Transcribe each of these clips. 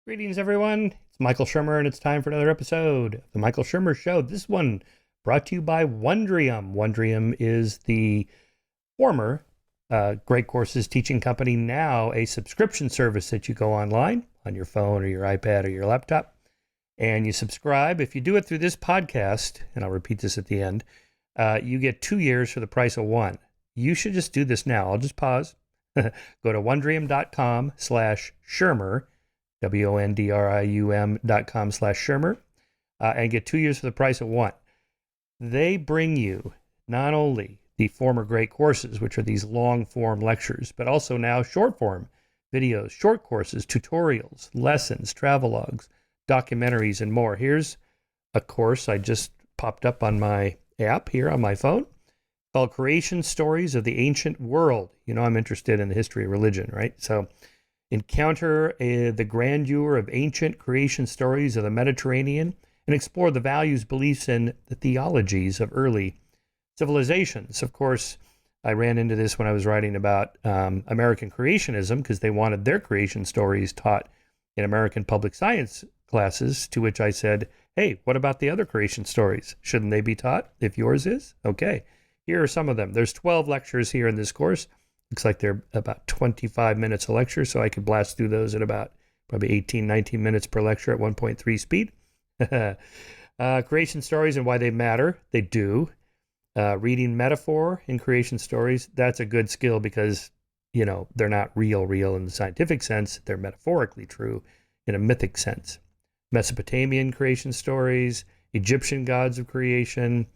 Greetings, everyone. It's Michael Shermer, and it's time for another episode of The Michael Shermer Show. This one brought to you by Wondrium. Wondrium is the former Great Courses teaching company, now a subscription service that you go online on your phone or your iPad or your laptop, and you subscribe. If you do it through this podcast, and I'll repeat this at the end, you get 2 years for the price of one. You should just do this now. I'll just pause. Go to wondrium.com/Shermer, WONDRIUM.com/Shermer, and get 2 years for the price of one. They bring you not only the former Great Courses, which are these long-form lectures, but also now short-form videos, short courses, tutorials, lessons, travelogues, documentaries, and more. Here's a course I just popped up on my app here on my phone called Creation Stories of the Ancient World. You know I'm interested in the history of religion, right? So encounter the grandeur of ancient creation stories of the Mediterranean and explore the values, beliefs, and the theologies of early civilizations. Of course, I ran into this when I was writing about American creationism, because they wanted their creation stories taught in American public science classes, to which I said, hey, what about the other creation stories? Shouldn't they be taught if yours is? Okay, here are some of them. There's 12 lectures here in this course. Looks like they're about 25 minutes a lecture, so I could blast through those at about probably 18, 19 minutes per lecture at 1.3 speed. Creation stories and why they matter. They do. Reading metaphor in creation stories, that's a good skill because, you know, they're not real in the scientific sense. They're metaphorically true in a mythic sense. Mesopotamian creation stories, Egyptian gods of creation,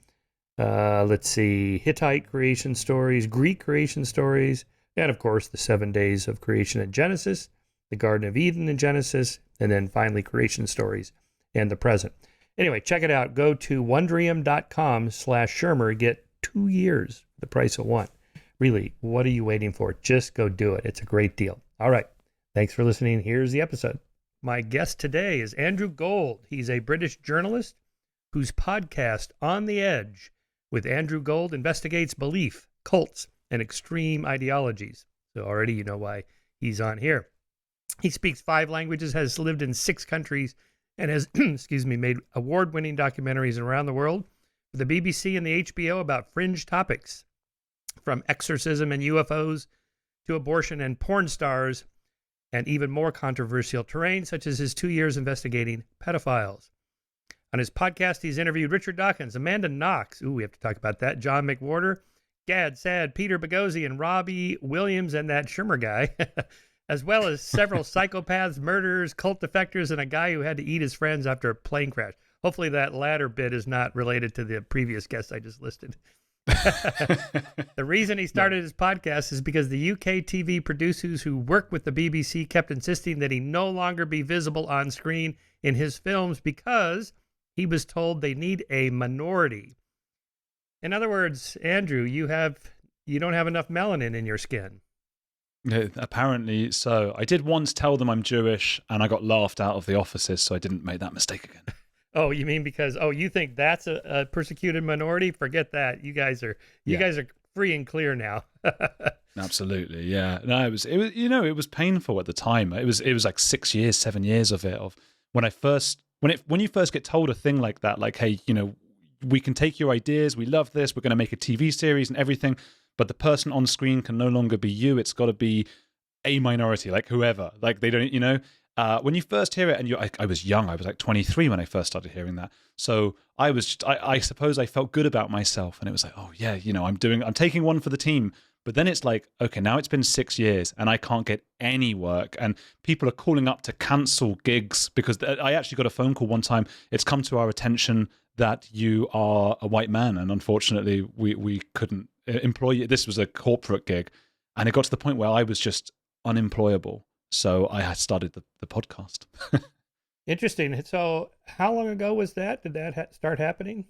Hittite creation stories, Greek creation stories, and of course the 7 days of creation in Genesis, the Garden of Eden in Genesis, and then finally creation stories and the present. Anyway, check it out. Go to wondrium.com/Shermer. Get 2 years for the price of one. Really, what are you waiting for? Just go do it. It's a great deal. All right. Thanks for listening. Here's the episode. My guest today is Andrew Gold. He's a British journalist whose podcast, On the Edge, with Andrew Gold, investigates belief, cults, and extreme ideologies. So already you know why he's on here. He speaks 5 languages, has lived in 6 countries, and has, made award-winning documentaries around the world for the BBC and the HBO about fringe topics, from exorcism and UFOs to abortion and porn stars, and even more controversial terrain, such as his 2 years investigating pedophiles. On his podcast, he's interviewed Richard Dawkins, Amanda Knox, we have to talk about that, John McWhorter, Gad Saad, Peter Boghossian, Robbie Williams, and that Shermer guy, as well as several psychopaths, murderers, cult defectors, and a guy who had to eat his friends after a plane crash. Hopefully that latter bit is not related to the previous guest I just listed. The reason he started his podcast is because the UK TV producers who work with the BBC kept insisting that he no longer be visible on screen in his films because he was told they need a minority. In other words, Andrew, you don't have enough melanin in your skin. Yeah, apparently so. I did once tell them I'm Jewish, and I got laughed out of the offices, so I didn't make that mistake again. Oh, you mean because you think that's a persecuted minority? Forget that. You guys are free and clear now. Absolutely, yeah. No, it was it was painful at the time. It was like 6 years, 7 years of it. Of when you first get told a thing like that, like, hey, we can take your ideas, we love this, we're going to make a TV series and everything, but the person on screen can no longer be you. It's got to be a minority, like whoever. Like they don't, when you first hear it, and I was young, I was like 23 when I first started hearing that. So I suppose I felt good about myself, and it was like, oh yeah, I'm taking one for the team. But then it's like, okay, now it's been 6 years and I can't get any work, and people are calling up to cancel gigs because I actually got a phone call one time. It's come to our attention that you are a white man, and unfortunately we couldn't employ you. This was a corporate gig, and it got to the point where I was just unemployable. So I had started the podcast. Interesting. So how long ago was that? Did that start happening?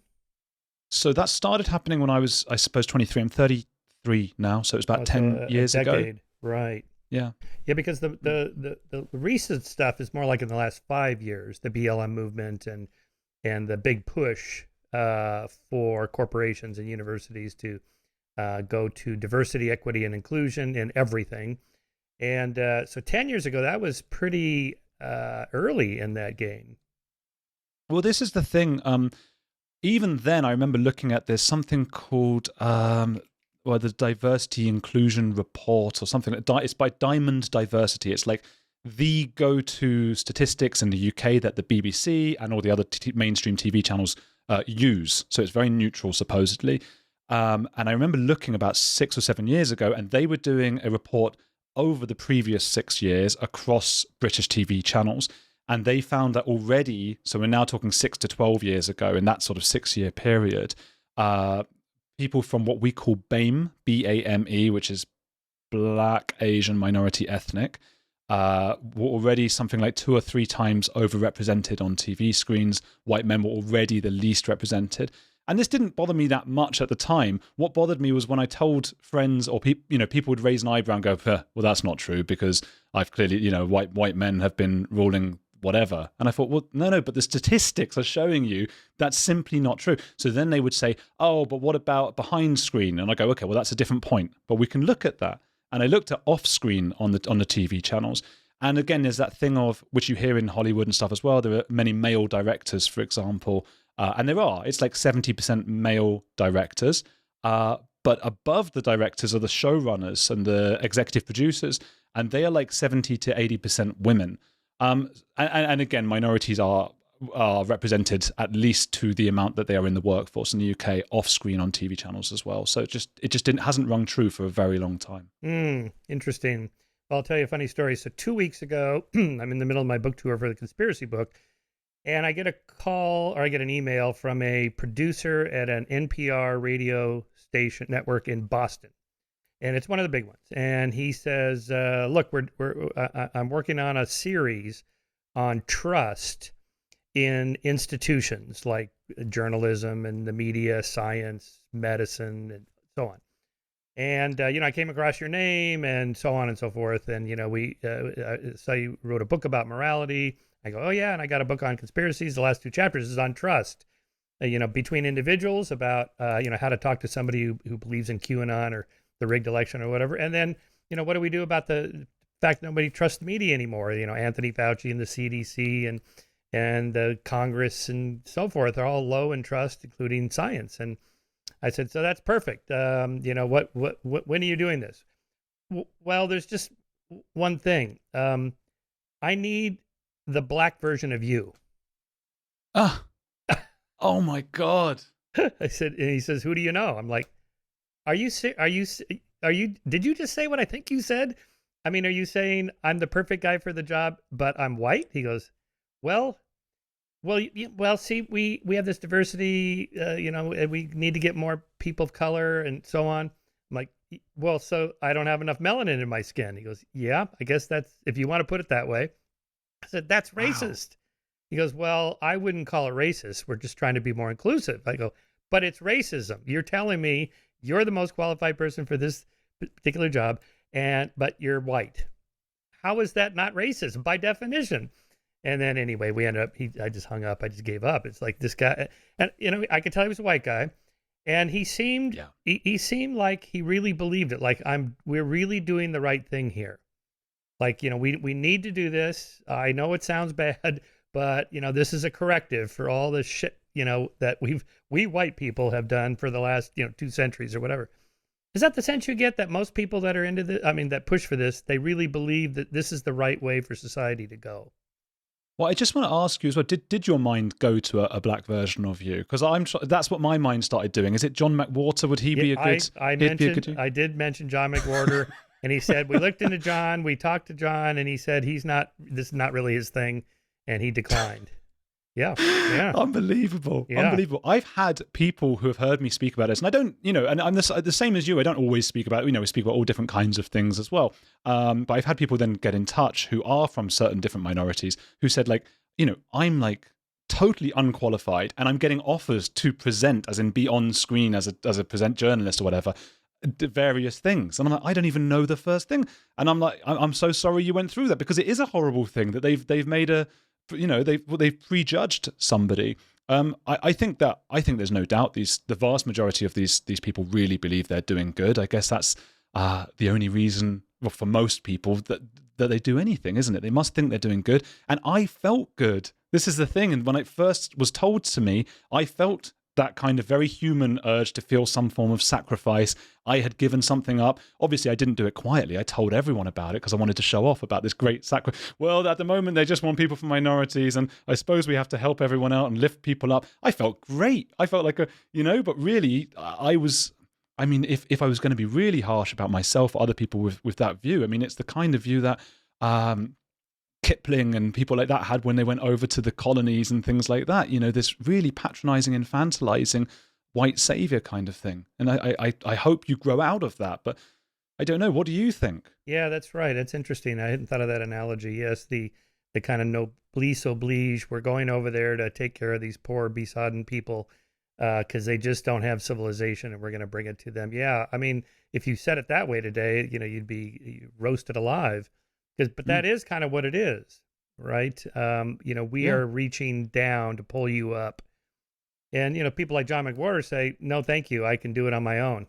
So that started happening when I was, I suppose, 23. I'm 33 now, so it was about 10 years ago. Right. Yeah. Yeah, because the recent stuff is more like in the last 5 years, the BLM movement and the big push for corporations and universities to go to diversity, equity, and inclusion in everything. And so 10 years ago, that was pretty early in that game. Well, this is the thing. Even then, I remember looking at there's something called the Diversity Inclusion Report or something. It's by Diamond Diversity. It's like the go-to statistics in the UK that the BBC and all the other mainstream TV channels use. So it's very neutral, supposedly. And I remember looking about 6 or 7 years ago, and they were doing a report over the previous 6 years across British TV channels. And they found that already, so we're now talking 6 to 12 years ago, in that sort of 6-year period, people from what we call BAME, B-A-M-E, which is Black, Asian, Minority, Ethnic, were already something like 2 or 3 times overrepresented on TV screens. White men were already the least represented. And this didn't bother me that much at the time. What bothered me was when I told friends or people would raise an eyebrow and go, well, that's not true because I've clearly, white men have been ruling whatever. And I thought, well, no, but the statistics are showing you that's simply not true. So then they would say, oh, but what about behind screen? And I go, okay, well, that's a different point, but we can look at that. And I looked at off screen on the TV channels. And again, there's that thing of, which you hear in Hollywood and stuff as well, there are many male directors, for example, and it's like 70% male directors, but above the directors are the showrunners and the executive producers, and they are like 70 to 80% women. And again, minorities are represented at least to the amount that they are in the workforce in the UK off screen on TV channels as well. So it hasn't rung true for a very long time. Interesting. Well, I'll tell you a funny story. So 2 weeks ago, I'm in the middle of my book tour for the conspiracy book, and I get a call or I get an email from a producer at an NPR radio station network in Boston. And it's one of the big ones. And he says, look, I'm working on a series on trust in institutions like journalism and the media, science, medicine, and so on. And, I came across your name and so on and so forth. And, we saw you wrote a book about morality. I go, oh, yeah. And I got a book on conspiracies. The last 2 chapters is on trust, between individuals about, how to talk to somebody who believes in QAnon or the rigged election or whatever. And then, what do we do about the fact that nobody trusts the media anymore? Anthony Fauci and the CDC and the Congress and so forth are all low in trust, including science. And I said, so that's perfect. When are you doing this? Well, there's just one thing. I need the black version of you. Oh my God. I said, and he says, who do you know? I'm like, did you just say what I think you said? I mean, are you saying I'm the perfect guy for the job, but I'm white? He goes, well, see, we have this diversity, and we need to get more people of color and so on. I'm like, well, so I don't have enough melanin in my skin. He goes, yeah, I guess that's, if you want to put it that way. I said, that's racist. Wow. He goes, well, I wouldn't call it racist. We're just trying to be more inclusive. I go, but it's racism. You're telling me you're the most qualified person for this particular job, but you're white. How is that not racist by definition? And then anyway, we ended up, I just hung up. I just gave up. It's like this guy, and I could tell he was a white guy, and he seemed, he seemed like he really believed it. Like we're really doing the right thing here. Like, we need to do this. I know it sounds bad, but this is a corrective for all the shit, that we white people have done for the last, 2 centuries or whatever. Is that the sense you get, that most people that are into that push for this, they really believe that this is the right way for society to go? Well, I just want to ask you as well, did your mind go to a black version of you? Because that's what my mind started doing. Is it John McWhorter? Would he be a good... I did mention John McWhorter, and he said, we looked into John, we talked to John, and he said this is not really his thing, and he declined. Yeah. Unbelievable. I've had people who have heard me speak about this, and I don't, and I'm the same as you. I don't always speak about, we speak about all different kinds of things as well. But I've had people then get in touch who are from certain different minorities who said, like, I'm like totally unqualified, and I'm getting offers to present, as in be on screen as a present journalist or whatever, various things. And I'm like, I don't even know the first thing. And I'm like, I'm so sorry you went through that, because it is a horrible thing that they've made they've prejudged somebody. I think there's no doubt the vast majority of these people really believe they're doing good. I guess that's the only reason, well, for most people, that that they do anything, isn't it? They must think they're doing good. And I felt good. This is the thing. And when it first was told to me, I felt that kind of very human urge to feel some form of sacrifice. I had given something up. Obviously, I didn't do it quietly. I told everyone about it because I wanted to show off about this great sacrifice. Well, at the moment, they just want people from minorities, and I suppose we have to help everyone out and lift people up. I felt great. I felt like but really, if I was going to be really harsh about myself or other people with that view, it's the kind of view that Kipling and people like that had when they went over to the colonies and things like that. This really patronizing, infantilizing white savior kind of thing. And I hope you grow out of that. But I don't know. What do you think? Yeah, that's right. It's interesting. I hadn't thought of that analogy. Yes, the kind of noblesse oblige. We're going over there to take care of these poor, besodden people because they just don't have civilization, and we're going to bring it to them. Yeah, if you said it that way today, you'd be roasted alive. But that is kind of what it is, right? We are reaching down to pull you up. And, people like John McWhorter say, no, thank you. I can do it on my own.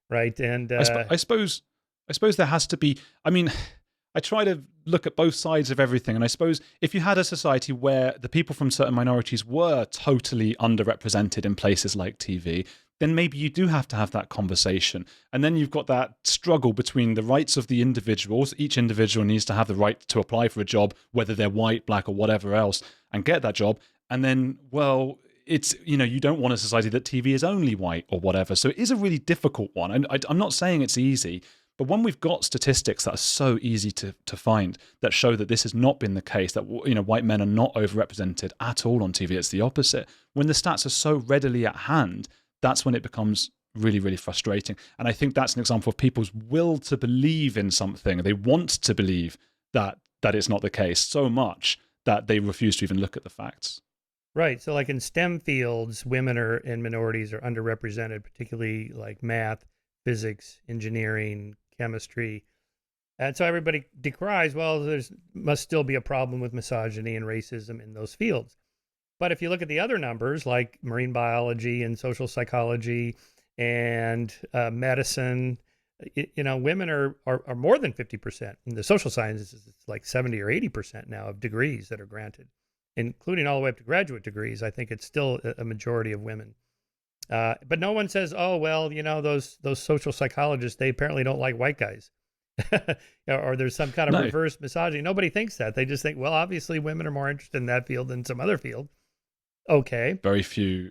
Right. And I suppose there has to be, I try to look at both sides of everything. And I suppose if you had a society where the people from certain minorities were totally underrepresented in places like TV, then maybe you do have to have that conversation. And then you've got that struggle between the rights of the individuals. Each individual needs to have the right to apply for a job, whether they're white, black, or whatever else, and get that job. And then, well, it's, you don't want a society that TV is only white or whatever. So it is a really difficult one. And I'm not saying it's easy, but when we've got statistics that are so easy to find that show that this has not been the case, that white men are not overrepresented at all on TV, it's the opposite. When the stats are so readily at hand, that's when it becomes really, really frustrating. And I think that's an example of people's will to believe in something. They want to believe that it's not the case so much that they refuse to even look at the facts. Right. So like in STEM fields, women and minorities are underrepresented, particularly like math, physics, engineering, chemistry. And so everybody decries, well, must still be a problem with misogyny and racism in those fields. But if you look at the other numbers, like marine biology and social psychology and medicine, women are more than 50%. In the social sciences, it's like 70 or 80% now of degrees that are granted, including all the way up to graduate degrees. I think it's still a majority of women. But no one says, oh, well, those social psychologists, they apparently don't like white guys. Or there's some kind of reverse misogyny. Nobody thinks that. They just think, well, obviously women are more interested in that field than some other field. Okay. Very few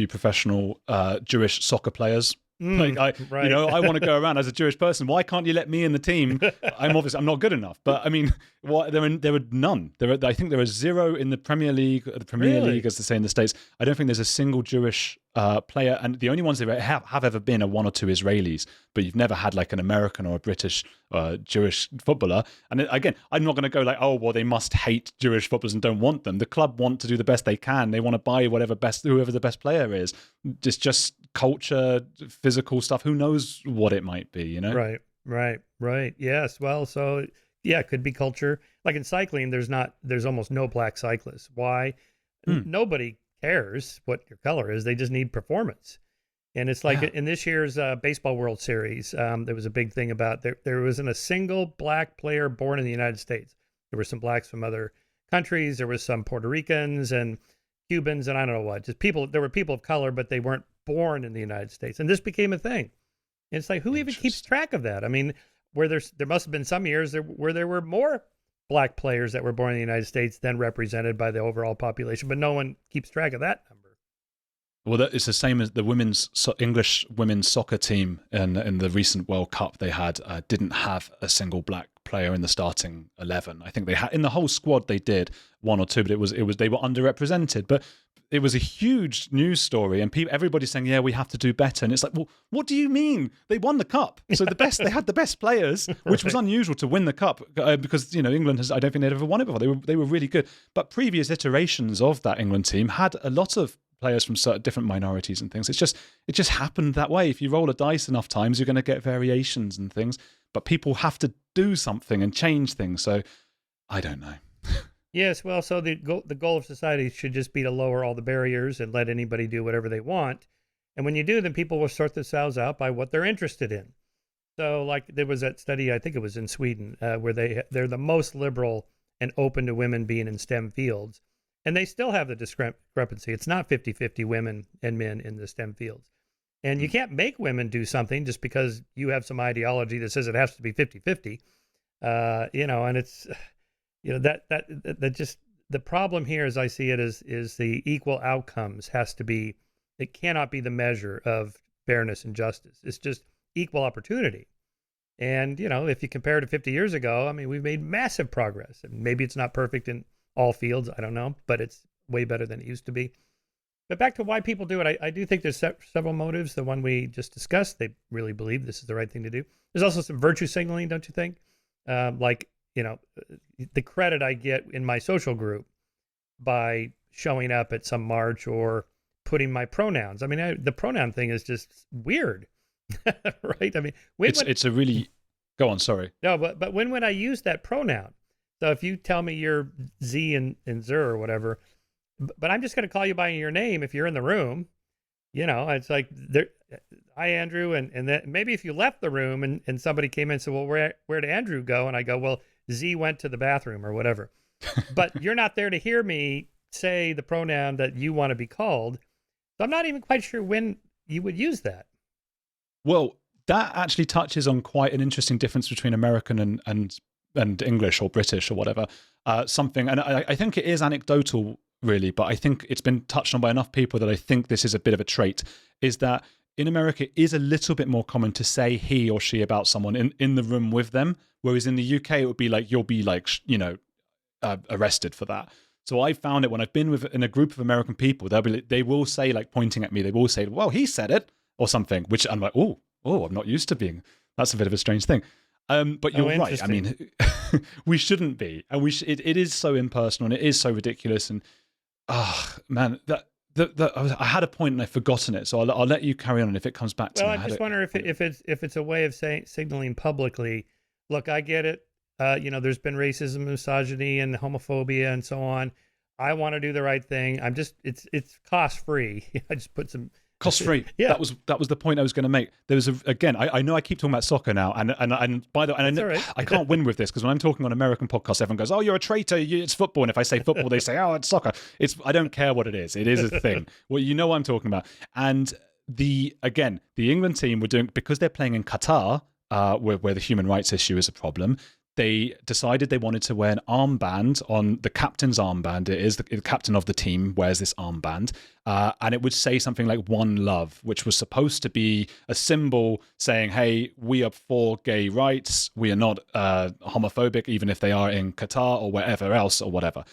professional Jewish soccer players. Right. I want to go around as a Jewish person. Why can't you let me in the team? I'm not good enough. But there were none. I think there were zero in the Premier League, League, as they say in the States. I don't think there's a single Jewish player, and the only ones they have ever been are one or two Israelis. But you've never had like an American or a British Jewish footballer. And again, I'm not going to go like, oh well, they must hate Jewish footballers and don't want them. The club want to do the best they can. They want to buy whoever the best player is. It's just culture, physical stuff. Who knows what it might be? Right. Yes. Well, so yeah, it could be culture. Like in cycling, there's almost no black cyclists. Why? Nobody cares what your color is. They just need performance. And it's like in this year's Baseball World Series, there was a big thing about there wasn't a single black player born in the United States. There were some blacks from other countries. There was some Puerto Ricans and Cubans and I don't know what. Just people. There were people of color, but they weren't born in the United States. And this became a thing. And it's like, who even keeps track of that? Where there must have been some years where there were more black players that were born in the United States than represented by the overall population, but no one keeps track of that number. Well, it's the same as the English women's soccer team in the recent World Cup. They didn't have a single black player in the starting 11. I think they had in the whole squad. They did one or two, but it was they were underrepresented. But it was a huge news story, and everybody's saying, "Yeah, we have to do better." And it's like, well, what do you mean? They won the cup, so they had the best players, which was unusual to win the cup because England has. I don't think they'd ever won it before. They were really good, but previous iterations of that England team had a lot of players from certain different minorities and things. It just happened that way. If you roll a dice enough times, you're going to get variations and things. But people have to do something and change things. So I don't know. Yes, well, so the goal of society should just be to lower all the barriers and let anybody do whatever they want. And when you do, then people will sort themselves out by what they're interested in. So, like, there was that study, I think it was in Sweden, where they're the most liberal and open to women being in STEM fields, and they still have the discrepancy. It's not 50-50 women and men in the STEM fields. And you can't make women do something just because you have some ideology that says it has to be 50-50. And it's, that just, the problem here, as I see it, is the equal outcomes has to be, it cannot be the measure of fairness and justice. It's just equal opportunity. And, if you compare it to 50 years ago, I mean, we've made massive progress. And maybe it's not perfect in all fields, I don't know, but it's way better than it used to be. But back to why people do it, I do think there's several motives. The one we just discussed, they really believe this is the right thing to do. There's also some virtue signaling, don't you think? The credit I get in my social group by showing up at some march or putting my pronouns. I mean, the pronoun thing is just weird, right? I mean, it's a really, go on, sorry. No, but when would I use that pronoun? So if you tell me you're Z and Zer or whatever, but I'm just going to call you by your name if you're in the room. It's like, hi, Andrew. And then maybe if you left the room and somebody came in and said, well, where did Andrew go? And I go, well, Z went to the bathroom or whatever. But you're not there to hear me say the pronoun that you want to be called. So I'm not even quite sure when you would use that. Well, that actually touches on quite an interesting difference between American and English or British or whatever. And I think it is anecdotal, really, but I think it's been touched on by enough people that I think this is a bit of a trait, is that in America it is a little bit more common to say he or she about someone in the room with them, whereas in the UK it would be like, you'll be like, arrested for that. So I found it when I've been in a group of American people, they will say, like, pointing at me, they will say, well, he said it or something, which I'm like, oh, I'm not used to being, that's a bit of a strange thing. But you're right. I mean, we shouldn't be, and it is so impersonal and it is so ridiculous. And man, I had a point and I've forgotten it, so I'll let you carry on. And if it comes back to me, I just wonder if it's a way of signaling publicly. Look, I get it. There's been racism, misogyny, and homophobia, and so on. I want to do the right thing. It's cost free. I just put some cost free. Yeah, that was the point I was going to make. There was I know I keep talking about soccer now, and by the way, and I can't win with this because when I'm talking on American podcasts, everyone goes, "Oh, you're a traitor. It's football." And if I say football, they say, "Oh, it's soccer." I don't care what it is. It is a thing. Well, you know what I'm talking about. And the England team were doing, because they're playing in Qatar, where the human rights issue is a problem. They decided they wanted to wear an armband on the captain's armband. It is the captain of the team wears this armband, and it would say something like "One Love," which was supposed to be a symbol saying, "Hey, we are for gay rights. We are not homophobic, even if they are in Qatar or wherever else or whatever."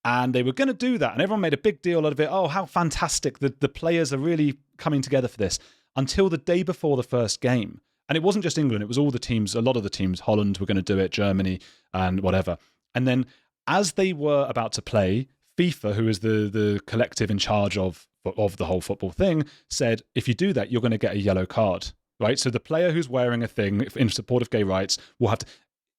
And they were going to do that, and everyone made a big deal out of it. Oh, how fantastic! The players are really coming together for this. Until the day before the first game. And it wasn't just England, it was all the teams, a lot of the teams. Holland were going to do it, Germany and whatever. And then as they were about to play, FIFA, who is the collective in charge of the whole football thing, said, if you do that, you're going to get a yellow card, right? So the player who's wearing a thing in support of gay rights will have to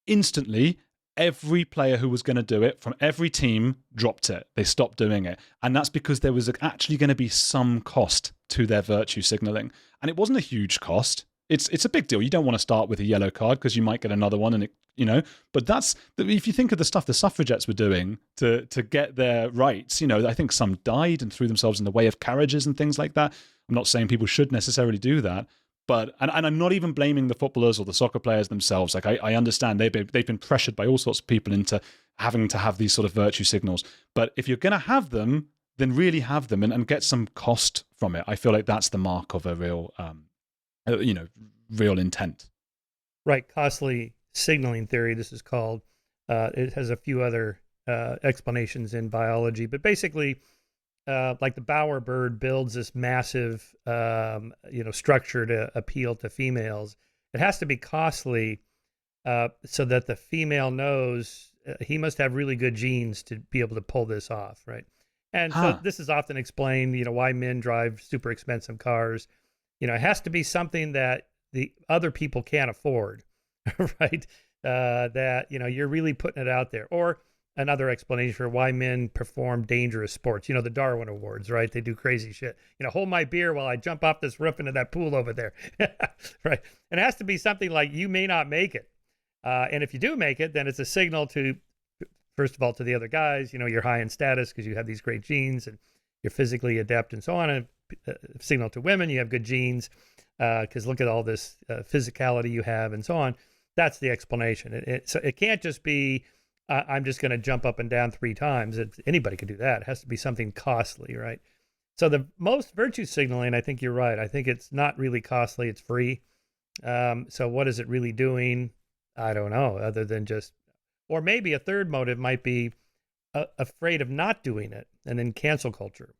instantly, every player who was going to do it from every team dropped it. They stopped doing it. And that's because there was actually going to be some cost to their virtue signaling. And it wasn't a huge cost. It's a big deal. You don't want to start with a yellow card because you might get another one, and But if you think of the stuff the suffragettes were doing to get their rights, I think some died and threw themselves in the way of carriages and things like that. I'm not saying people should necessarily do that, but and I'm not even blaming the footballers or the soccer players themselves. Like I understand they've been pressured by all sorts of people into having to have these sort of virtue signals. But if you're going to have them, then really have them and get some cost from it. I feel like that's the mark of a real. Real intent. Right. Costly signaling theory, this is called. It has a few other explanations in biology, but basically, like the bowerbird builds this massive, structure to appeal to females. It has to be costly so that the female knows he must have really good genes to be able to pull this off, right? And so this is often explained, why men drive super expensive cars. It has to be something that the other people can't afford, right? That, you're really putting it out there. Or another explanation for why men perform dangerous sports. You know, the Darwin Awards, right? They do crazy shit. You know, hold my beer while I jump off this roof into that pool over there, right? And it has to be something like you may not make it. And if you do make it, then it's a signal to, first of all, to the other guys, you know, you're high in status because you have these great genes and you're physically adept and so on. And signal to women, you have good genes because look at all this physicality you have and so on. That's the explanation. So it can't just be, I'm just going to jump up and down 3 times. Anybody could do that. It has to be something costly, right? So the most virtue signaling, I think you're right. I think it's not really costly. It's free. So what is it really doing? I don't know, other than just, or maybe a third motive might be afraid of not doing it, and then cancel culture.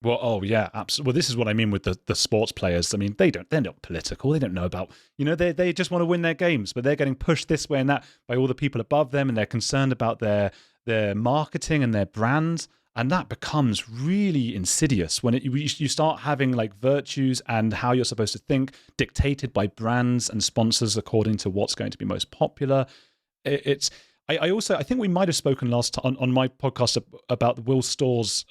Well, oh yeah, absolutely. Well, this is what I mean with the sports players. I mean, they're not political. They don't know about, you know, they just want to win their games, but they're getting pushed this way and that by all the people above them, and they're concerned about their marketing and their brands, and that becomes really insidious when you start having like virtues and how you're supposed to think dictated by brands and sponsors according to what's going to be most popular. I also think we might have spoken last time on my podcast about the Will Storr's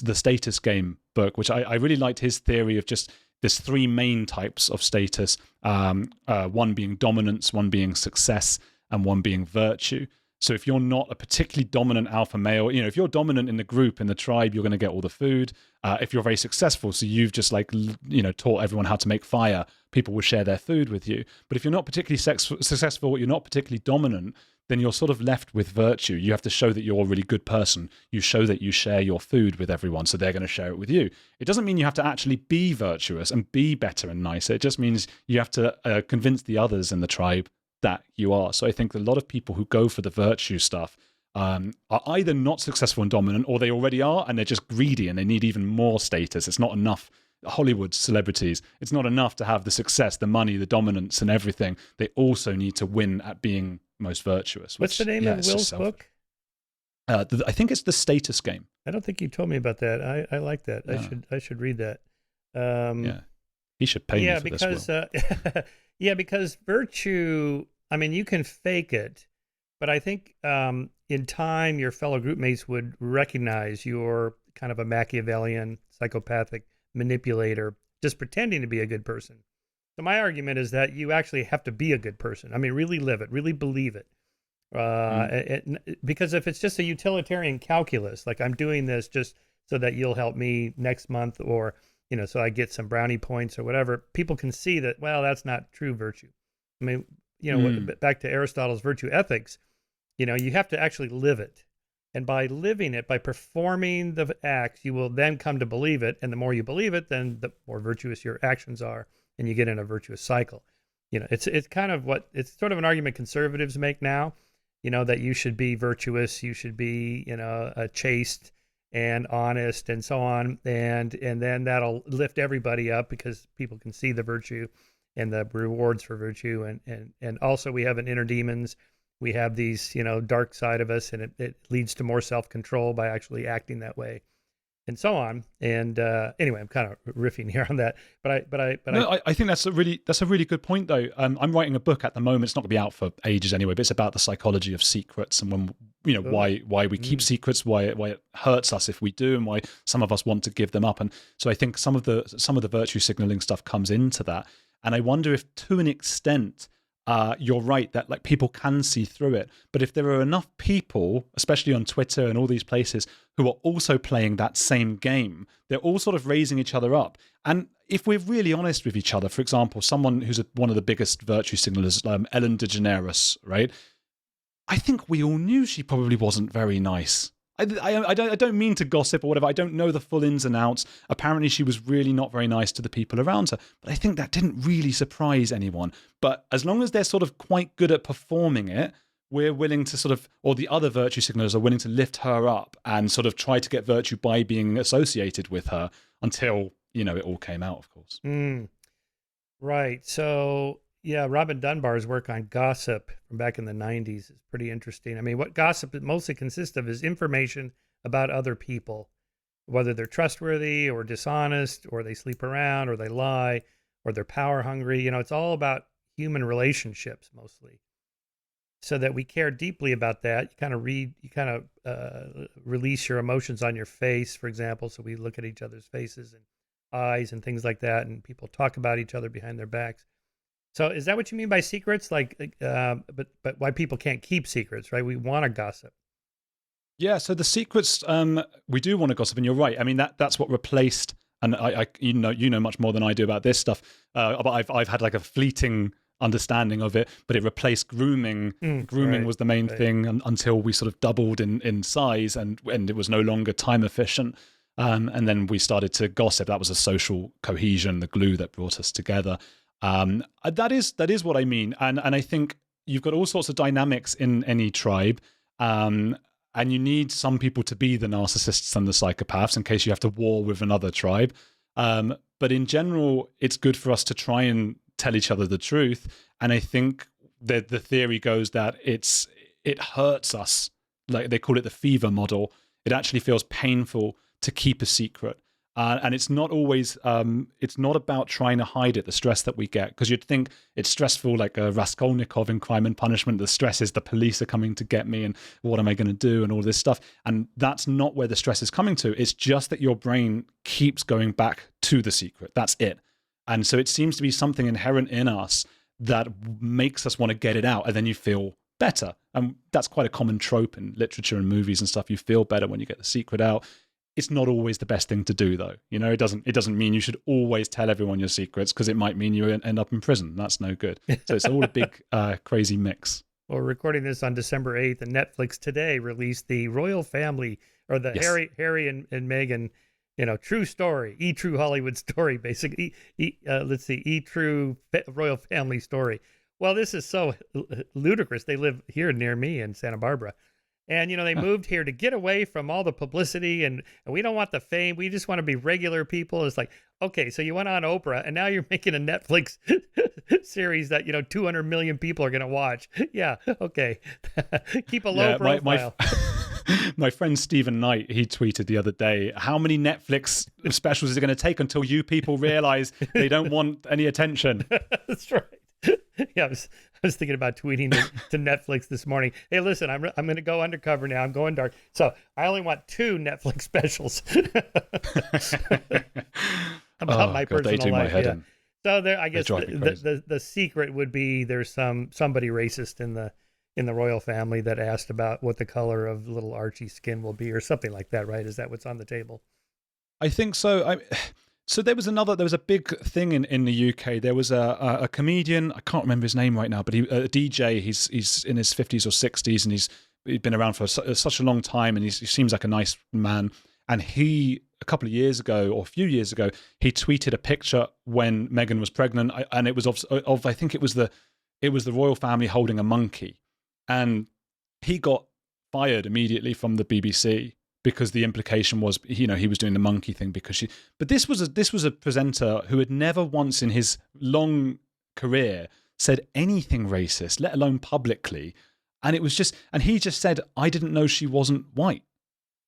the Status Game book, which I really liked his theory of just there's 3 main types of status, one being dominance, one being success, and one being virtue. So if you're not a particularly dominant alpha male, you know, if you're dominant in the group, in the tribe, you're going to get all the food. If you're very successful, so you've just like, you know, taught everyone how to make fire, people will share their food with you. But if you're not particularly successful, you're not particularly dominant, then you're sort of left with virtue. You have to show that you're a really good person. You show that you share your food with everyone, so they're going to share it with you. It doesn't mean you have to actually be virtuous and be better and nicer. It just means you have to convince the others in the tribe that you are. So I think a lot of people who go for the virtue stuff are either not successful and dominant, or they already are and they're just greedy and they need even more status. It's not enough. Hollywood celebrities, it's not enough to have the success, the money, the dominance and everything. They also need to win at being most virtuous. What's the name of Will's book? I think it's The Status Game. I don't think you told me about that. I like that. Yeah. I should read that. Yeah, he should pay me for because, this. yeah, because virtue, I mean, you can fake it, but I think in time your fellow group mates would recognize you're kind of a Machiavellian, psychopathic manipulator, just pretending to be a good person. So my argument is that you actually have to be a good person. I mean, really live it, really believe it. Because if it's just a utilitarian calculus, like I'm doing this just so that you'll help me next month, or, you know, so I get some brownie points or whatever, people can see that, well, that's not true virtue. I mean, you know, back to Aristotle's virtue ethics, you know, you have to actually live it. And by living it, by performing the acts, you will then come to believe it. And the more you believe it, then the more virtuous your actions are, and you get in a virtuous cycle. You know, it's kind of it's sort of an argument conservatives make now, you know, that you should be virtuous, you should be, you know, chaste and honest and so on. And then that'll lift everybody up because people can see the virtue and the rewards for virtue. And also we have an inner demons. We have these, you know, dark side of us, and it leads to more self-control by actually acting that way, and so on. And anyway, I'm kind of riffing here on that, I think that's a really good point, though. I'm writing a book at the moment. It's not going to be out for ages anyway, but it's about the psychology of secrets and when, you know, why we keep secrets, why it hurts us if we do, and why some of us want to give them up. And so I think some of the virtue signaling stuff comes into that. And I wonder if, to an extent, you're right that like people can see through it, but if there are enough people, especially on Twitter and all these places, who are also playing that same game, they're all sort of raising each other up. And if we're really honest with each other, for example, someone who's one of the biggest virtue signalers, Ellen DeGeneres, right? I think we all knew she probably wasn't very nice. I don't mean to gossip or whatever. I don't know the full ins and outs. Apparently, she was really not very nice to the people around her. But I think that didn't really surprise anyone. But as long as they're sort of quite good at performing it, we're willing to sort of, or the other virtue signalers are willing to lift her up and sort of try to get virtue by being associated with her until, you know, it all came out, of course. Right. So, yeah, Robin Dunbar's work on gossip from back in the 90s is pretty interesting. I mean, what gossip mostly consists of is information about other people, whether they're trustworthy or dishonest, or they sleep around, or they lie, or they're power hungry. You know, it's all about human relationships mostly. so that we care deeply about that. You kind of release your emotions on your face, for example. So we look at each other's faces and eyes and things like that, and people talk about each other behind their backs. So is that what you mean by secrets? But why people can't keep secrets, right? We want to gossip. Yeah, so the secrets, we do want to gossip, and you're right. I mean, that's what replaced, and I you know much more than I do about this stuff. But I've had like a fleeting understanding of it, but it replaced grooming. Grooming was the main thing until we sort of doubled in size, and it was no longer time efficient. And then we started to gossip. That was a social cohesion, the glue that brought us together. That is what I mean, and I think you've got all sorts of dynamics in any tribe. And you need some people to be the narcissists and the psychopaths in case you have to war with another tribe. But in general, it's good for us to try and tell each other the truth. And I think that the theory goes that it hurts us. Like they call it the fever model. It actually feels painful to keep a secret. And it's not always, it's not about trying to hide it, the stress that we get. Because you'd think it's stressful, like Raskolnikov in Crime and Punishment. The stress is the police are coming to get me and what am I going to do and all this stuff. And that's not where the stress is coming to. It's just that your brain keeps going back to the secret. That's it. And so it seems to be something inherent in us that makes us want to get it out. And then you feel better. And that's quite a common trope in literature and movies and stuff. You feel better when you get the secret out. It's not always the best thing to do, though. You know, it doesn't mean you should always tell everyone your secrets, because it might mean you end up in prison. That's no good. So it's all a big, crazy mix. Well, we're recording this on December 8th, and Netflix today released the royal family, or the Harry and Meghan, true story, true Hollywood story, basically. True royal family story. Well, this is so ludicrous. They live here near me in Santa Barbara. And, they moved here to get away from all the publicity, and we don't want the fame. We just want to be regular people. It's like, okay, so you went on Oprah, and now you're making a Netflix series that, 200 million people are going to watch. Yeah, okay. Keep a low profile. My friend Stephen Knight, he tweeted the other day, how many Netflix specials is it going to take until you people realize they don't want any attention? That's right. Yeah, I was thinking about tweeting to Netflix this morning. Hey, listen, I'm going to go undercover now. I'm going dark. So I only want 2 Netflix specials about my personal life. Yeah. So there, I guess the secret would be there's somebody racist in the royal family that asked about what the color of little Archie's skin will be, or something like that, right? Is that what's on the table? I think so. So there was a big thing in the UK. There was a comedian, I can't remember his name right now, but a DJ. He's in his 50s or 60s, and he's been around for such a long time, and he seems like a nice man. And he, a couple of years ago, or a few years ago, he tweeted a picture when Meghan was pregnant, and it was of I think it was the royal family holding a monkey, and he got fired immediately from the BBC. Because the implication was, he was doing the monkey thing but this was a presenter who had never once in his long career said anything racist, let alone publicly. And he just said, I didn't know she wasn't white.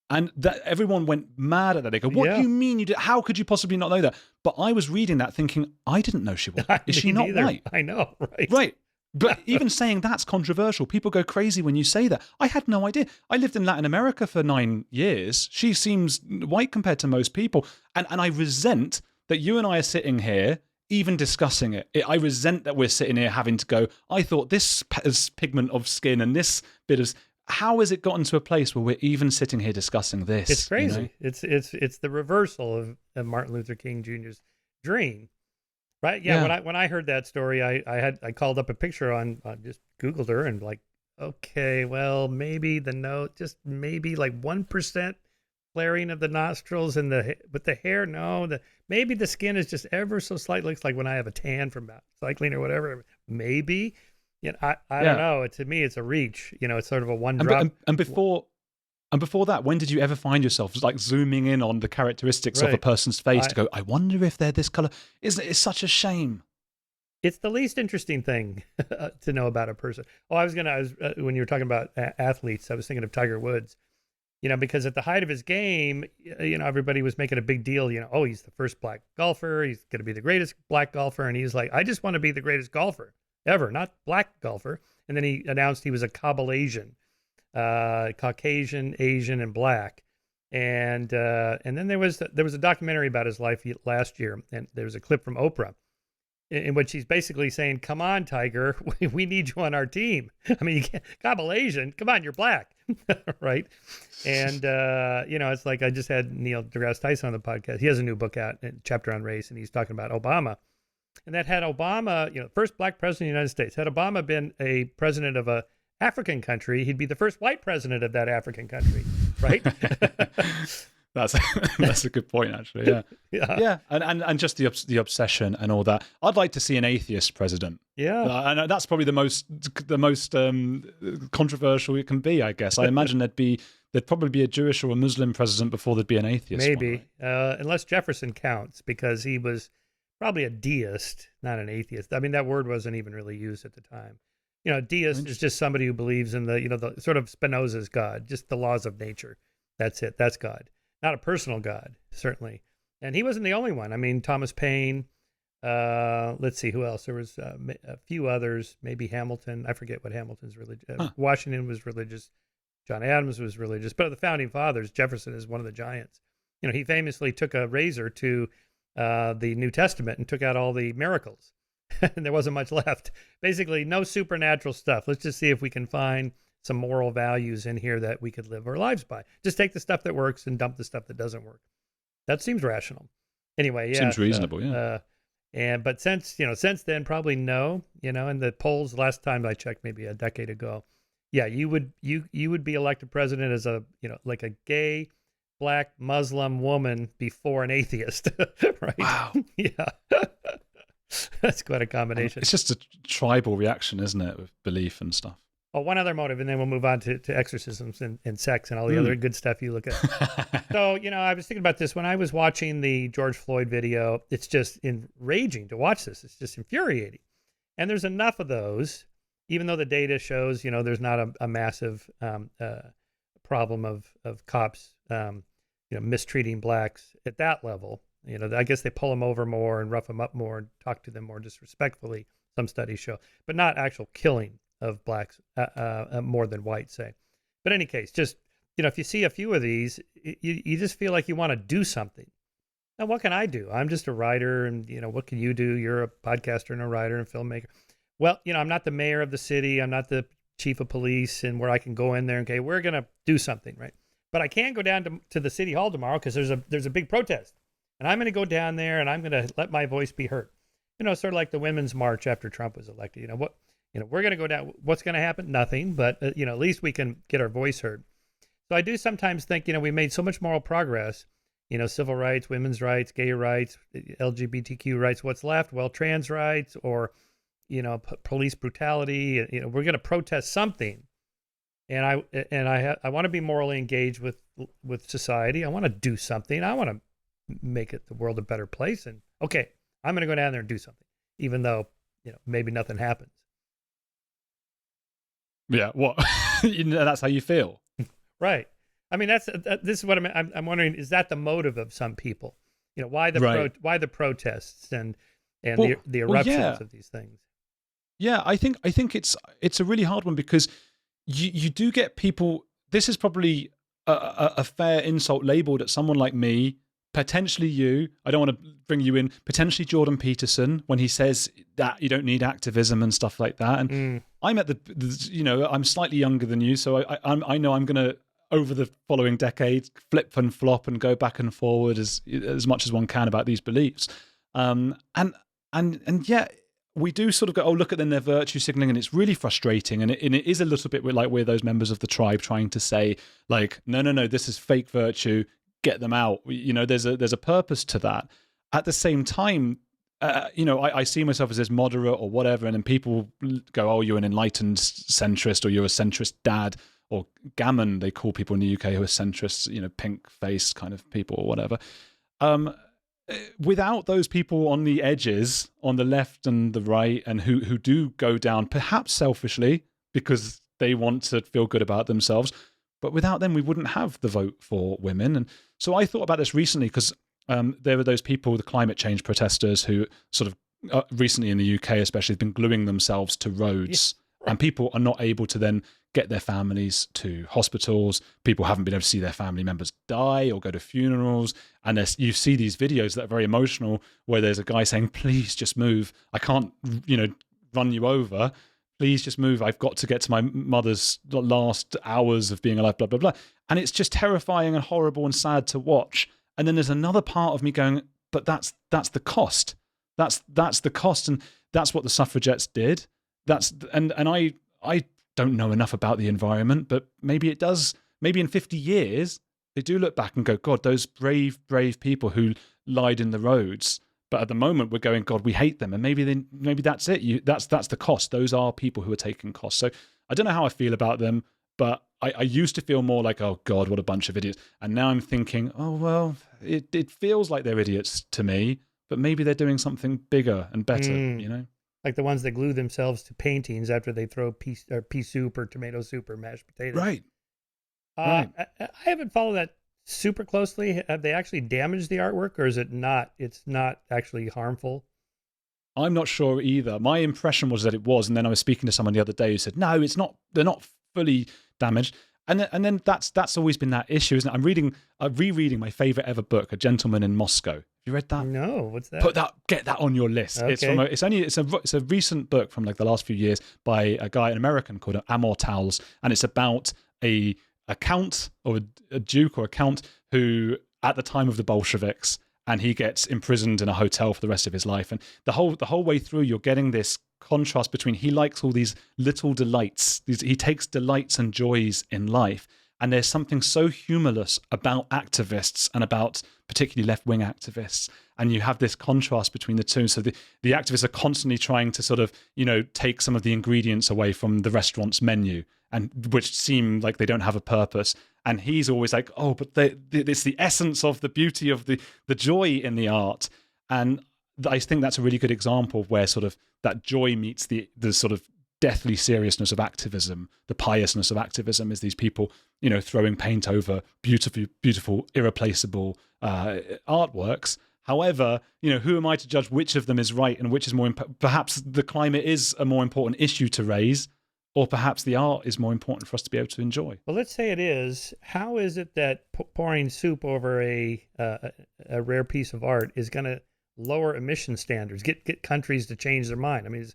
And that everyone went mad at that. They go, what do you mean you did? How could you possibly not know that? But I was reading that thinking, I didn't know she was. Is she not white? I know, right? Right. But even saying that's controversial. People go crazy when you say that. I had no idea. I lived in Latin America for 9 years. She seems white compared to most people. And I resent that you and I are sitting here even discussing it. I resent that we're sitting here having to go, I thought this pigment of skin and this bit of... How has it gotten to a place where we're even sitting here discussing this? It's crazy. It's the reversal of Martin Luther King Jr.'s dream. Right. Yeah. When I heard that story, I called up a picture on just Googled her and like, okay, well, maybe just maybe like 1% flaring of the nostrils but the hair, no, maybe the skin is just ever so slight. Looks like when I have a tan from cycling or whatever, maybe, I don't know. To me, it's a reach, it's sort of a one drop. And before that, when did you ever find yourself like zooming in on the characteristics of a person's face to go, I wonder if they're this color? It's such a shame. It's the least interesting thing to know about a person. When you were talking about athletes, I was thinking of Tiger Woods, because at the height of his game, everybody was making a big deal, he's the first black golfer. He's going to be the greatest black golfer. And he's like, I just want to be the greatest golfer ever, not black golfer. And then he announced he was a Kabbalasian, Caucasian, Asian, and black. And then there was a documentary about his life last year, and there was a clip from Oprah in which he's basically saying, "Come on, Tiger, we need you on our team." I mean, you can't, Kabbalasian, come on, you're black, right? And it's like I just had Neil deGrasse Tyson on the podcast. He has a new book out, a chapter on race, and he's talking about Obama. And that had Obama, first black president of the United States, had Obama been a president of a African country, he'd be the first white president of that African country, right? That's a good point, actually. Yeah. And just the obsession and all that. I'd like to see an atheist president. Yeah, and that's probably the most controversial it can be, I guess. I imagine there'd probably be a Jewish or a Muslim president before there'd be an atheist. Maybe, one, right? Unless Jefferson counts, because he was probably a deist, not an atheist. I mean, that word wasn't even really used at the time. Deist is just somebody who believes in the sort of Spinoza's God, just the laws of nature. That's it. That's God. Not a personal God, certainly. And he wasn't the only one. I mean, Thomas Paine, let's see, who else? There was a few others, maybe Hamilton. I forget what Hamilton's religion. Washington was religious. John Adams was religious. But of the founding fathers, Jefferson is one of the giants. He famously took a razor to the New Testament and took out all the miracles. And there wasn't much left. Basically, no supernatural stuff. Let's just see if we can find some moral values in here that we could live our lives by. Just take the stuff that works and dump the stuff that doesn't work. That seems rational. Anyway, yeah. Seems reasonable, yeah. But since then, probably no. And the polls last time I checked, maybe a decade ago, yeah, you would be elected president as a like a gay, black, Muslim woman before an atheist, right? Wow. Yeah. That's quite a combination. It's just a tribal reaction, isn't it, with belief and stuff? Oh, one other motive, and then we'll move on to exorcisms and sex and all the other good stuff you look at. So, I was thinking about this when I was watching the George Floyd video. It's just enraging to watch this. It's just infuriating. And there's enough of those, even though the data shows, there's not a massive problem of cops, mistreating blacks at that level. I guess they pull them over more and rough them up more and talk to them more disrespectfully, some studies show, but not actual killing of blacks more than whites, say. But in any case, just, if you see a few of these, you just feel like you want to do something. Now, what can I do? I'm just a writer, and, what can you do? You're a podcaster and a writer and filmmaker. Well, I'm not the mayor of the city. I'm not the chief of police, and where I can go in there and, okay, we're going to do something, right? But I can go down to the city hall tomorrow because there's a big protest. And I'm going to go down there and I'm going to let my voice be heard. Sort of like the Women's March after Trump was elected. We're going to go down. What's going to happen? Nothing. But, at least we can get our voice heard. So I do sometimes think, we made so much moral progress, civil rights, women's rights, gay rights, LGBTQ rights. What's left? Well, trans rights or, police brutality. We're going to protest something. And I want to be morally engaged with society. I want to do something. I want to make the world a better place. And okay, I'm going to go down there and do something, even though, maybe nothing happens. Yeah. What? That's how you feel. Right. I mean, this is what I'm wondering, is that the motive of some people? Why the protests and the eruptions of these things? Yeah. I think it's a really hard one because you do get people, this is probably a fair insult labeled at someone like me, potentially you, I don't want to bring you in, potentially Jordan Peterson, when he says that you don't need activism and stuff like that. And I'm at I'm slightly younger than you, so I know I'm going to, over the following decade, flip and flop and go back and forward as much as one can about these beliefs. And yet we do sort of go, oh, look at them, their virtue signaling, and it's really frustrating. And it is a little bit like we're those members of the tribe trying to say, like, no, this is fake virtue. Get them out. There's a purpose to that. At the same time, I see myself as this moderate or whatever, and then people go, "Oh, you're an enlightened centrist, or you're a centrist dad," or gammon. They call people in the UK who are centrists, pink-faced kind of people or whatever. Without those people on the edges, on the left and the right, and who do go down, perhaps selfishly because they want to feel good about themselves. But without them, we wouldn't have the vote for women. And so I thought about this recently because there were those people, the climate change protesters, who sort of recently in the UK especially, have been gluing themselves to roads, and people are not able to then get their families to hospitals. People haven't been able to see their family members die or go to funerals. And you see these videos that are very emotional where there's a guy saying, please just move. I can't, run you over. Please just move. I've got to get to my mother's last hours of being alive, blah, blah, blah. And it's just terrifying and horrible and sad to watch. And then there's another part of me going, but that's the cost. That's the cost. And that's what the suffragettes did. And I don't know enough about the environment, but maybe it does. Maybe in 50 years, they do look back and go, God, those brave people who lied in the roads. But at the moment, we're going, God, we hate them. And maybe that's it. That's the cost. Those are people who are taking costs. So I don't know how I feel about them, but I used to feel more like, oh, God, what a bunch of idiots. And now I'm thinking, oh, well, it feels like they're idiots to me, but maybe they're doing something bigger and better, Like the ones that glue themselves to paintings after they throw pea soup or tomato soup or mashed potatoes. Right. I haven't followed that super closely. Have they actually damaged the artwork, or is it not? It's not actually harmful. I'm not sure either. My impression was that it was, and then I was speaking to someone the other day who said, no, it's not. They're not fully damaged. And then that's always been that issue, isn't it? I'm rereading my favorite ever book, A Gentleman in Moscow. Have you read that? No, what's that? Get that on your list. Okay. It's a recent book from like the last few years by a guy, an American called Amor Towles, and it's about a count or a duke or a count who at the time of the Bolsheviks, and he gets imprisoned in a hotel for the rest of his life. And the whole way through, you're getting this contrast between he likes all these little delights. He takes delights and joys in life. And there's something so humorless about activists and about particularly left-wing activists. And you have this contrast between the two. So the activists are constantly trying to sort of, take some of the ingredients away from the restaurant's menu, and which seem like they don't have a purpose. And he's always like, oh, but it's the essence of the beauty of the joy in the art. And I think that's a really good example of where sort of that joy meets the sort of deathly seriousness of activism. The piousness of activism is these people, throwing paint over beautiful, irreplaceable artworks. However, who am I to judge which of them is right and which is more perhaps the climate is a more important issue to raise, or perhaps the art is more important for us to be able to enjoy. Well, let's say it is. How is it that pouring soup over a rare piece of art is going to lower emission standards, get countries to change their mind? I mean,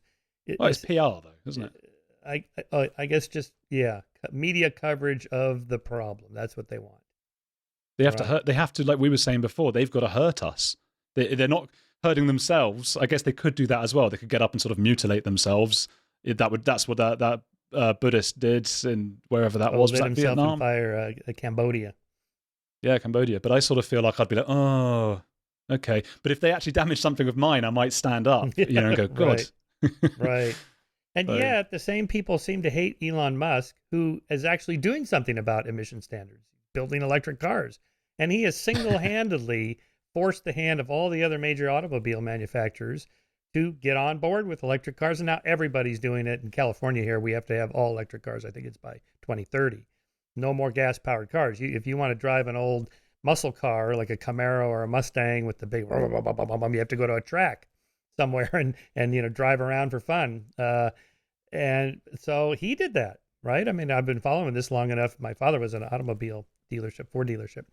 it's PR though, isn't it? I guess just media coverage of the problem. That's what they want. They have to hurt. They have to, like we were saying before, they've got to hurt us. They're not hurting themselves. I guess they could do that as well. They could get up and sort of mutilate themselves. That's what that Buddhist did in wherever that was. Was that Vietnam? Fire, Cambodia. Yeah, Cambodia. But I sort of feel like I'd be like, oh, okay. But if they actually damage something of mine, I might stand up, and go, God. Right. And yet the same people seem to hate Elon Musk, who is actually doing something about emission standards, building electric cars. And he has single-handedly forced the hand of all the other major automobile manufacturers to get on board with electric cars. And now everybody's doing it. In California here, we have to have all electric cars. I think it's by 2030. No more gas-powered cars. If you want to drive an old muscle car like a Camaro or a Mustang with the big, you have to go to a track somewhere and drive around for fun. And so he did that, right? I mean, I've been following this long enough. My father was an automobile dealership, Ford dealership.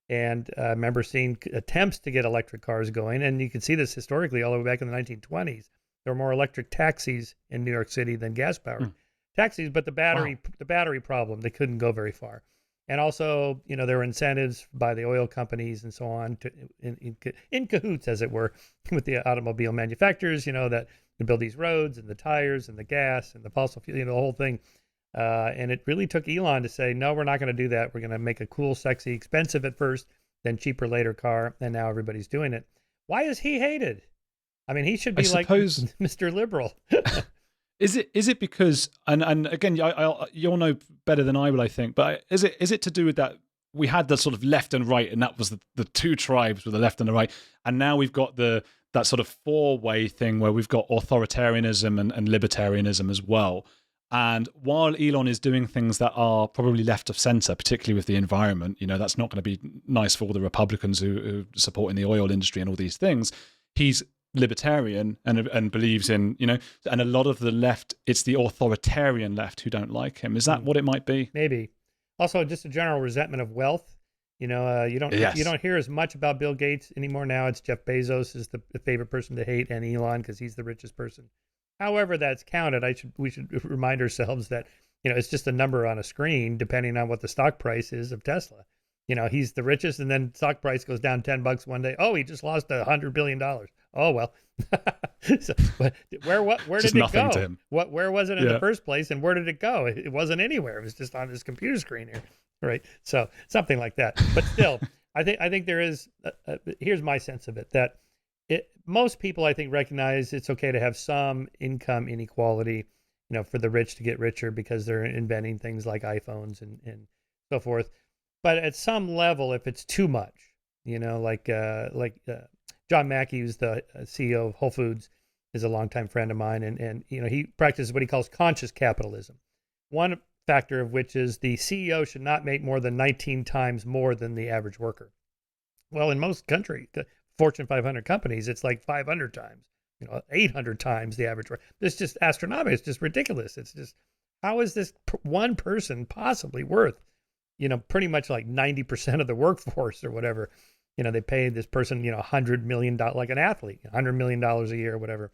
And I remember seeing attempts to get electric cars going. And you can see this historically all the way back in the 1920s. There were more electric taxis in New York City than gas-powered taxis, but the battery problem, they couldn't go very far. And also, there were incentives by the oil companies and so on to in cahoots, as it were, with the automobile manufacturers, that to build these roads and the tires and the gas and the fossil fuel, the whole thing. And it really took Elon to say, no, we're not going to do that. We're going to make a cool, sexy, expensive at first, then cheaper later car. And now everybody's doing it. Why is he hated? I mean, he should be like Mr. Liberal. Is it because, and again, you'll know better than I will, I think, but is it to do with that we had the sort of left and right, and that was the two tribes with the left and the right, and now we've got that sort of four-way thing where we've got authoritarianism and libertarianism as well. And while Elon is doing things that are probably left of center, particularly with the environment, that's not going to be nice for all the Republicans who are supporting the oil industry and all these things, he's libertarian and believes in, and a lot of the left, it's the authoritarian left who don't like him. Is that what it might be? Maybe. Also, just a general resentment of wealth. You don't hear as much about Bill Gates anymore now. It's Jeff Bezos is the favorite person to hate, and Elon because he's the richest person. However that's counted, we should remind ourselves that it's just a number on a screen depending on what the stock price is of Tesla. He's the richest, and then stock price goes down $10 one day. Oh, he just lost $100 billion. Oh well. So, where did it go? To him. Where was it in the first place, and where did it go? It wasn't anywhere. It was just on his computer screen here, right? So something like that. But still, I think there is. Here's my sense of it: that most people, I think, recognize it's okay to have some income inequality. For the rich to get richer because they're inventing things like iPhones and so forth. But at some level, if it's too much, like John Mackey, who's the CEO of Whole Foods, is a longtime friend of mine, and he practices what he calls conscious capitalism. One factor of which is the CEO should not make more than 19 times more than the average worker. Well, in most countries, Fortune 500 companies, it's like 500 times, 800 times the average worker. It's just astronomical. It's just ridiculous. It's just, how is this one person possibly worth pretty much like 90% of the workforce or whatever? They pay this person, $100 million, like an athlete, $100 million a year or whatever.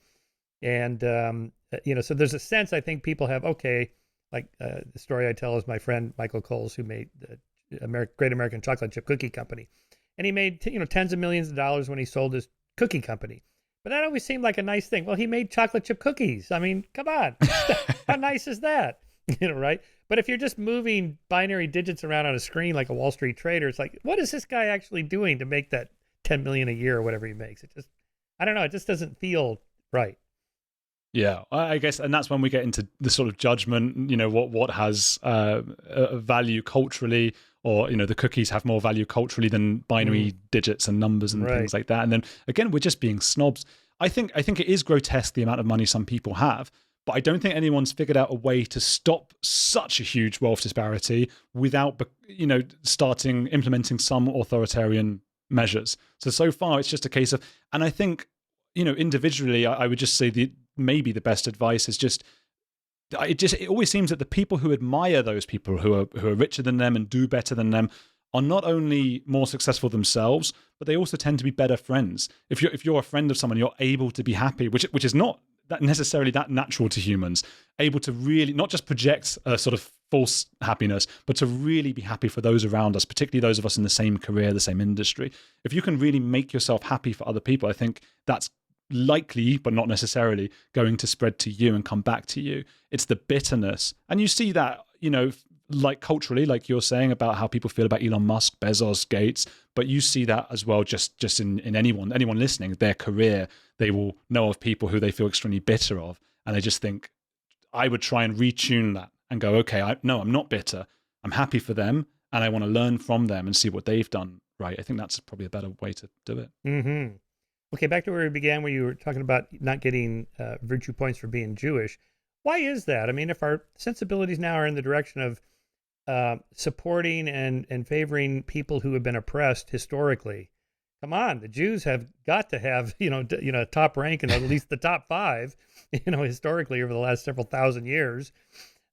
And, so there's a sense I think people have, okay, like the story I tell is my friend Michael Coles, who made the Great American Chocolate Chip Cookie Company. And he made, tens of millions of dollars when he sold his cookie company. But that always seemed like a nice thing. Well, he made chocolate chip cookies. I mean, come on. How nice is that? Right? But if you're just moving binary digits around on a screen like a Wall Street trader, it's like, what is this guy actually doing to make that 10 million a year or whatever he makes? It just, I don't know. It just doesn't feel right. Yeah, I guess, and that's when we get into the sort of judgment, what has a value culturally, or, the cookies have more value culturally than binary digits and numbers and things like that. And then again, we're just being snobs. I think it is grotesque the amount of money some people have, but I don't think anyone's figured out a way to stop such a huge wealth disparity without, implementing some authoritarian measures. So far, it's just a case of, and I think, individually, I would just say maybe the best advice is just, it always seems that the people who admire those people who are richer than them and do better than them are not only more successful themselves, but they also tend to be better friends. If you're a friend of someone, you're able to be happy, which is not that necessarily that natural to humans, able to really not just project a sort of false happiness, but to really be happy for those around us, particularly those of us in the same career, the same industry. If you can really make yourself happy for other people, I think that's likely, but not necessarily, going to spread to you and come back to you. It's the bitterness. And you see that, like culturally, like you're saying about how people feel about Elon Musk, Bezos, Gates, but you see that as well just in anyone listening, their career, they will know of people who they feel extremely bitter of. And they just think, I would try and retune that and go, okay, I'm not bitter. I'm happy for them. And I want to learn from them and see what they've done right. I think that's probably a better way to do it. Mm-hmm. Okay, back to where we began, where you were talking about not getting virtue points for being Jewish. Why is that? I mean, if our sensibilities now are in the direction of supporting and favoring people who have been oppressed historically, come on, the Jews have got to have top rank in at least the top 5, historically over the last several thousand years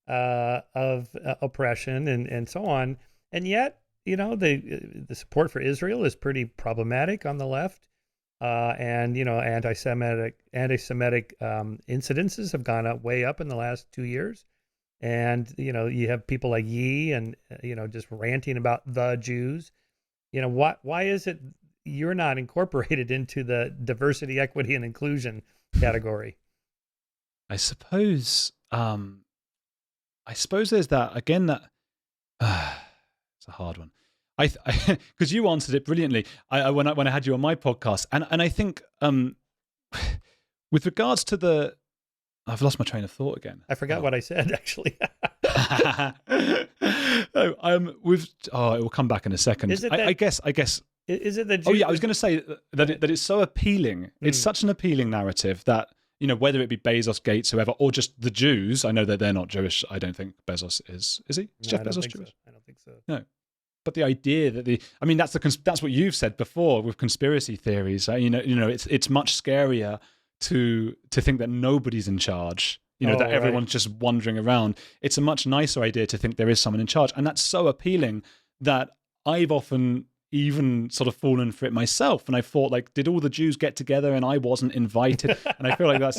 of oppression and so on. And yet, the support for Israel is pretty problematic on the left. And anti-Semitic incidences have gone up way up in the last 2 years, and you have people like Yee and just ranting about the Jews. Why is it you're not incorporated into the diversity, equity, and inclusion category? I suppose there's that again. That it's a hard one. Because you answered it brilliantly. When I had you on my podcast, and I think with regards to I've lost my train of thought again. I forgot what I said actually. It will come back in a second. Is it I guess. Is it the Jews? Oh yeah, I was going to say that it's so appealing. It's such an appealing narrative that whether it be Bezos, Gates, whoever, or just the Jews. I know that they're not Jewish. I don't think Bezos is. Is he? Is Jeff Bezos Jewish? So. I don't think so. No. but the idea that I mean, that's what you've said before with conspiracy theories. It's much scarier to think that nobody's in charge. That everyone's just wandering around. It's a much nicer idea to think there is someone in charge, and that's so appealing that I've often even sort of fallen for it myself. And I thought, like, did all the Jews get together and I wasn't invited? And I feel like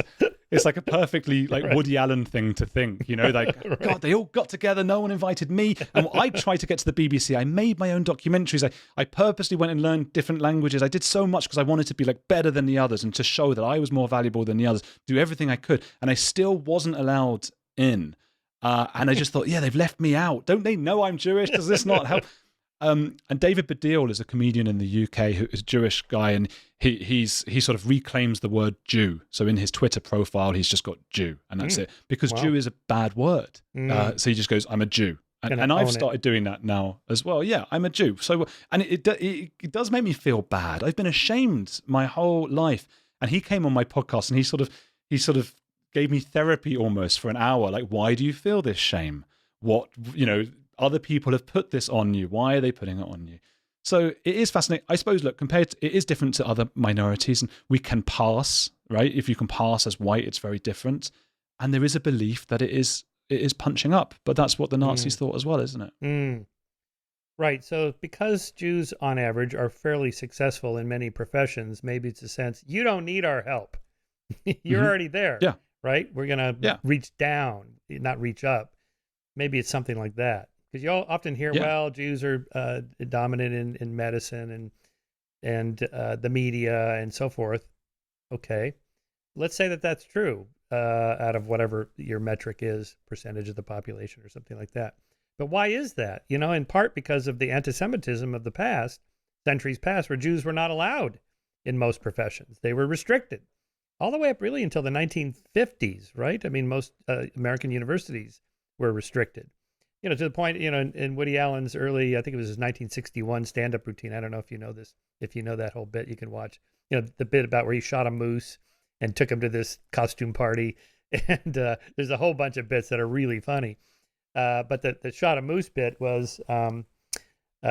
it's like a perfectly like Woody Allen thing to think, like, God, they all got together, no one invited me. And I tried to get to the BBC. I made my own documentaries. I purposely went and learned different languages. I did so much because I wanted to be like better than the others and to show that I was more valuable than the others, do everything I could. And I still wasn't allowed in. And I just thought, yeah, they've left me out. Don't they know I'm Jewish? Does this not help? And David Baddiel is a comedian in the UK who is a Jewish guy, and he sort of reclaims the word Jew. So in his Twitter profile, he's just got Jew, and that's it. Because Jew is a bad word. So he just goes, I'm a Jew. And I've started doing that now as well. Yeah, I'm a Jew. So, and it does make me feel bad. I've been ashamed my whole life. And he came on my podcast and he sort of gave me therapy almost for an hour. Like, why do you feel this shame? What, other people have put this on you. Why are they putting it on you? So it is fascinating. I suppose, look, it is different to other minorities, and we can pass, right? If you can pass as white, it's very different. And there is a belief that it is punching up, but that's what the Nazis thought as well, isn't it? Right. So because Jews on average are fairly successful in many professions, maybe it's a sense, you don't need our help. You're already there. Yeah. Right? We're going to reach down, not reach up. Maybe it's something like that. Because you often hear, well, Jews are dominant in medicine and the media and so forth. Okay. Let's say that that's true out of whatever your metric is, percentage of the population or something like that. But why is that? In part because of the anti-Semitism of the past, centuries past, where Jews were not allowed in most professions. They were restricted all the way up really until the 1950s, right? I mean, most American universities were restricted. To the point, in Woody Allen's early, I think it was his 1961 stand-up routine. I don't know if you know this. If you know that whole bit, you can watch, the bit about where he shot a moose and took him to this costume party. And there's a whole bunch of bits that are really funny. But the shot a moose bit was,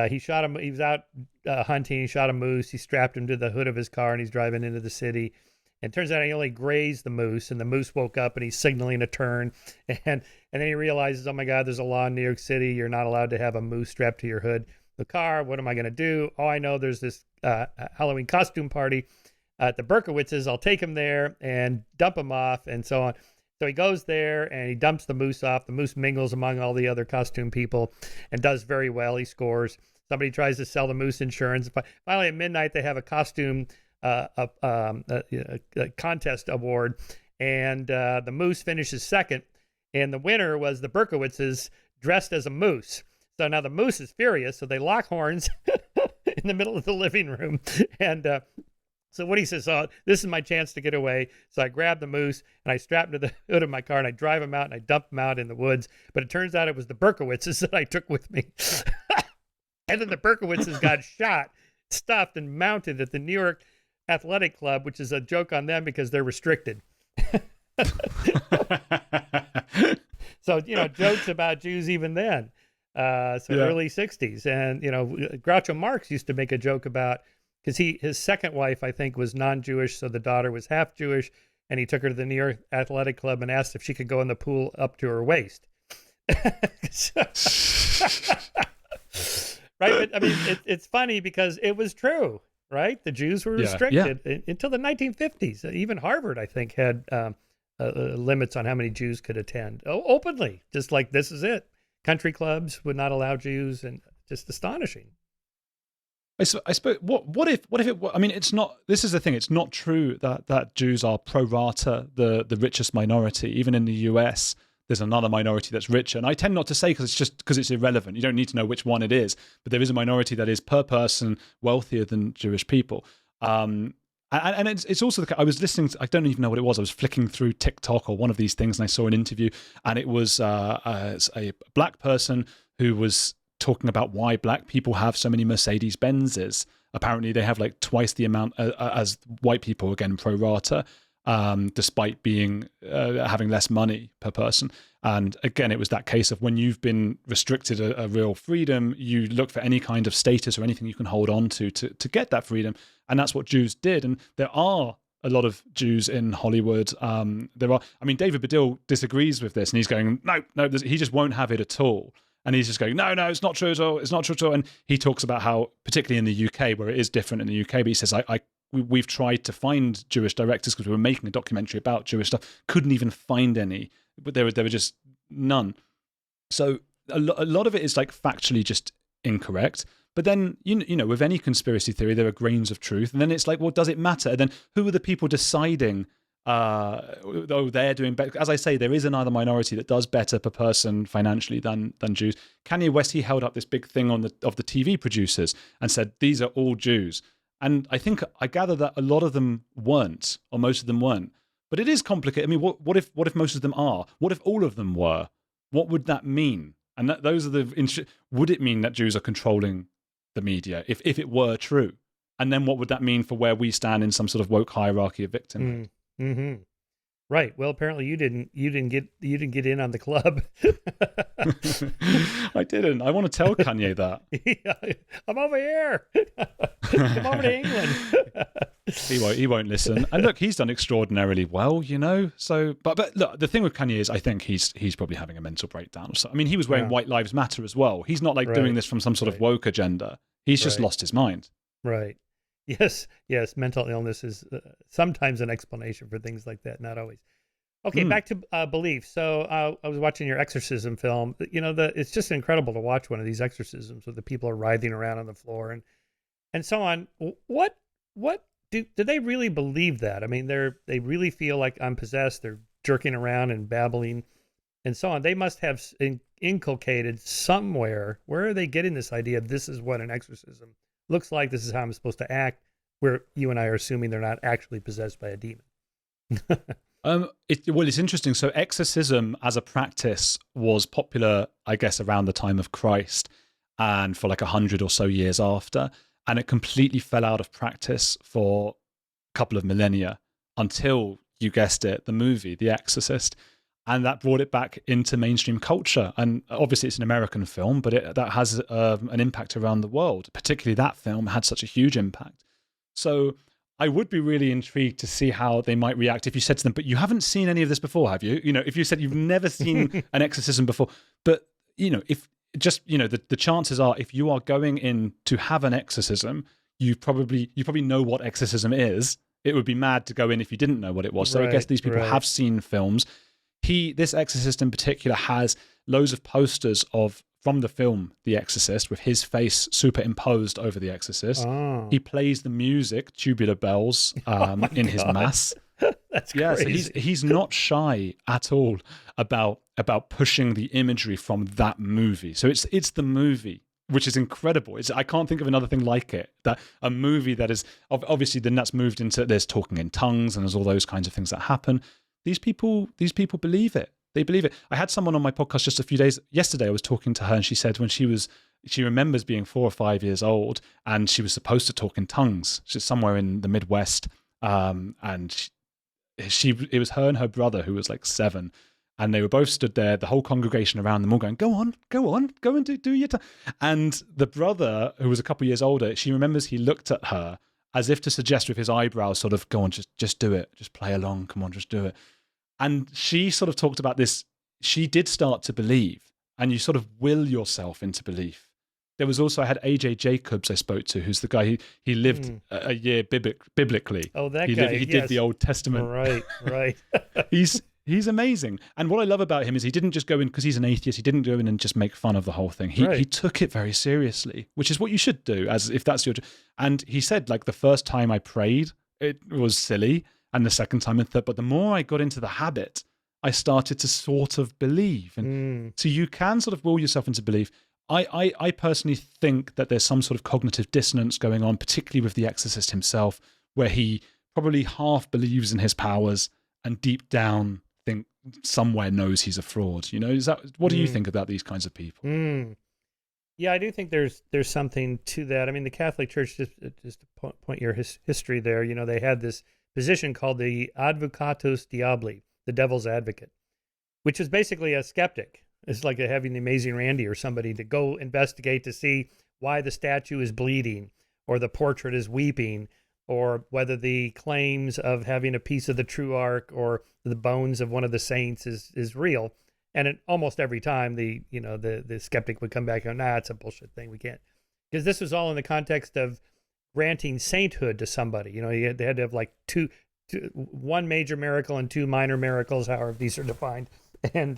he shot him. He was out hunting. He shot a moose. He strapped him to the hood of his car and he's driving into the city. And it turns out he only grazed the moose, and the moose woke up and he's signaling a turn. And then he realizes, oh my God, there's a law in New York City. You're not allowed to have a moose strapped to your hood. The car, what am I going to do? Oh, I know there's this Halloween costume party at the Berkowitzes. I'll take him there and dump him off and so on. So he goes there and he dumps the moose off. The moose mingles among all the other costume people and does very well. He scores. Somebody tries to sell the moose insurance. Finally, at midnight, they have a costume a contest award, and the moose finishes second, and the winner was the Berkowitzes dressed as a moose. So now the moose is furious, so they lock horns in the middle of the living room, and so Woody says, oh, this is my chance to get away. So I grab the moose and I strap him to the hood of my car and I drive him out and I dump him out in the woods. But it turns out it was the Berkowitzes that I took with me. And then the Berkowitzes got shot, stuffed, and mounted at the New York Athletic Club, which is a joke on them because they're restricted. So, jokes about Jews even then. Early 60s. And, Groucho Marx used to make a joke about, because his second wife, I think, was non-Jewish, so the daughter was half Jewish, and he took her to the New York Athletic Club and asked if she could go in the pool up to her waist. Right? But, I mean, it's funny because it was true, right? The Jews were restricted until the 1950s. Even Harvard, I think, had limits on how many Jews could attend. Openly, just like this is it. Country clubs would not allow Jews, and just astonishing. I suppose. What if it? I mean, it's not. This is the thing. It's not true that Jews are pro rata the richest minority. Even in the US, there's another minority that's richer. And I tend not to say because it's irrelevant. You don't need to know which one it is. But there is a minority that is per person wealthier than Jewish people. And it's also I was listening to, I don't even know what it was. I was flicking through TikTok or one of these things, and I saw an interview, and it was a black person who was talking about why black people have so many Mercedes Benzes. Apparently they have like twice the amount as white people, again pro rata. despite being having less money per person. And again, it was that case of when you've been restricted a real freedom, you look for any kind of status or anything you can hold on to get that freedom. And that's what Jews did. And there are a lot of Jews in Hollywood. David Baddiel disagrees with this, and he's going, no, he just won't have it at all. And he's just going, no, it's not true at all. It's not true at all. And he talks about how, particularly in the UK, where it is different in the UK, but he says, we've tried to find Jewish directors because we were making a documentary about Jewish stuff, couldn't even find any, but there were just none. So a lot of it is like factually just incorrect. But then, you know, with any conspiracy theory, there are grains of truth. And then it's like, well, does it matter? And then who are the people deciding, they're doing better? As I say, there is another minority that does better per person financially than Jews. Kanye West, he held up this big thing of the TV producers and said, these are all Jews. And I gather that a lot of them weren't, or most of them weren't. But it is complicated. I mean, what if most of them are? What if all of them were? What would that mean? And those are would it mean that Jews are controlling the media if it were true? And then what would that mean for where we stand in some sort of woke hierarchy of victimhood? Mm-hmm. Right. Well, apparently you didn't get in on the club. I didn't. I want to tell Kanye that. Yeah, I'm over here. Come over to England. He won't listen. And look, he's done extraordinarily well, you know. So, but look, the thing with Kanye is, I think he's probably having a mental breakdown or something. I mean, he was wearing White Lives Matter as well. He's not like doing this from some sort of woke agenda. He's just lost his mind. Right. Yes. Mental illness is sometimes an explanation for things like that, not always. Okay, back to belief. So I was watching your exorcism film. You know, it's just incredible to watch one of these exorcisms where the people are writhing around on the floor and so on. What do they really believe that? I mean, they really feel like I'm possessed. They're jerking around and babbling and so on. They must have inculcated somewhere. Where are they getting this idea of this is what an exorcism looks like? This is how I'm supposed to act. Where you and I are assuming they're not actually possessed by a demon. It's interesting. So exorcism as a practice was popular, I guess, around the time of Christ and for like 100 or so years after. And it completely fell out of practice for a couple of millennia until, you guessed it, the movie, The Exorcist. And that brought it back into mainstream culture. And obviously it's an American film, but that has an impact around the world. Particularly that film had such a huge impact. So I would be really intrigued to see how they might react if you said to them, but you haven't seen any of this before, have you? You know, if you said you've never seen an exorcism before, but, you know, if just, you know, the chances are if you are going in to have an exorcism, you probably know what exorcism is. It would be mad to go in if you didn't know what it was. So I guess these people have seen films. This exorcist in particular has loads of posters from the film The Exorcist with his face superimposed over The Exorcist. Oh. He plays the music, tubular bells, in his mass. That's crazy. So he's not shy at all about pushing the imagery from that movie. So it's the movie, which is incredible. I can't think of another thing like it. That a movie that is obviously then that's moved into there's talking in tongues and there's all those kinds of things that happen. These people believe it. They believe it. I had someone on my podcast just a few days yesterday. I was talking to her and she said when she remembers being 4 or 5 years old and she was supposed to talk in tongues. She's somewhere in the Midwest, and it was her and her brother who was like 7, and they were both stood there, the whole congregation around them all going, go on, go and do your tongue. And the brother, who was a couple of years older, she remembers he looked at her as if to suggest with his eyebrows sort of, go on, just do it, just play along, come on, just do it. And she sort of talked about this, she did start to believe, and you sort of will yourself into belief. There was also, I had AJ Jacobs I spoke to, who's the guy, he lived a year biblically. Oh, that guy. He did the Old Testament. Right. He's amazing. And what I love about him is he didn't just go in, because he's an atheist, he didn't go in and just make fun of the whole thing. He took it very seriously, which is what you should do, as if that's your... And he said, like, the first time I prayed, it was silly, and the second time and third, but the more I got into the habit, I started to sort of believe. And so you can sort of will yourself into belief. I personally think that there's some sort of cognitive dissonance going on, particularly with the exorcist himself, where he probably half believes in his powers and deep down think somewhere knows he's a fraud. You know, what do you think about these kinds of people? Yeah, I do think there's something to that. I mean, the Catholic Church, just to point your history there, you know, they had this position called the advocatus diaboli, the devil's advocate, which is basically a skeptic. It's like having the Amazing Randy or somebody to go investigate to see why the statue is bleeding or the portrait is weeping, or whether the claims of having a piece of the true ark or the bones of one of the saints is real. And almost every time the skeptic would come back and go, nah, it's a bullshit thing. We can't. Because this was all in the context of granting sainthood to somebody. They had to have like one major miracle and two minor miracles, however these are defined. And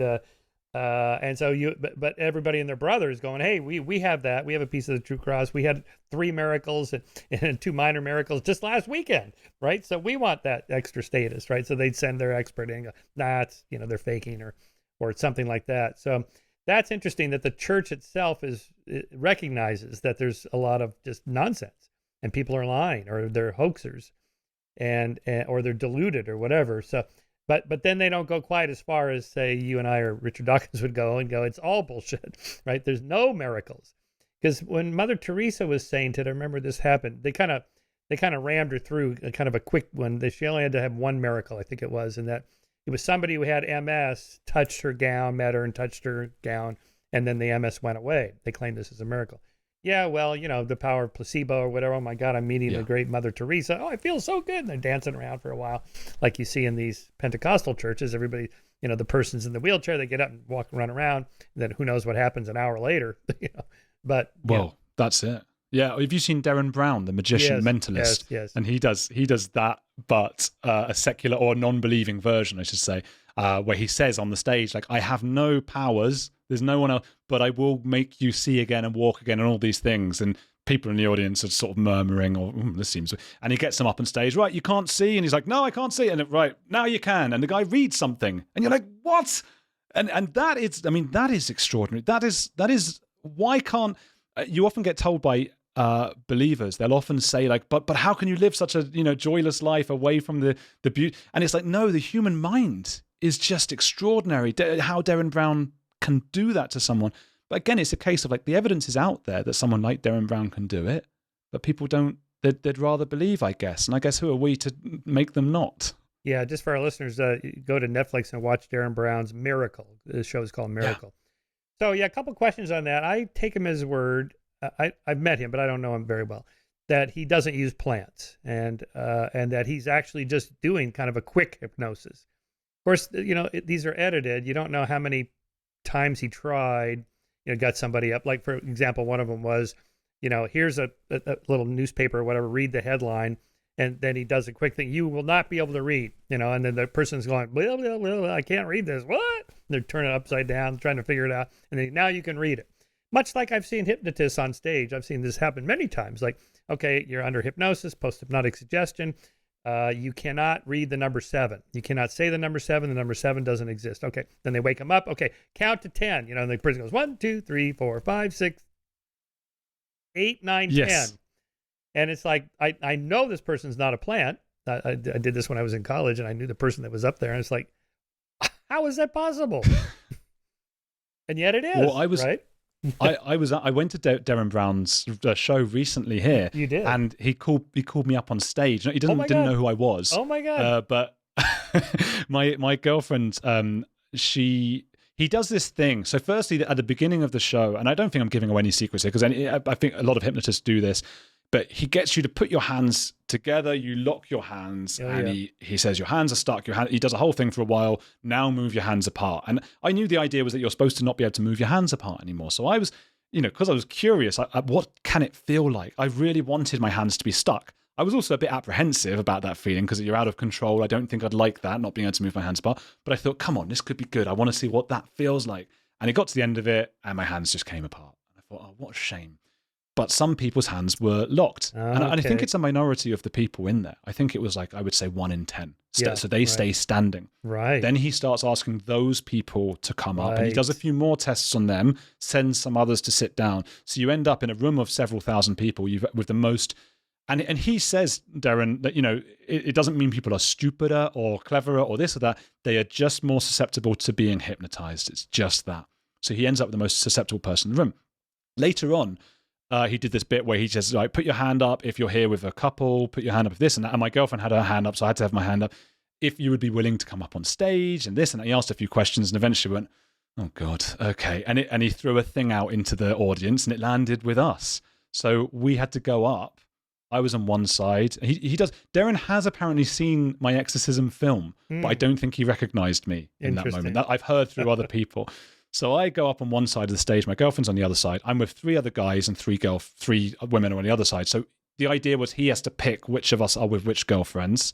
so but everybody and their brother is going, hey, we have that. We have a piece of the true cross. We had 3 miracles and 2 minor miracles just last weekend, right? So we want that extra status, right? So they'd send their expert in and go, nah, it's, they're faking or something like that. So that's interesting that the church itself recognizes that there's a lot of just nonsense and people are lying or they're hoaxers and or they're deluded or whatever. So, but then they don't go quite as far as say you and I or Richard Dawkins would go and go, it's all bullshit, right? There's no miracles. Because when Mother Teresa was sainted, I remember this happened. They kind of rammed her through kind of a quick one. She only had to have one miracle, I think it was, and that it was somebody who had MS touched her gown, met her and touched her gown, and then the MS went away. They claimed this as a miracle. Yeah, well, the power of placebo or whatever. Oh my God, I'm meeting the great Mother Teresa. Oh, I feel so good. And they're dancing around for a while, like you see in these Pentecostal churches. Everybody, the person's in the wheelchair, they get up and walk, run around. And then who knows what happens an hour later, But that's it. Yeah, have you seen Derren Brown, the magician mentalist? Yes. And he does that, but a secular or non-believing version, I should say, where he says on the stage, like, I have no powers, there's no one else, but I will make you see again and walk again and all these things. And people in the audience are sort of murmuring, or this seems, and he gets them up on stage, right, you can't see, and he's like, no, I can't see, and right, now you can, and the guy reads something, and you're like, what? And that is extraordinary. That is why can't you often get told by believers, they'll often say like, but how can you live such a joyless life away from the beauty? And it's like, no, the human mind is just extraordinary. How Derren Brown can do that to someone. But again, it's a case of like the evidence is out there that someone like Derren Brown can do it, but people don't. They'd rather believe, I guess. And I guess who are we to make them not? Yeah, just for our listeners, go to Netflix and watch Derren Brown's Miracle. The show is called Miracle. Yeah. So yeah, a couple questions on that. I take him as word. I've met him, but I don't know him very well, that he doesn't use plants and that he's actually just doing kind of a quick hypnosis. Of course, these are edited. You don't know how many times he tried, got somebody up. Like, for example, one of them was, here's a little newspaper or whatever, read the headline. And then he does a quick thing. You will not be able to read, and then the person's going, blah, blah, blah, I can't read this. What? And they're turning it upside down, trying to figure it out. And then now you can read it. Much like I've seen hypnotists on stage. I've seen this happen many times. Like, okay, you're under hypnosis, post-hypnotic suggestion. You cannot read the number 7. You cannot say the number 7. The number 7 doesn't exist. Okay. Then they wake them up. Okay, count to 10. And the person goes 1, 2, 3, 4, 5, 6, 8, 9, 10. And it's like, I know this person's not a plant. I did this when I was in college, and I knew the person that was up there. And it's like, how is that possible? And yet it is. Well, right? I went to Derren Brown's show recently here. You did, and he called me up on stage. He didn't know who I was. Oh my God! But my girlfriend, he does this thing. So firstly, at the beginning of the show, and I don't think I'm giving away any secrets here, because I think a lot of hypnotists do this. But he gets you to put your hands together. You lock your hands, he says your hands are stuck. He does a whole thing for a while. Now move your hands apart. And I knew the idea was that you're supposed to not be able to move your hands apart anymore. So I was, because I was curious, what can it feel like? I really wanted my hands to be stuck. I was also a bit apprehensive about that feeling because you're out of control. I don't think I'd like that, not being able to move my hands apart. But I thought, come on, this could be good. I want to see what that feels like. And it got to the end of it, and my hands just came apart. And I thought, oh, what a shame. But some people's hands were locked. Okay. And I think it's a minority of the people in there. I think it was like, I would say 1 in 10. So they stay standing. Right. Then he starts asking those people to come up, and he does a few more tests on them, sends some others to sit down. So you end up in a room of several thousand people with the most... And he says, Derren, that, it doesn't mean people are stupider or cleverer or this or that. They are just more susceptible to being hypnotized. It's just that. So he ends up with the most susceptible person in the room. Later on, he did this bit where he just like, put your hand up if you're here with a couple, put your hand up if this and that. And my girlfriend had her hand up, so I had to have my hand up. If you would be willing to come up on stage and this and that. He asked a few questions and eventually went, oh God, okay. And he threw a thing out into the audience and it landed with us. So we had to go up. I was on one side. He does. Derren has apparently seen my Exorcism film, but I don't think he recognized me in that moment. That I've heard through other people. So I go up on one side of the stage. My girlfriend's on the other side. I'm with 3 other guys and 3 women are on the other side. So the idea was he has to pick which of us are with which girlfriends,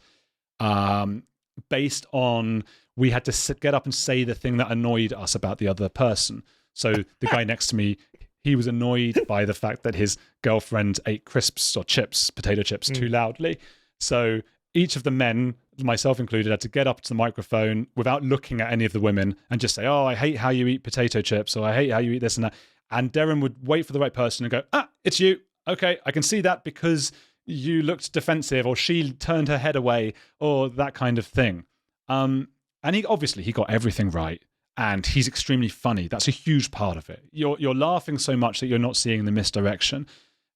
based on we had to get up and say the thing that annoyed us about the other person. So the guy next to me, he was annoyed by the fact that his girlfriend ate crisps or chips, potato chips, too loudly. So each of the men, myself included, had to get up to the microphone without looking at any of the women and just say, oh, I hate how you eat potato chips, or I hate how you eat this and that. And Derren would wait for the right person and go, it's you. Okay, I can see that because you looked defensive, or she turned her head away, or that kind of thing. And he got everything right. And he's extremely funny. That's a huge part of it. You're laughing so much that you're not seeing the misdirection.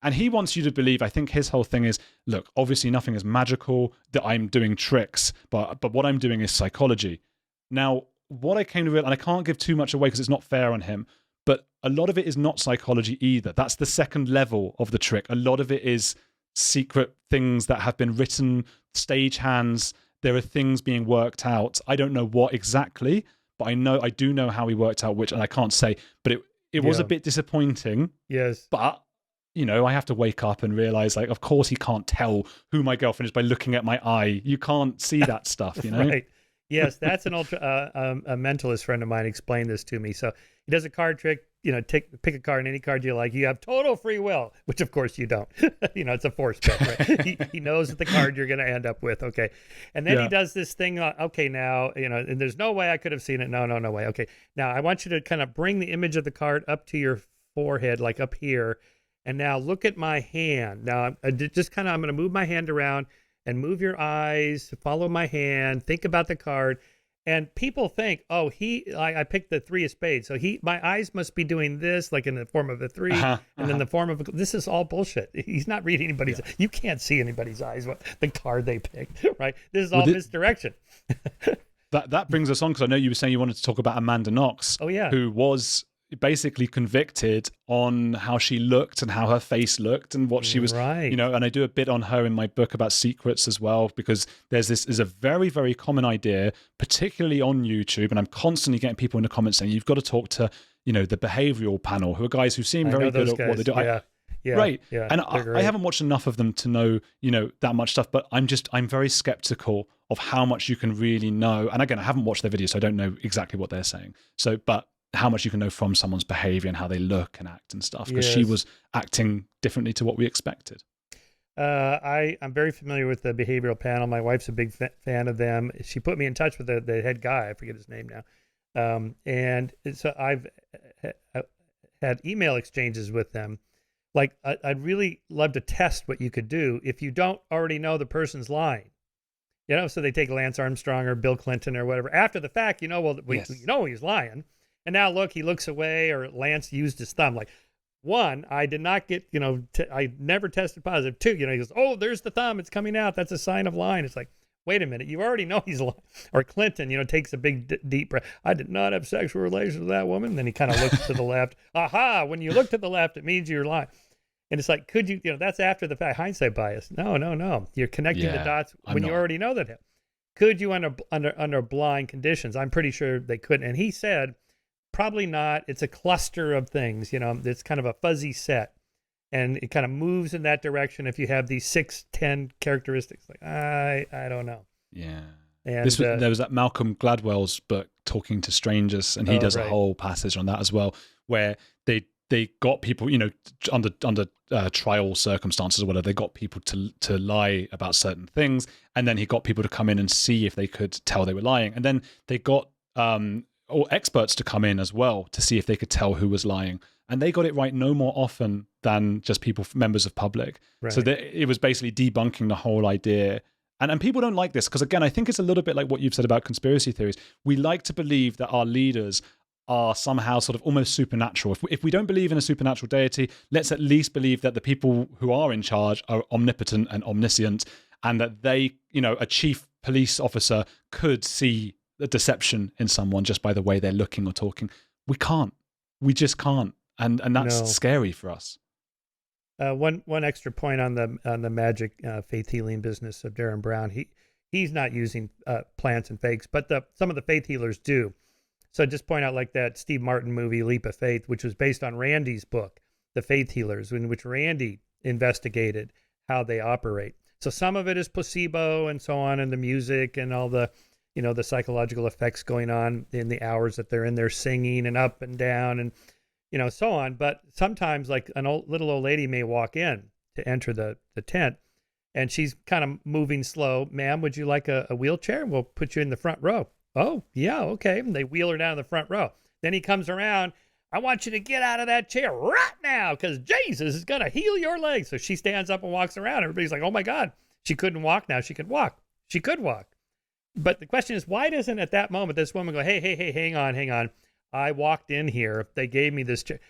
And he wants you to believe, I think his whole thing is, look, obviously nothing is magical, that I'm doing tricks, but what I'm doing is psychology. Now, what I came to realize, and I can't give too much away because it's not fair on him, but a lot of it is not psychology either. That's the second level of the trick. A lot of it is secret things that have been written, stagehands. There are things being worked out. I don't know what exactly, but I do know how he worked out which, and I can't say, but it was a bit disappointing. Yes. But, I have to wake up and realize, like, of course he can't tell who my girlfriend is by looking at my eye. You can't see that stuff, Right. Yes, that's an a mentalist friend of mine explained this to me. So he does a card trick, pick a card, and any card you like. You have total free will, which of course you don't. It's a force bet, right? he knows that the card you're going to end up with. Okay. And then he does this thing. Okay, now, and there's no way I could have seen it. No way. Okay. Now I want you to kind of bring the image of the card up to your forehead, like up here. And now look at my hand. Now I'm going to move my hand around and move your eyes, follow my hand, think about the card. And people think, oh, I picked the 3 of spades. So my eyes must be doing this, like in the form of a 3, and then the form of this is all bullshit. He's not reading anybody's. Yeah. You can't see anybody's eyes, the card they picked, right? This is all misdirection. That brings us on, because I know you were saying you wanted to talk about Amanda Knox. Oh, yeah. Who was basically convicted on how she looked and how her face looked and what she was, right. And I do a bit on her in my book about secrets as well, because this is a very, very common idea, particularly on YouTube. And I'm constantly getting people in the comments saying, you've got to talk to, the behavioral panel, who are guys who seem very good at what they do. Yeah, right. Yeah, and I haven't watched enough of them to know, that much stuff, but I'm very skeptical of how much you can really know. And again, I haven't watched their videos, so I don't know exactly what they're saying. But how much you can know from someone's behavior and how they look and act and stuff, because she was acting differently to what we expected. I'm very familiar with the behavioral panel. My wife's a big fan of them. She put me in touch with the head guy. I forget his name now. And so I've had email exchanges with them. Like, I'd really love to test what you could do if you don't already know the person's lying. So they take Lance Armstrong or Bill Clinton or whatever. After the fact, we know he's lying. And now look, he looks away, or Lance used his thumb. Like, 1, I did not get, I never tested positive. 2, he goes, oh, there's the thumb. It's coming out. That's a sign of lying. It's like, wait a minute. You already know he's lying. Or Clinton, takes a big, deep breath. I did not have sexual relations with that woman. Then he kind of looks to the left. Aha, when you look to the left, it means you're lying. And it's like, could you, that's after the fact, hindsight bias. No. You're connecting the dots when you already know that. Could you under blind conditions? I'm pretty sure they couldn't. And he said, probably not. It's a cluster of things, it's kind of a fuzzy set, and it kind of moves in that direction if you have these 6-10 characteristics. Like, I don't know. Yeah. And there was that Malcolm Gladwell's book, Talking to Strangers, and he does a whole passage on that as well, where they got people, under trial circumstances or whatever, they got people to lie about certain things, and then he got people to come in and see if they could tell they were lying, and then they got or experts to come in as well to see if they could tell who was lying. And they got it right no more often than just members of public. Right. So it was basically debunking the whole idea. And people don't like this because, again, I think it's a little bit like what you've said about conspiracy theories. We like to believe that our leaders are somehow sort of almost supernatural. If we don't believe in a supernatural deity, let's at least believe that the people who are in charge are omnipotent and omniscient, and that they, a chief police officer could see the deception in someone just by the way they're looking or talking. We can't. We just can't. And that's scary for us. One extra point on the magic faith healing business of Derren Brown. He's not using plants and fakes, but some of the faith healers do. So just point out like that Steve Martin movie, Leap of Faith, which was based on Randy's book, The Faith Healers, in which Randy investigated how they operate. So some of it is placebo and so on, and the music and all the, the psychological effects going on in the hours that they're in there singing and up and down and, so on. But sometimes like little old lady may walk in to enter the tent, and she's kind of moving slow. Ma'am, would you like a wheelchair? We'll put you in the front row. Oh, yeah, okay. And they wheel her down to the front row. Then he comes around. I want you to get out of that chair right now because Jesus is going to heal your legs. So she stands up and walks around. Everybody's like, oh, my God, she couldn't walk. Now she could walk. She could walk. But the question is, why doesn't at that moment this woman go, hey, hang on. I walked in here. They gave me this chair.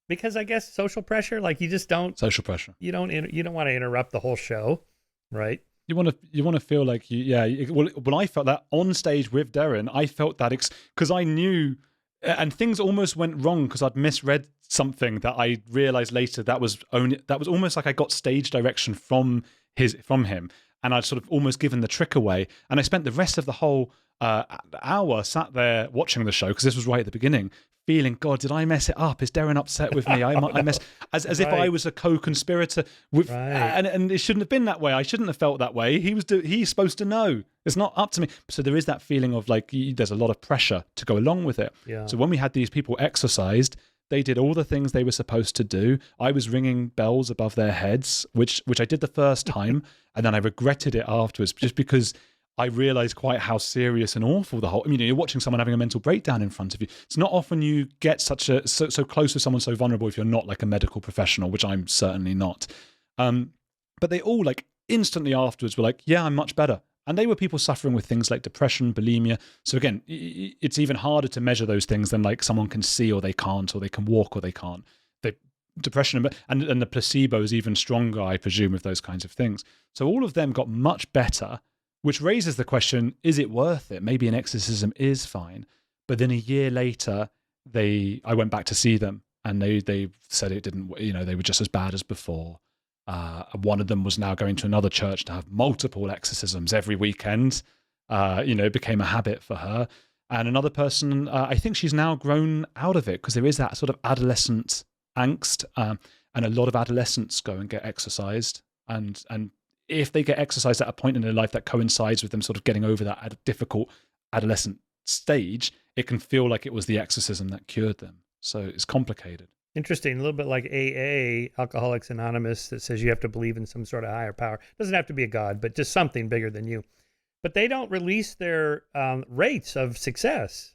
Because I guess social pressure, like you just don't. Social pressure. You don't want to interrupt the whole show, right? You want to feel like well, when I felt that on stage with Derren, I felt that because I knew, and things almost went wrong because I'd misread something that I realized later that was almost like I got stage direction from him, and I'd sort of almost given the trick away. And I spent the rest of the whole hour sat there watching the show because this was right at the beginning, feeling, God, did I mess it up? Is Darren upset with me? I mess as if I was a co-conspirator with, and it shouldn't have been that way. I shouldn't have felt that way. He's supposed to know. It's not up to me. So there is that feeling of like there's a lot of pressure to go along with it. Yeah. So when we had these people exorcised, they did all the things they were supposed to do. I was ringing bells above their heads, which I did the first time, and then I regretted it afterwards, just because I realized quite how serious and awful the whole. I mean, you're watching someone having a mental breakdown in front of you. It's not often you get so close to someone so vulnerable if you're not like a medical professional, which I'm certainly not. But they all like instantly afterwards were like, "Yeah, I'm much better." And they were people suffering with things like depression, bulimia. So again, it's even harder to measure those things than like someone can see or they can't, or they can walk or they can't. Depression and the placebo is even stronger, I presume, with those kinds of things. So all of them got much better. Which raises the question, is it worth it? Maybe an exorcism is fine. But then a year later, I went back to see them and they said it didn't, they were just as bad as before. One of them was now going to another church to have multiple exorcisms every weekend. It became a habit for her. And another person, I think she's now grown out of it because there is that sort of adolescent angst. And a lot of adolescents go and get exorcised. And if they get exercised at a point in their life that coincides with them sort of getting over that difficult adolescent stage, it can feel like it was the exorcism that cured them. So it's complicated. Interesting. A little bit like AA, Alcoholics Anonymous, that says you have to believe in some sort of higher power. It doesn't have to be a God, but just something bigger than you. But they don't release their rates of success.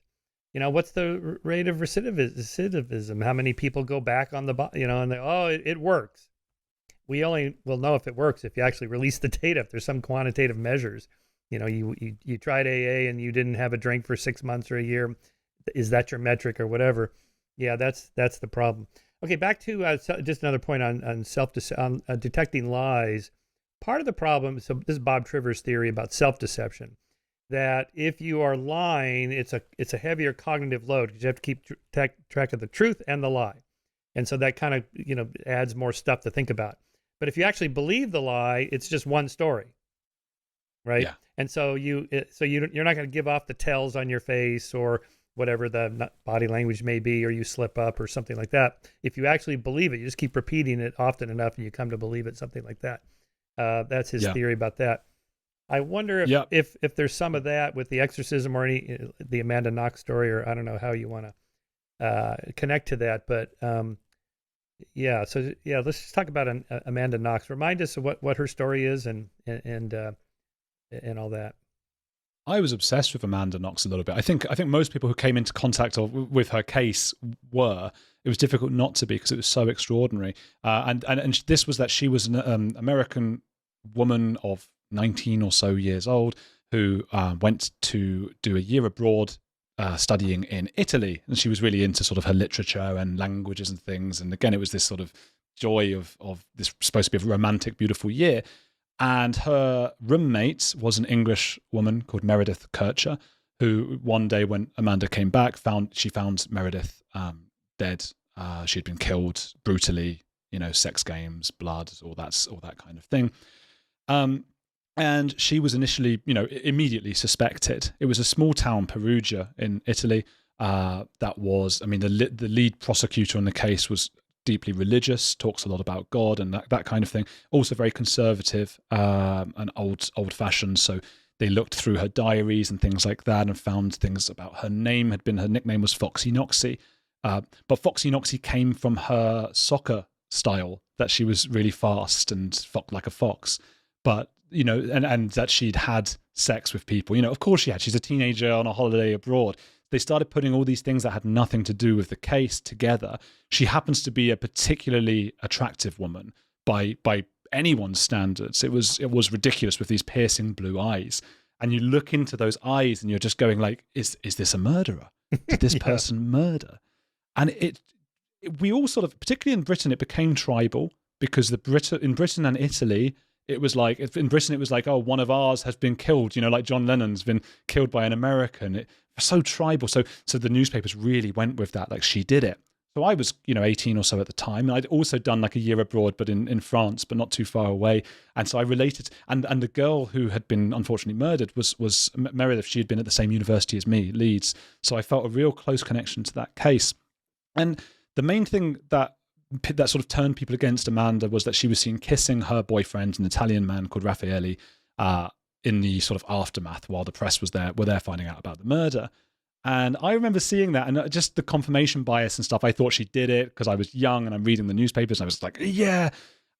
What's the rate of recidivism? How many people go back on and it works. We only will know if it works if you actually release the data, if there's some quantitative measures. You tried AA and you didn't have a drink for 6 months or a year. Is that your metric or whatever? Yeah, that's the problem. Okay, back to just another point on detecting lies. Part of the problem, so this is Bob Triver's theory about self-deception, that if you are lying, it's a heavier cognitive load because you have to keep track of the truth and the lie. And so that kind of, adds more stuff to think about. But if you actually believe the lie, it's just one story, right? Yeah. And so you're not going to give off the tells on your face or whatever the body language may be, or you slip up or something like that. If you actually believe it, you just keep repeating it often enough, and you come to believe it, something like that. That's his theory about that. I wonder if there's some of that with the exorcism or the Amanda Knox story, or I don't know how you want to connect to that, but. Let's just talk about Amanda Knox. Remind us of what her story is and all that. I was obsessed with Amanda Knox a little bit. I think most people who came into contact with her case were. It was difficult not to be because it was so extraordinary. And this was that she was an American woman of 19 or so years old who went to do a year abroad studying in Italy, and she was really into sort of her literature and languages and things. And again, it was this sort of joy of this supposed to be a romantic, beautiful year. And her roommate was an English woman called Meredith Kircher, who one day when Amanda came back, she found Meredith dead. She'd been killed brutally, sex games, blood, all that kind of thing. And she was initially, immediately suspected. It was a small town, Perugia, in Italy. That was, the lead prosecutor on the case was deeply religious, talks a lot about God and that kind of thing. Also very conservative and old-fashioned. So they looked through her diaries and things like that and found things about her name. Her nickname was Foxy Noxy. But Foxy Noxy came from her soccer style, that she was really fast and like a fox. But and that she'd had sex with people. Of course she had. She's a teenager on a holiday abroad. They started putting all these things that had nothing to do with the case together. She happens to be a particularly attractive woman by anyone's standards. It was ridiculous, with these piercing blue eyes. And you look into those eyes and you're just going like, is this a murderer? Did this person murder? And we all sort of, particularly in Britain, it became tribal, because in Britain and Italy, it was like, in Britain, it was like, oh, one of ours has been killed, like John Lennon's been killed by an American. It was so tribal. So the newspapers really went with that, like she did it. So I was, 18 or so at the time. And I'd also done like a year abroad, but in France, but not too far away. And so I related, and the girl who had been unfortunately murdered was Meredith. She had been at the same university as me, Leeds. So I felt a real close connection to that case. And the main thing that sort of turned people against Amanda was that she was seen kissing her boyfriend, an Italian man called Raffaele, in the sort of aftermath while the press were there finding out about the murder. And I remember seeing that, and just the confirmation bias and stuff. I thought she did it because I was young and I'm reading the newspapers and I was like, yeah.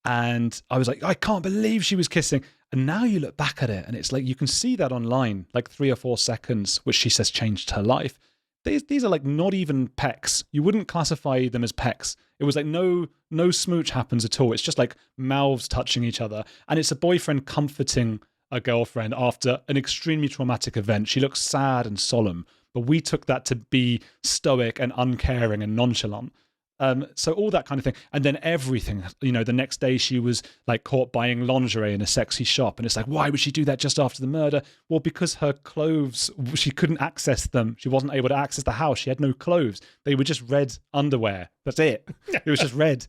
And I was like, I can't believe she was kissing. And now you look back at it and it's like, you can see that online, like 3 or 4 seconds, which she says changed her life. These are like not even pecks. You wouldn't classify them as pecks. It was like no smooch happens at all. It's just like mouths touching each other. And it's a boyfriend comforting a girlfriend after an extremely traumatic event. She looks sad and solemn, but we took that to be stoic and uncaring and nonchalant. So all that kind of thing. And then everything, the next day she was like caught buying lingerie in a sexy shop. And it's like, why would she do that just after the murder? Well, because her clothes, she couldn't access them. She wasn't able to access the house. She had no clothes. They were just red underwear. That's it. It was just red.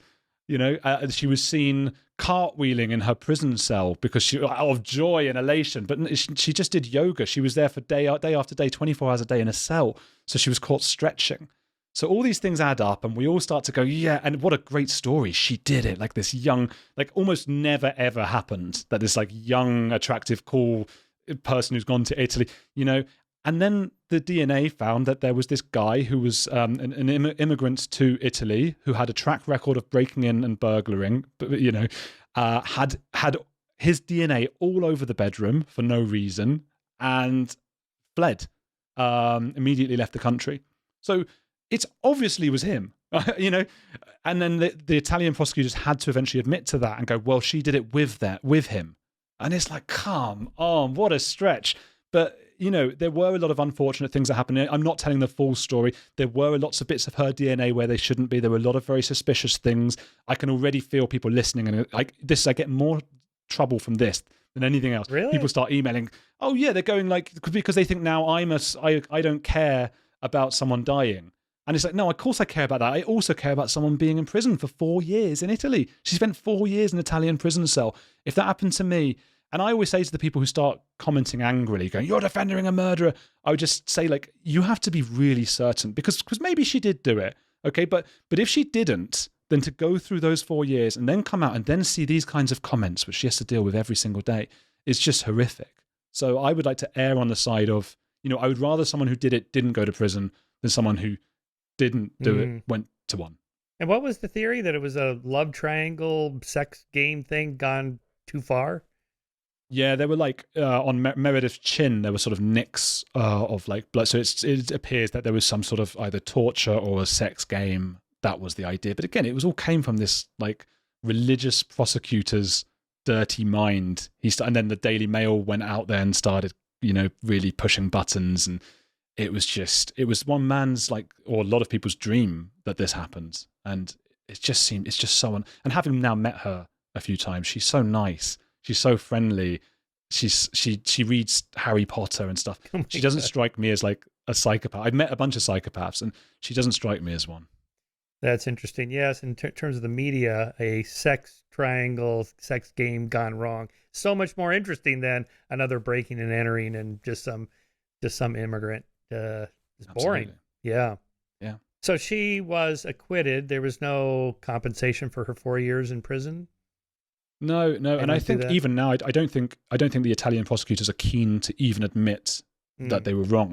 She was seen cartwheeling in her prison cell because of joy and elation. But she just did yoga. She was there for day after day, 24 hours a day in a cell. So she was caught stretching. So all these things add up and we all start to go, yeah, and what a great story. She did it. Like this young, like almost never, ever happened that this like young, attractive, cool person who's gone to Italy, And then the DNA found that there was this guy who was an immigrant to Italy who had a track record of breaking in and burglaring, but, had his DNA all over the bedroom for no reason and fled, immediately left the country. So it obviously was him, and then the Italian prosecutors had to eventually admit to that and go, well, she did it with him. And it's like, come on, what a stretch. But, there were a lot of unfortunate things that happened. I'm not telling the full story. There were lots of bits of her DNA where they shouldn't be. There were a lot of very suspicious things. I can already feel people listening. And I get more trouble from this than anything else. Really? People start emailing, oh, yeah, they're going like, because they think now I don't care about someone dying. And it's like, no, of course I care about that. I also care about someone being in prison for 4 years in Italy. She spent 4 years in an Italian prison cell. If that happened to me, and I always say to the people who start commenting angrily, going, you're defending a murderer, I would just say, like, you have to be really certain, because maybe she did do it, okay? But if she didn't, then to go through those 4 years and then come out and then see these kinds of comments, which she has to deal with every single day, is just horrific. So I would like to err on the side of, I would rather someone who did it didn't go to prison than someone who didn't do it, went to one. And what was the theory? That it was a love triangle sex game thing gone too far? Yeah, there were like on Meredith's chin, there were sort of nicks of like blood. So it appears that there was some sort of either torture or a sex game. That was the idea. But again, it all came from this like religious prosecutor's dirty mind. And then the Daily Mail went out there and started, really pushing buttons. And it was one man's or a lot of people's dream that this happened. And it's just so, and having now met her a few times, she's so nice. She's so friendly. She reads Harry Potter and stuff. Oh she doesn't God. strike me as like a psychopath. I've met a bunch of psychopaths, and she doesn't strike me as one. That's interesting. Yes, in terms of the media, a sex triangle, sex game gone wrong. So much more interesting than another breaking and entering and just some immigrant. It's boring. Absolutely. Yeah. Yeah. So she was acquitted. There was no compensation for her 4 years in prison. No, and I think that. even now, I don't think the Italian prosecutors are keen to even admit that they were wrong.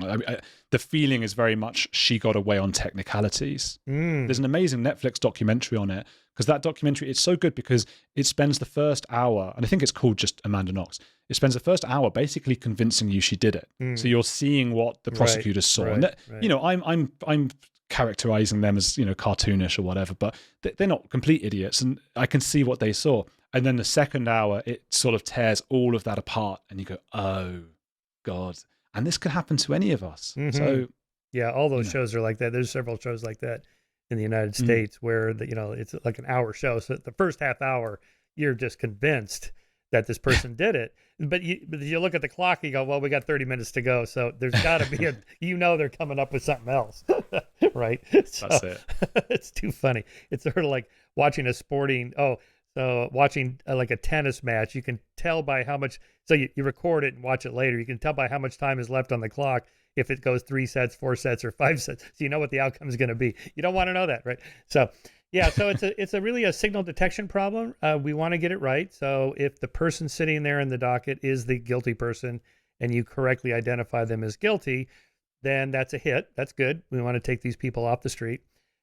The feeling is very much she got away on technicalities. There's an amazing Netflix documentary on it, because that documentary, it's so good because it spends the first hour, and I think it's called just Amanda Knox. It spends the first hour basically convincing you she did it. So you're seeing what the prosecutors saw, and that, I'm characterizing them as cartoonish or whatever, but they're not complete idiots, and I can see what they saw. And then the second hour, it sort of tears all of that apart, and you go, "Oh, God!" And this could happen to any of us. So, yeah, all those shows are like that. There's several shows like that in the United States where it's like an hour show. So the first half hour, you're just convinced that this person did it. But you look at the clock, and you go, "Well, we got 30 minutes to go." So there's got to be they're coming up with something else, right? So, that's it. It's too funny. It's sort of like watching a sporting. So watching like a tennis match, you can tell by how much. So you record it and watch it later. You can tell by how much time is left on the clock if it goes 3 sets, 4 sets, or 5 sets. So you know what the outcome is going to be. You don't want to know that, right? So yeah, so it's really a signal detection problem. We want to get it right. So if the person sitting there in the docket is the guilty person, and you correctly identify them as guilty, then that's a hit. That's good. We want to take these people off the street.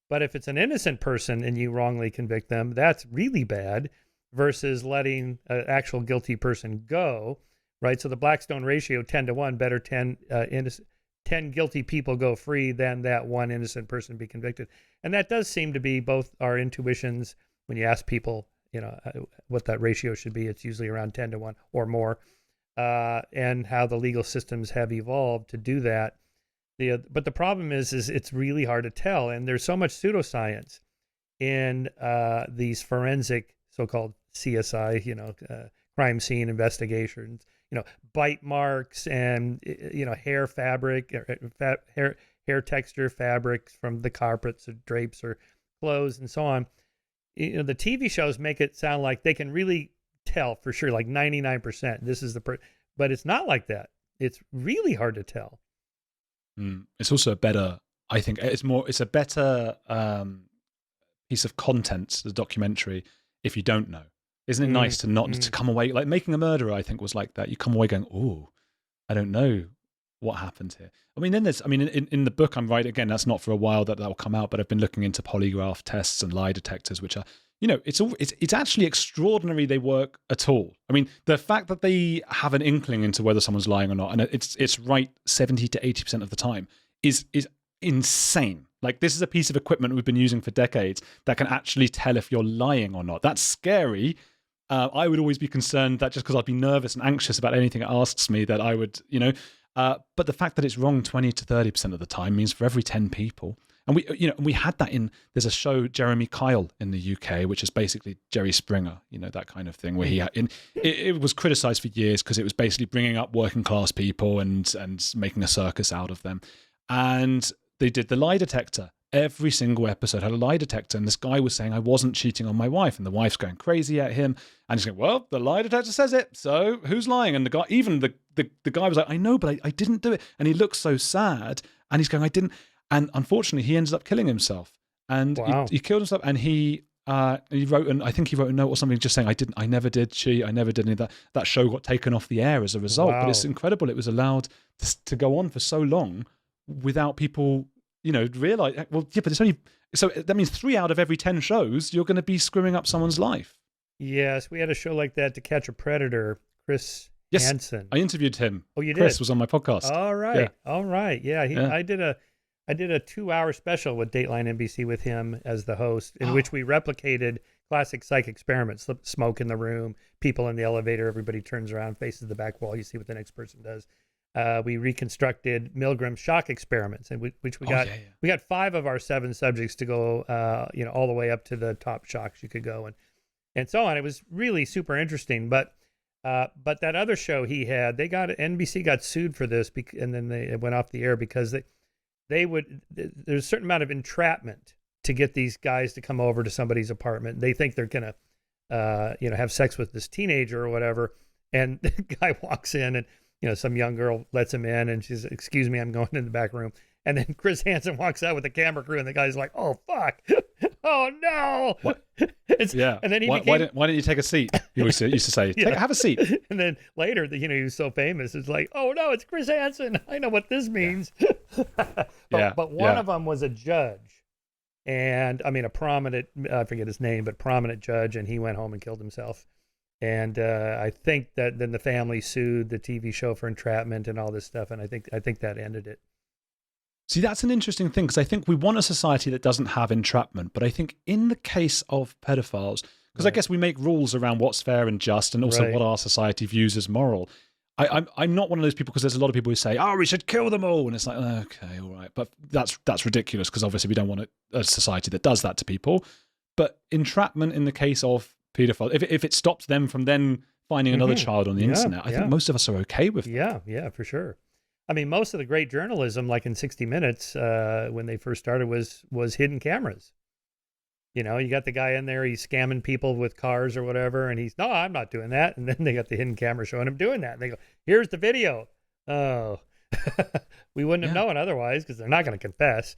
But if it's an innocent person and you wrongly convict them, that's really bad versus letting an actual guilty person go, right? So the Blackstone ratio, 10-1, better 10 guilty people go free than that one innocent person be convicted. And that does seem to be both our intuitions. When you ask people, what that ratio should be, it's usually around 10-1 or more, and how the legal systems have evolved to do that. But the problem is it's really hard to tell, and there's so much pseudoscience in these forensic so-called CSI, crime scene investigations, bite marks and hair fabric, hair texture fabrics from the carpets or drapes or clothes and so on. The TV shows make it sound like they can really tell for sure, like 99%. This is but it's not like that. It's really hard to tell. It's also a better, I think it's a better piece of content, the documentary, if you don't know. Isn't it nice to not to come away, like Making a Murderer, I think was like that. You come away going, "Oh, I don't know what happened here." I mean, in the book I'm writing, again, that's not for a while that will come out, but I've been looking into polygraph tests and lie detectors, which are, it's actually extraordinary they work at all. I mean, the fact that they have an inkling into whether someone's lying or not, and it's right 70 to 80% of the time, is insane. Like, this is a piece of equipment we've been using for decades that can actually tell if you're lying or not. That's scary. I would always be concerned that just because I'd be nervous and anxious about anything it asks me, that I would, but the fact that it's wrong 20 to 30% of the time means for every 10 people. And we had that there's a show, Jeremy Kyle, in the UK, which is basically Jerry Springer, that kind of thing, where it was criticized for years because it was basically bringing up working class people and making a circus out of them. And they did the lie detector. Every single episode had a lie detector, and this guy was saying, "I wasn't cheating on my wife," and the wife's going crazy at him, and he's going, "Well, the lie detector says it, so who's lying?" And the guy, even the guy was like, "I know, but I didn't do it," and he looks so sad, and he's going, "I didn't," and unfortunately, he ended up killing himself, and he killed himself, and he wrote I think he wrote a note or something just saying, I never did cheat, I never did any of that. That show got taken off the air as a result. But it's incredible it was allowed to go on for so long without people realize, well, yeah, but it's only, so that means 3 out of every 10 shows you're going to be screwing up someone's life. Yes, we had a show like that, To Catch a Predator. Chris Hansen. I interviewed him. Oh, you did? Chris was on my podcast. All right. Yeah, I did a 2-hour special with Dateline NBC with him as the host, in which we replicated classic psych experiments: smoke in the room, people in the elevator, everybody turns around, faces the back wall, you see what the next person does. we reconstructed Milgram's shock experiments, and which we got. We got 5 of our 7 subjects to go, all the way up to the top shocks you could go, and so on. It was really super interesting. But that other show he had, NBC got sued for this, and then it went off the air because there's a certain amount of entrapment to get these guys to come over to somebody's apartment. They think they're gonna, have sex with this teenager or whatever, and the guy walks in and. Some young girl lets him in, and she's, "Excuse me, I'm going in the back room." And then Chris Hansen walks out with the camera crew, and the guy's like, "Oh fuck, oh no!" What? And then why didn't you take a seat? He used to say, "Have a seat." And then later, he was so famous. It's like, "Oh no, it's Chris Hansen. I know what this means." But one of them was a judge, and a prominent, I forget his name, but prominent judge, and he went home and killed himself. And I think that then the family sued the TV show for entrapment and all this stuff, and I think that ended it. See, that's an interesting thing, because I think we want a society that doesn't have entrapment, but I think in the case of pedophiles, because I guess we make rules around what's fair and just, and also what our society views as moral. I'm not one of those people, because there's a lot of people who say, "Oh, we should kill them all," and it's like, okay, all right, but that's ridiculous, because obviously we don't want a society that does that to people. But entrapment in the case of pedophiles, if it stops them from then finding another child on the internet, I think most of us are okay with that. Yeah, for sure. Most of the great journalism, like in 60 Minutes, when they first started, was hidden cameras. You got the guy in there, he's scamming people with cars or whatever, and he's, "No, I'm not doing that." And then they got the hidden camera showing him doing that. And they go, "Here's the video." Oh, we wouldn't have known otherwise, because they're not going to confess.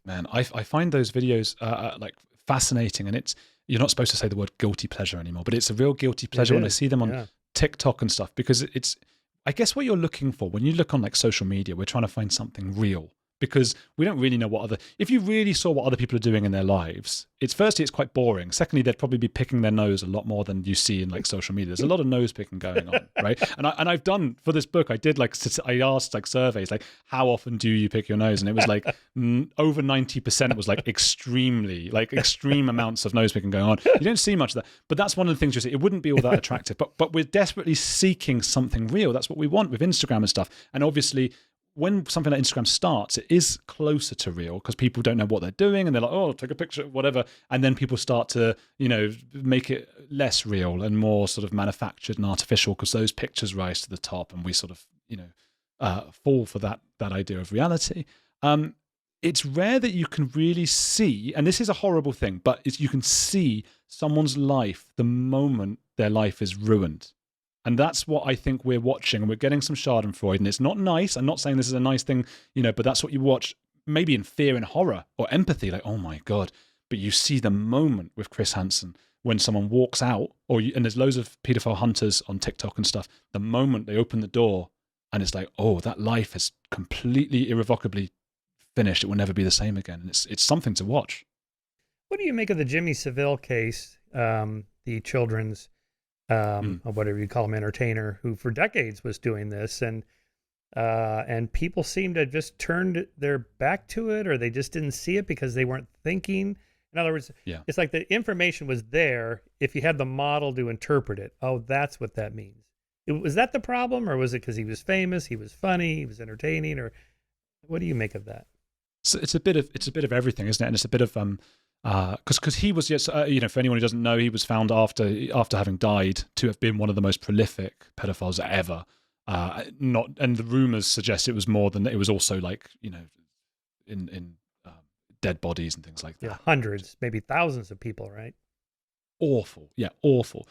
Man, I find those videos like fascinating, and you're not supposed to say the word guilty pleasure anymore, but it's a real guilty pleasure when I see them on TikTok and stuff, because I guess what you're looking for when you look on like social media, we're trying to find something real, because we don't really know if you really saw what other people are doing in their lives, firstly, it's quite boring. Secondly, they'd probably be picking their nose a lot more than you see in like social media. There's a lot of nose picking going on, right? And I've done, for this book, I asked like surveys, like, how often do you pick your nose? And it was like over 90% was like extreme amounts of nose picking going on. You don't see much of that, but that's one of the things you see. It wouldn't be all that attractive, but we're desperately seeking something real. That's what we want with Instagram and stuff. And obviously, when something like Instagram starts, it is closer to real, because people don't know what they're doing, and they're like, "Oh, take a picture," whatever. And then people start to, make it less real and more sort of manufactured and artificial, because those pictures rise to the top, and we sort of, fall for that idea of reality. It's rare that you can really see, and this is a horrible thing, but you can see someone's life the moment their life is ruined. And that's what I think we're watching, and we're getting some Schadenfreude, and it's not nice. I'm not saying this is a nice thing, but that's what you watch, maybe in fear and horror or empathy, like, oh my God. But you see the moment with Chris Hansen when someone walks out, and there's loads of pedophile hunters on TikTok and stuff, the moment they open the door, and it's like, oh, that life is completely irrevocably finished. It will never be the same again. And it's something to watch. What do you make of the Jimmy Seville case, the children's, or whatever you call him, entertainer, who for decades was doing this, and people seem to have just turned their back to it, or they just didn't see it because they weren't thinking. In other words, it's like the information was there if you had the model to interpret it. Oh, that's what that means. Was that the problem, or was it because he was famous, he was funny, he was entertaining, or what do you make of that? So it's a bit of everything, isn't it? And it's a bit of because he was, for anyone who doesn't know, he was found after having died to have been one of the most prolific pedophiles ever. And the rumors suggest it was more than that. It was also like, in dead bodies and things like that. Yeah, hundreds, maybe thousands of people, right? Awful. Yeah, awful.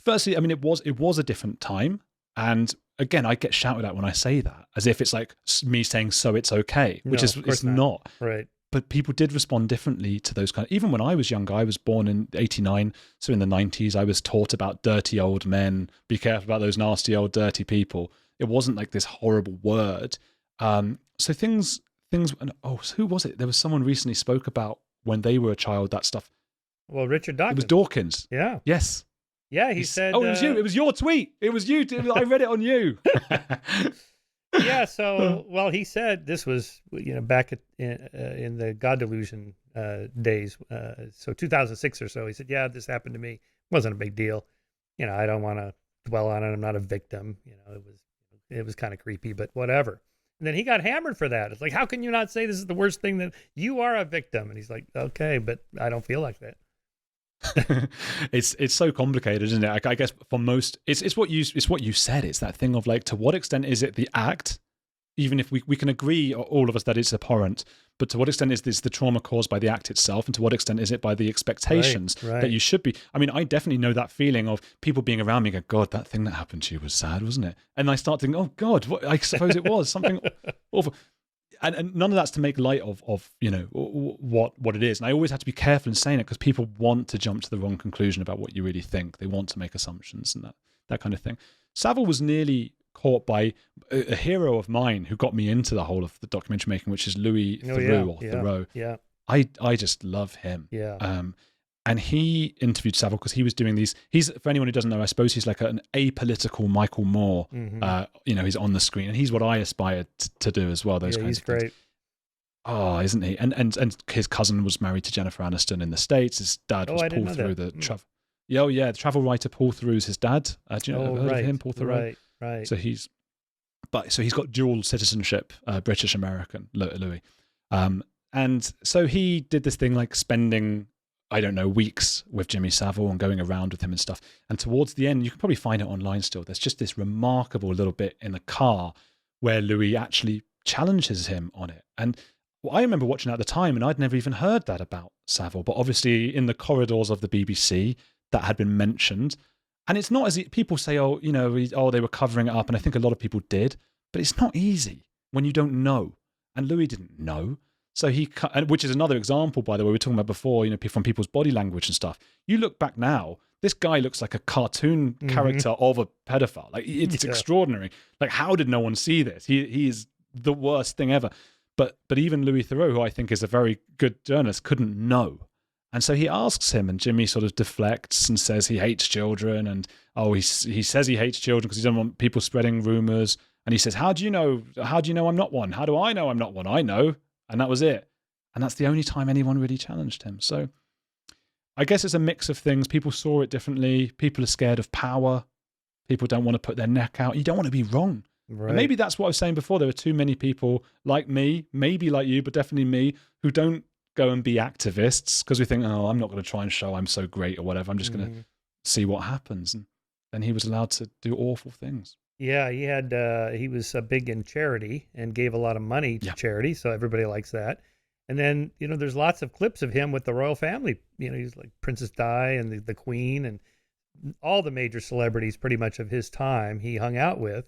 Firstly, it was a different time, and again, I get shouted at when I say that, as if it's like me saying, "So it's okay," which it's not. Right. But people did respond differently to those kind of, even when I was younger, I was born in 89. So in the 90s, I was taught about dirty old men. Be careful about those nasty old dirty people. It wasn't like this horrible word. So things, who was it? There was someone recently spoke about when they were a child, that stuff. Well, Richard Dawkins. It was Dawkins. Yeah. Yes. Yeah, he said. Oh, it was you. It was your tweet. It was you. I read it on you. Yeah, so, well, he said this was, back in the God Delusion days, so 2006 or so. He said, yeah, this happened to me. It wasn't a big deal. I don't want to dwell on it. I'm not a victim. It was kind of creepy, but whatever. And then he got hammered for that. It's like, how can you not say this is the worst thing, that you are a victim? And he's like, okay, but I don't feel like that. It's so complicated, isn't it? I guess for most, it's what you said. It's that thing of like, to what extent is it the act? Even if we can agree, all of us, that it's abhorrent, but to what extent is this the trauma caused by the act itself, and to what extent is it by the expectations that you should be? I mean, I definitely know that feeling of people being around me and go, God, that thing that happened to you was sad, wasn't it? And I start thinking, oh God, I suppose it was something awful. And none of that's to make light of what it is. And I always have to be careful in saying it, because people want to jump to the wrong conclusion about what you really think. They want to make assumptions and that kind of thing. Saville was nearly caught by a hero of mine who got me into the whole of the documentary making, which is Louis Theroux. Yeah. I just love him. Yeah. And he interviewed Saville because he was doing these. He's, for anyone who doesn't know, I suppose he's like an apolitical Michael Moore. Mm-hmm. He's on the screen, and he's what I aspired to do as well. Those kinds of things. He's great. Oh, isn't he? And his cousin was married to Jennifer Aniston in the States. His dad was Paul Theroux, the travel. The travel writer Paul Theroux's his dad. Do you know heard of him, Paul Theroux? Right. So he's got dual citizenship, British American, Louis. And so he did this thing like spending, I don't know, weeks with Jimmy Savile and going around with him and stuff. And towards the end, you can probably find it online still, there's just this remarkable little bit in the car where Louis actually challenges him on it. And I remember watching it at the time, and I'd never even heard that about Savile. But obviously in the corridors of the BBC, that had been mentioned. And it's not as people say, they were covering it up. And I think a lot of people did. But it's not easy when you don't know. And Louis didn't know. So which is another example, by the way, we were talking about before, from people's body language and stuff. You look back now, this guy looks like a cartoon character of a pedophile. Like, it's extraordinary. Like, how did no one see this? He is the worst thing ever. But even Louis Theroux, who I think is a very good journalist, couldn't know. And so he asks him, and Jimmy sort of deflects and says he hates children. And, he says he hates children because he doesn't want people spreading rumors. And he says, how do you know I'm not one? How do I know I'm not one? I know. And that was it. And that's the only time anyone really challenged him. So I guess it's a mix of things. People saw it differently. People are scared of power. People don't want to put their neck out. You don't want to be wrong. Right. And maybe that's what I was saying before. There are too many people like me, maybe like you, but definitely me, who don't go and be activists because we think, I'm not going to try and show I'm so great or whatever. I'm just going to see what happens. And then he was allowed to do awful things. Yeah, he was big in charity and gave a lot of money to charity, so everybody likes that. And then, there's lots of clips of him with the royal family. He's like Princess Di and the Queen and all the major celebrities pretty much of his time he hung out with.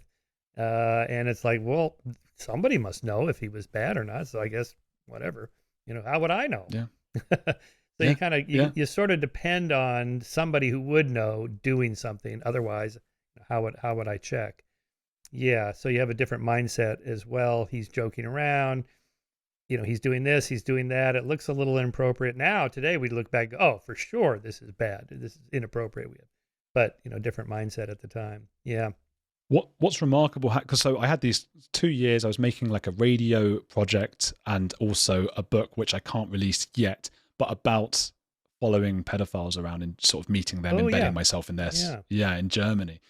And it's like, well, somebody must know if he was bad or not, so I guess whatever. How would I know? Yeah. So you sort of depend on somebody who would know doing something. Otherwise, how would I check? Yeah, so you have a different mindset as well. He's joking around. He's doing this, he's doing that. It looks a little inappropriate. Now, today, we look back, for sure, this is bad. This is inappropriate. But, different mindset at the time. Yeah. What's remarkable, so I had these 2 years, I was making like a radio project and also a book, which I can't release yet, but about following pedophiles around and sort of meeting them, embedding myself in this. Yeah, in Germany.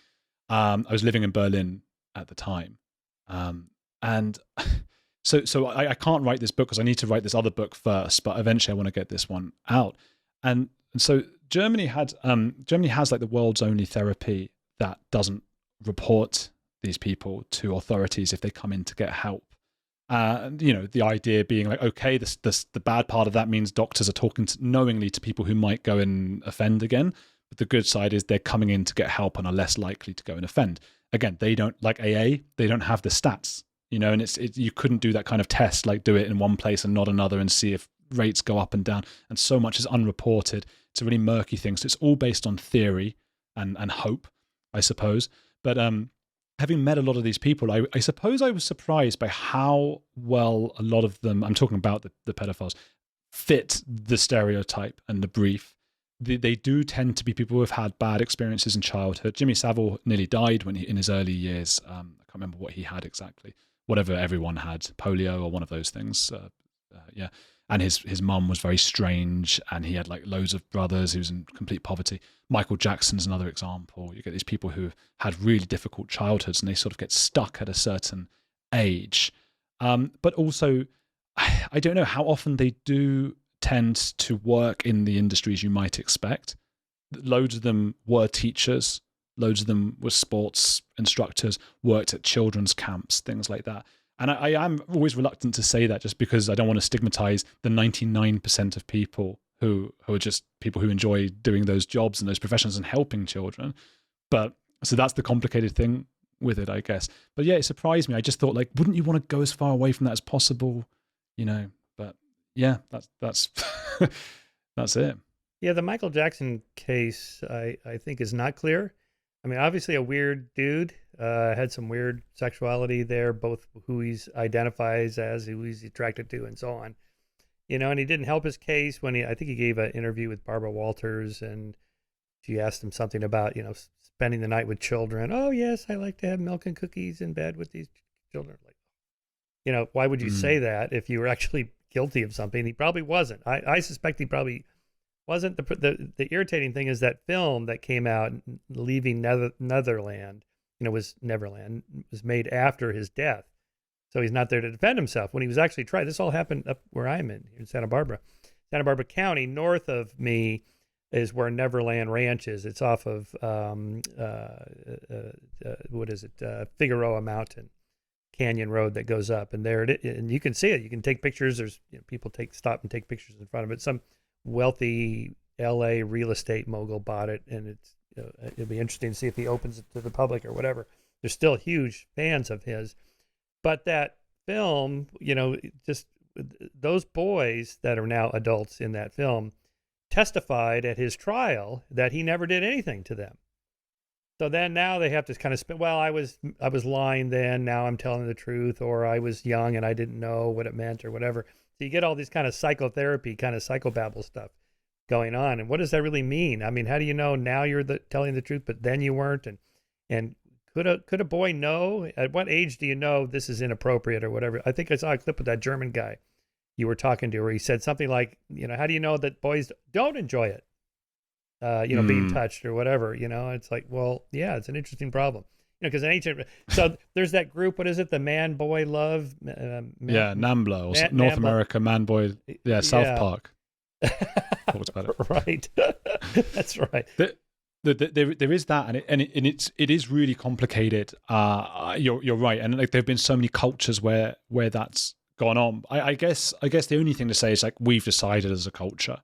I was living in Berlin at the time. And so I can't write this book because I need to write this other book first, but eventually I want to get this one out. And so Germany has like the world's only therapy that doesn't report these people to authorities if they come in to get help. The idea being like, okay, the bad part of that means doctors are talking knowingly to people who might go and offend again. But the good side is they're coming in to get help and are less likely to go and offend. Again, they don't, like AA, they don't have the stats, and you couldn't do that kind of test, like do it in one place and not another and see if rates go up and down. And so much is unreported. It's a really murky thing. So it's all based on theory and hope, I suppose. But having met a lot of these people, I suppose I was surprised by how well a lot of them, I'm talking about the pedophiles, fit the stereotype and the brief. They do tend to be people who have had bad experiences in childhood. Jimmy Savile nearly died in his early years. I can't remember what he had exactly. Whatever everyone had, polio or one of those things. and his mum was very strange, and he had like loads of brothers. He was in complete poverty. Michael Jackson's another example. You get these people who had really difficult childhoods, and they sort of get stuck at a certain age. But also, I don't know how often they do tend to work in the industries you might expect. Loads of them were teachers. Loads of them were sports instructors, worked at children's camps, things like that. And I am always reluctant to say that, just because I don't want to stigmatize the 99% of people who are just people who enjoy doing those jobs and those professions and helping children. But so that's the complicated thing with it, I guess. But yeah, it surprised me. I just thought, like, wouldn't you want to go as far away from that as possible? You know, but yeah, that's that's it. Yeah, the Michael Jackson case, I think, is not clear. I mean, obviously a weird dude, had some weird sexuality there, both who he identifies as, who he's attracted to, and so on. You know, and he didn't help his case when I think he gave an interview with Barbara Walters, and she asked him something about, spending the night with children. Oh, yes, I like to have milk and cookies in bed with these children. Like, why would you say that if you were actually guilty of something? He probably wasn't. I suspect he probably wasn't. The irritating thing is that film that came out, Leaving Netherland, was Neverland, was made after his death. So he's not there to defend himself. When he was actually tried, this all happened up where I'm in Santa Barbara. Santa Barbara County, north of me, is where Neverland Ranch is. It's off of, Figueroa Mountain Canyon Road that goes up. And there it is. And you can see it. You can take pictures. There's people stop and take pictures in front of it. Some wealthy LA real estate mogul bought it, and it'll be interesting to see if he opens it to the public or whatever. They're still huge fans of his. But that film, just those boys that are now adults in that film testified at his trial that he never did anything to them. So then now they have to kind of spin, well, I was lying then, now I'm telling the truth, or I was young and I didn't know what it meant or whatever. So you get all these kind of psychotherapy, kind of psychobabble stuff going on. And what does that really mean? I mean, how do you know now you're telling the truth, but then you weren't? And could a boy know? At what age do you know this is inappropriate or whatever? I think I saw a clip of that German guy you were talking to where he said something like, how do you know that boys don't enjoy it? Being touched or whatever, it's like, well, yeah, it's an interesting problem. Because so there's that group, what is it? The Man Boy Love? NAMBLA, or North America Man Boy. Yeah, South Park. Talked about it. Right. That's right. There is that, and it is really complicated. You're right, and like there've been so many cultures where that's gone on. I guess the only thing to say is, like, we've decided as a culture,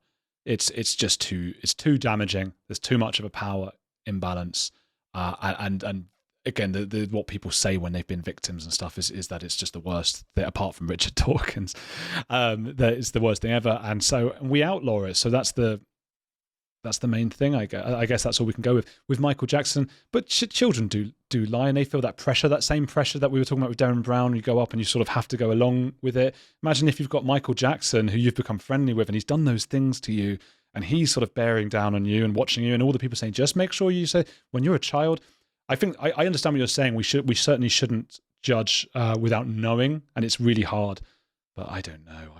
it's just too damaging. There's too much of a power imbalance, and again, what people say when they've been victims and stuff is that it's just the worst. Apart from Richard Dawkins, that it's the worst thing ever, and so we outlaw it. So that's the main thing. I guess that's all we can go with Michael Jackson. But children do lie, and they feel that pressure, that same pressure that we were talking about with Derren Brown. You go up and you sort of have to go along with it. Imagine if you've got Michael Jackson, who you've become friendly with, and he's done those things to you, and he's sort of bearing down on you and watching you, and all the people saying, just make sure you say, when you're a child. I think I understand what you're saying. We certainly shouldn't judge without knowing, and it's really hard. But I don't know.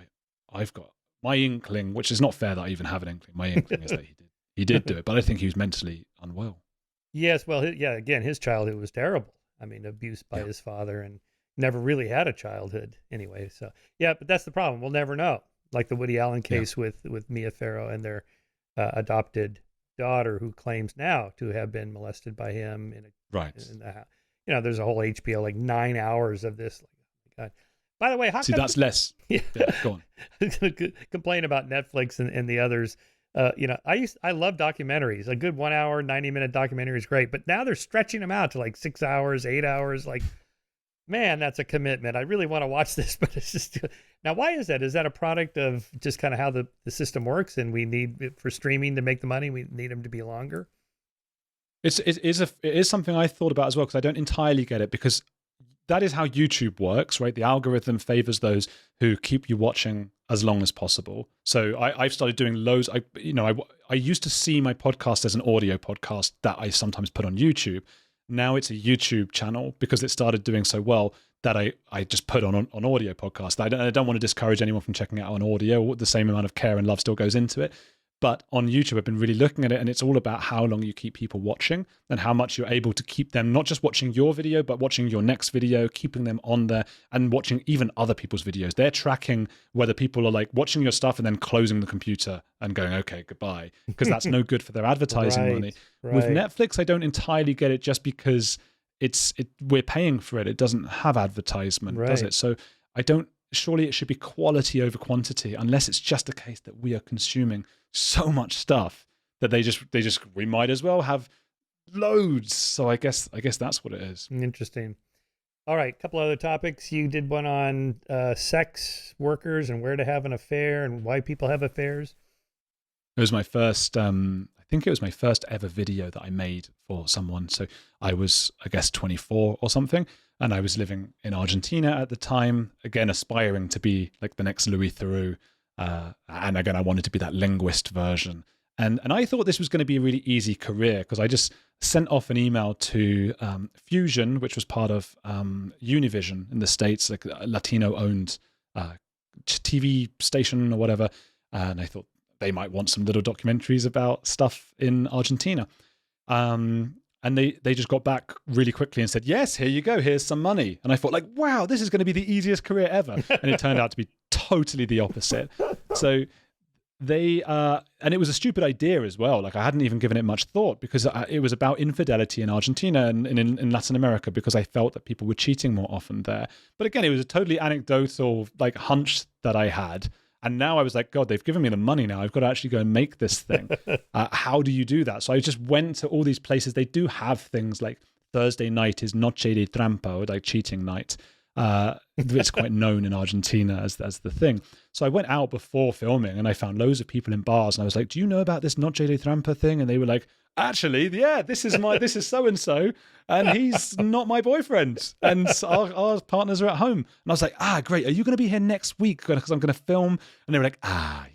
I've got my inkling, which is not fair that I even have an inkling. My inkling is that he did do it, but I think he was mentally unwell. Yes, well, again, his childhood was terrible. I mean, abused by his father, and never really had a childhood anyway. So yeah, but that's the problem. We'll never know. Like the Woody Allen case with Mia Farrow and their adopted daughter, who claims now to have been molested by him in the house. There's a whole HBO, like 9 hours of this. Like, oh my God. By the way, that's less. Yeah, go on. Complain about Netflix and the others. I love documentaries. A good 1 hour, 90-minute documentary is great, but now they're stretching them out to like 6 hours, 8 hours. Like, man, that's a commitment. I really want to watch this, but it's just, now why is that? Is that a product of just kind of how the system works, and we need it for streaming to make the money? We need them to be longer. It is something I thought about as well, because I don't entirely get it, because that is how YouTube works, right? The algorithm favors those who keep you watching as long as possible. So I've started doing loads. I used to see my podcast as an audio podcast that I sometimes put on YouTube. Now it's a YouTube channel because it started doing so well that I just put on audio podcast. I don't want to discourage anyone from checking it out on audio. The same amount of care and love still goes into it. But on YouTube, I've been really looking at it, and it's all about how long you keep people watching and how much you're able to keep them not just watching your video, but watching your next video, keeping them on there and watching even other people's videos. They're tracking whether people are like watching your stuff and then closing the computer and going, okay, goodbye, because that's no good for their advertising money. Right. With Netflix, I don't entirely get it just because we're paying for it. It doesn't have advertisement, does it? So surely it should be quality over quantity, unless it's just a case that we are consuming so much stuff that we might as well have loads. So I guess that's what it is. Interesting. All right, a couple other topics. You did one on sex workers and where to have an affair and why people have affairs. It was my first, I think it was my first ever video that I made for someone. So I was, I guess, 24 or something. And I was living in Argentina at the time, again, aspiring to be like the next Louis Theroux. And again, I wanted to be that linguist version. And I thought this was going to be a really easy career because I just sent off an email to Fusion, which was part of Univision in the States, like a Latino-owned TV station or whatever. And I thought they might want some little documentaries about stuff in Argentina. And they just got back really quickly and said, yes, here you go, here's some money. And I thought like, wow, this is going to be the easiest career ever. And it turned out to be totally the opposite. So and it was a stupid idea as well. Like I hadn't even given it much thought because it was about infidelity in Argentina and in Latin America because I felt that people were cheating more often there. But again, it was a totally anecdotal like hunch that I had. And now I was like, God, they've given me the money now. I've got to actually go and make this thing. How do you do that? So I just went to all these places. They do have things like Thursday night is Noche de Trampa, or like cheating night. It's quite known in Argentina as the thing. So I went out before filming and I found loads of people in bars. And I was like, do you know about this Noche de Trampa thing? And they were like, actually, yeah, this is so-and-so. And he's not my boyfriend. And our partners are at home. And I was like, great. Are you going to be here next week? Because I'm going to film. And they were like,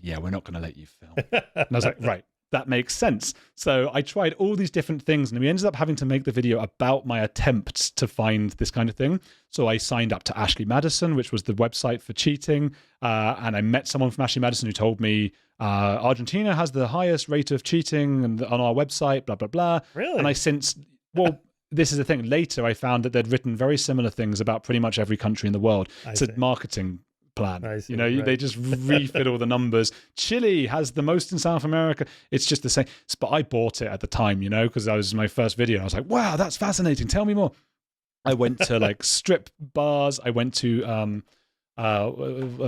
yeah, we're not going to let you film. And I was like, right, that makes sense. So I tried all these different things. And we ended up having to make the video about my attempts to find this kind of thing. So I signed up to Ashley Madison, which was the website for cheating. And I met someone from Ashley Madison who told me, Argentina has the highest rate of cheating on our website, blah, blah, blah. Really? And this is the thing. Later, I found that they'd written very similar things about pretty much every country in the world. It's a marketing plan. They just refit all the numbers. Chile has the most in South America. It's just the same. But I bought it at the time, because that was my first video. And I was like, wow, that's fascinating. Tell me more. I went to like strip bars. I went to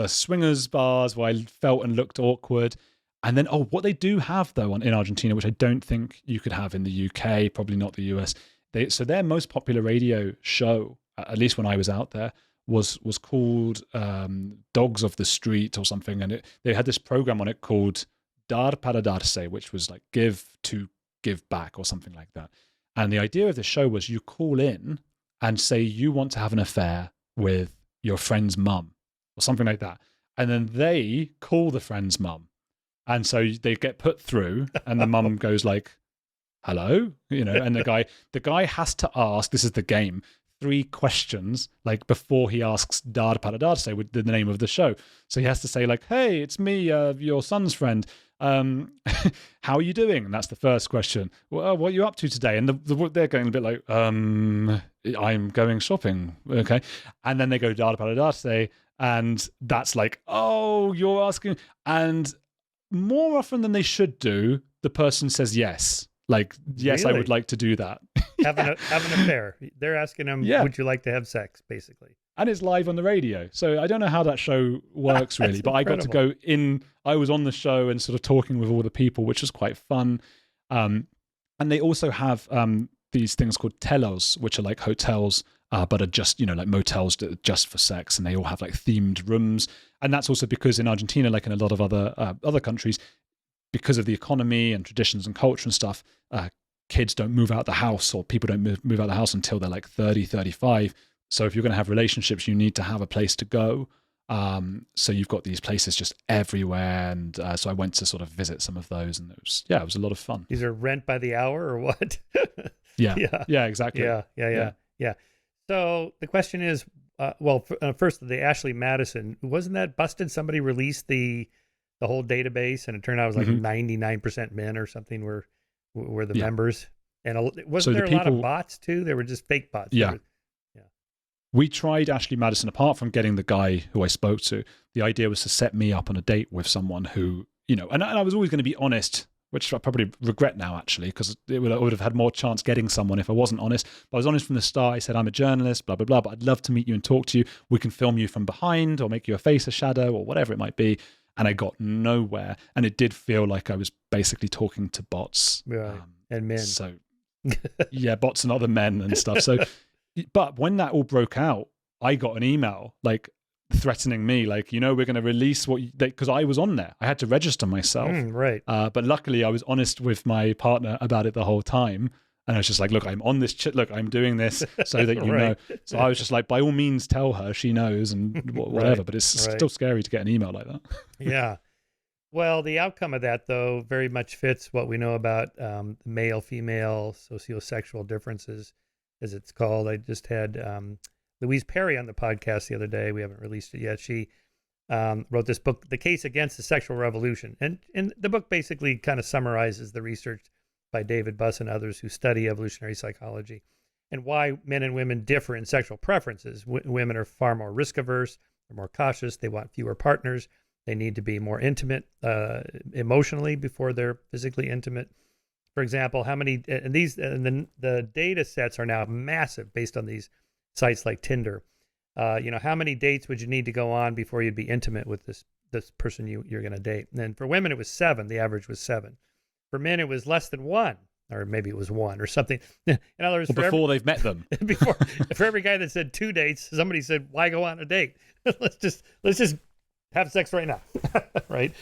swingers bars where I felt and looked awkward. And then, what they do have though in Argentina, which I don't think you could have in the UK, probably not the US. So their most popular radio show, at least when I was out there, was called Dogs of the Street or something. And they had this program on it called Dar para Darse, which was like give to give back or something like that. And the idea of the show was you call in and say you want to have an affair with your friend's mum or something like that. And then they call the friend's mum. And so they get put through and the mum goes like, hello, and the guy has to ask, this is the game, 3 questions, like before he asks Dar para Darse with the name of the show. So he has to say like, hey, it's me, your son's friend. How are you doing? And that's the first question. Well, what are you up to today? And they're going a bit like, I'm going shopping. Okay. And then they go Dar para Darse, and that's like, oh, you're asking. And more often than they should do, the person says yes. Like, yes, really? I would like to do that. Have an affair. They're asking him, would you like to have sex, basically? And it's live on the radio. So I don't know how that show works really, but incredible. I got to go in. I was on the show and sort of talking with all the people, which was quite fun. And they also have these things called telos, which are like hotels, but are just, like motels just for sex. And they all have like themed rooms. And that's also because in Argentina, like in a lot of other countries, because of the economy and traditions and culture and stuff, kids don't move out the house, or people don't move out the house until they're like 30, 35. So if you're going to have relationships, you need to have a place to go. So you've got these places just everywhere. And so I went to sort of visit some of those, and it was a lot of fun. These are rent by the hour or what? Yeah, exactly. Yeah. So the question is, first, the Ashley Madison, wasn't that busted? Somebody released the whole database, and it turned out it was like 99% men or something were the members. And wasn't there a lot of bots too? They were just fake bots. Yeah. We tried Ashley Madison. Apart from getting the guy who I spoke to, the idea was to set me up on a date with someone who, and I was always going to be honest, which I probably regret now, actually, because I would have had more chance getting someone if I wasn't honest. But I was honest from the start. I said, I'm a journalist, blah, blah, blah, but I'd love to meet you and talk to you. We can film you from behind or make you a face, a shadow, or whatever it might be. And I got nowhere. And it did feel like I was basically talking to bots. Right. And men. So, yeah, bots and other men and stuff. So, but when that all broke out, I got an email like threatening me, like, we're going to release what, because I was on there. I had to register myself. Right. But luckily I was honest with my partner about it the whole time. And I was just like, look, I'm on this, look, I'm doing this so that you know. So I was just like, by all means, tell her, she knows and whatever. But it's still scary to get an email like that. Yeah. Well, the outcome of that, though, very much fits what we know about male-female sociosexual differences, as it's called. I just had Louise Perry on the podcast the other day. We haven't released it yet. She wrote this book, The Case Against the Sexual Revolution. And the book basically kind of summarizes the research by David Buss and others who study evolutionary psychology and why men and women differ in sexual preferences. Women are far more risk-averse. They're more cautious. They want fewer partners. They need to be more intimate emotionally before they're physically intimate. For example, the data sets are now massive based on these sites like Tinder. How many dates would you need to go on before you'd be intimate with this person you're going to date? And then for women, it was 7. The average was 7. For men, it was less than 1, or maybe it was 1 or something. In other words, before they've met them. For every guy that said 2 dates, somebody said, "Why go on a date? let's just have sex right now." Right?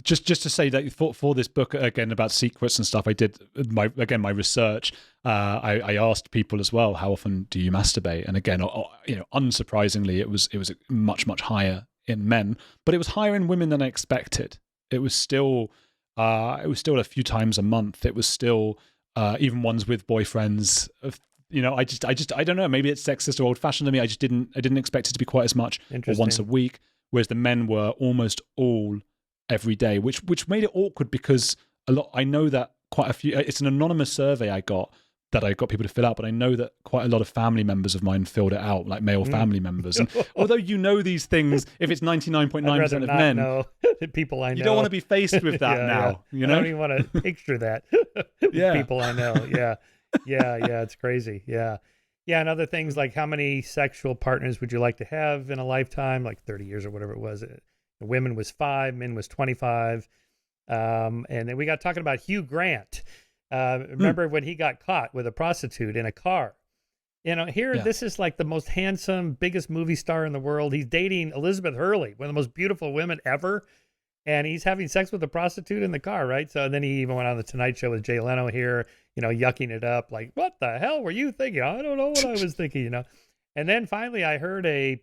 Just to say that for this book, again, about secrets and stuff, I did my research. I asked people as well, how often do you masturbate? And again, unsurprisingly, it was much, much higher in men, but it was higher in women than I expected. It was still a few times a month. It was still even ones with boyfriends. I don't know. Maybe it's sexist or old fashioned to me. I didn't expect it to be quite as much, or once a week. Whereas the men were almost all every day, which made it awkward because I know that quite a few. It's an anonymous survey I got people to fill out, but I know that quite a lot of family members of mine filled it out, like male family members. And although these things, if it's 99.9% of men, know people I know, you don't want to be faced with that now. Yeah. I don't even want to picture that. With people I know. Yeah, it's crazy. Yeah, and other things like how many sexual partners would you like to have in a lifetime, like 30 years or whatever it was. Women was 5, men was 25. And then we got talking about Hugh Grant. Remember when he got caught with a prostitute in a car? This is like the most handsome, biggest movie star in the world. He's dating Elizabeth Hurley, one of the most beautiful women ever. And he's having sex with a prostitute in the car, right? So then he even went on the Tonight Show with Jay Leno here, yucking it up. Like, what the hell were you thinking? I don't know what I was thinking, And then finally I heard a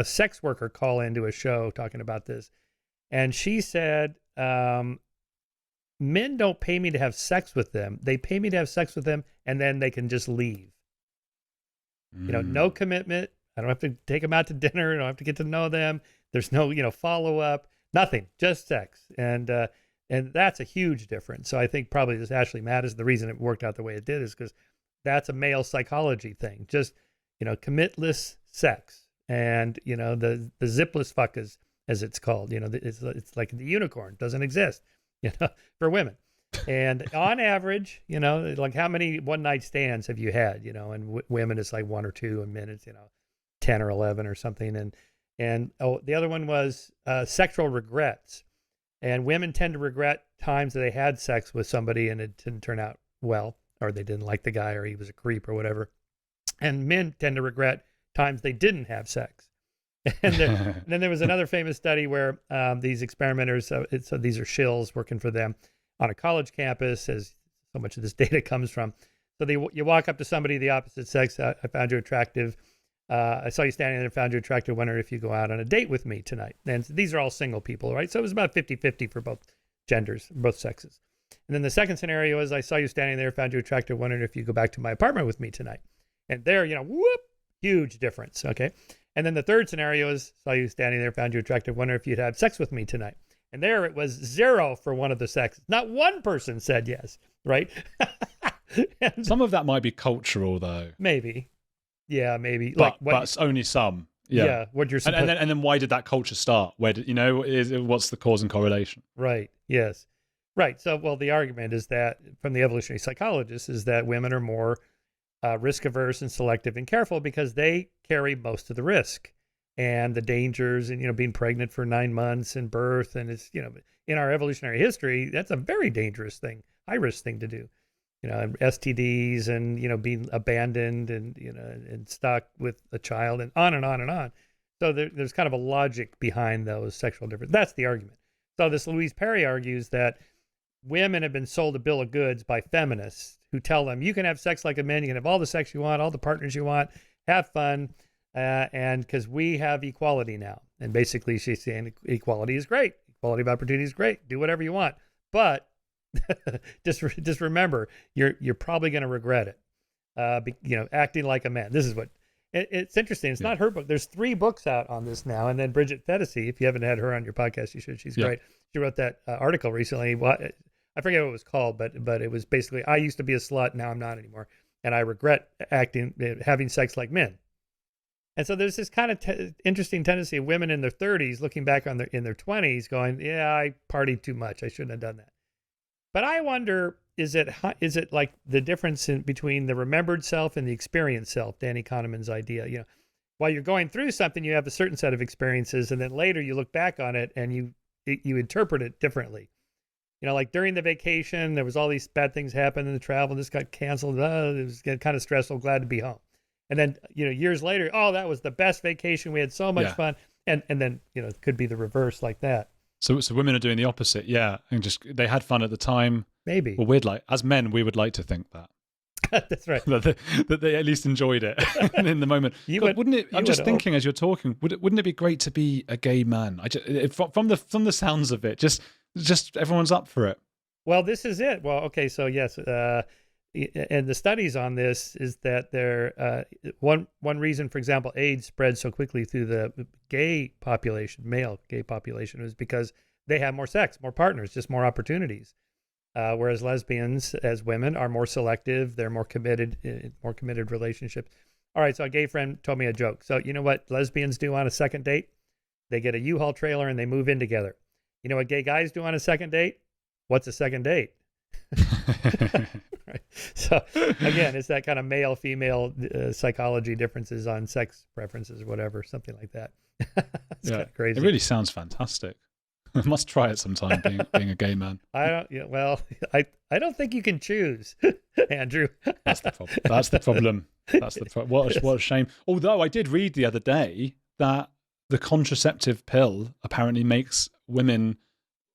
sex worker call into a show talking about this. And she said, men don't pay me to have sex with them. They pay me to have sex with them, and then they can just leave. No commitment. I don't have to take them out to dinner. I don't have to get to know them. There's no, follow-up, nothing, just sex. And that's a huge difference. So I think probably this Ashley Madison, the reason it worked out the way it did is because that's a male psychology thing. Just, commitless sex. And, the zipless fuck as it's called, it's like the unicorn, doesn't exist. For women. And on average, like how many one night stands have you had, and women it's like 1 or 2, and men it's, 10 or 11 or something. And the other one was sexual regrets. And women tend to regret times that they had sex with somebody and it didn't turn out well, or they didn't like the guy, or he was a creep or whatever. And men tend to regret times they didn't have sex. And then there was another famous study where these experimenters, so these are shills working for them on a college campus, as so much of this data comes from. So you walk up to somebody of the opposite sex. I found you attractive. I saw you standing there and found you attractive. Wonder if you go out on a date with me tonight. And these are all single people, right? So it was about 50-50 for both genders, both sexes. And then the second scenario is I saw you standing there, found you attractive. Wondering if you go back to my apartment with me tonight. And there, whoop, Huge difference. Okay. And then the third scenario is, saw you standing there, found you attractive, wonder if you'd have sex with me tonight. And there it was 0 for one of the sexes. Not one person said yes, right? And Some of that might be cultural, though. maybe. Yeah, maybe. But it's only some. Yeah. What you're And then why did that culture start? Where did, what's the cause and correlation? Right. Yes. Right. So, well, the argument is that from the evolutionary psychologists is that women are more risk averse and selective and careful because they carry most of the risk and the dangers and, being pregnant for 9 months and birth. And it's, in our evolutionary history, that's a very dangerous thing, high risk thing to do, and STDs and, being abandoned and, and stuck with a child and on and on and on. So there's kind of a logic behind those sexual differences. That's the argument. So this Louise Perry argues that women have been sold a bill of goods by feminists who tell them you can have sex like a man, you can have all the sex you want, all the partners you want, have fun, and because we have equality now. And basically she's saying equality is great, equality of opportunity is great, do whatever you want, but just remember you're probably going to regret it. Acting like a man. This is what it's interesting. It's not her book. There's 3 books out on this now, and then Bridget Fetisi, if you haven't had her on your podcast, you should. She's great. She wrote that article recently. I forget what it was called, but it was basically, I used to be a slut, now I'm not anymore, and I regret having sex like men. And so there's this kind of interesting tendency of women in their 30s looking back in their 20s, going, "Yeah, I partied too much. I shouldn't have done that." But I wonder, is it like the difference between the remembered self and the experienced self? Danny Kahneman's idea, while you're going through something, you have a certain set of experiences, and then later you look back on it and you interpret it differently. Like during the vacation, there was all these bad things happened in the travel. This got canceled. It was kind of stressful. Glad to be home. And then, years later, oh, that was the best vacation. We had so much fun. And then, it could be the reverse like that. So women are doing the opposite. Yeah. And just, they had fun at the time. Maybe. Well, as men, we would like to think that. That's right. that they at least enjoyed it in the moment. Wouldn't it? I'm just thinking as you're talking. Wouldn't it be great to be a gay man? From the sounds of it, just everyone's up for it. Well, this is it. Well, okay, so yes, and the studies on this is that one reason, for example, AIDS spread so quickly through the male gay population, is because they have more sex, more partners, just more opportunities. Whereas lesbians, as women, are more selective. They're more committed relationships. All right, so a gay friend told me a joke. So you know what lesbians do on a second date? They get a U-Haul trailer and they move in together. You know what gay guys do on a second date? What's a second date? Right. So again, it's that kind of male-female psychology differences on sex preferences or whatever, something like that. It's kind of crazy. It really sounds fantastic. I must try it sometime, being a gay man. I don't think you can choose, Andrew. That's the problem. That's the problem. What a shame. Although I did read the other day that the contraceptive pill apparently makes women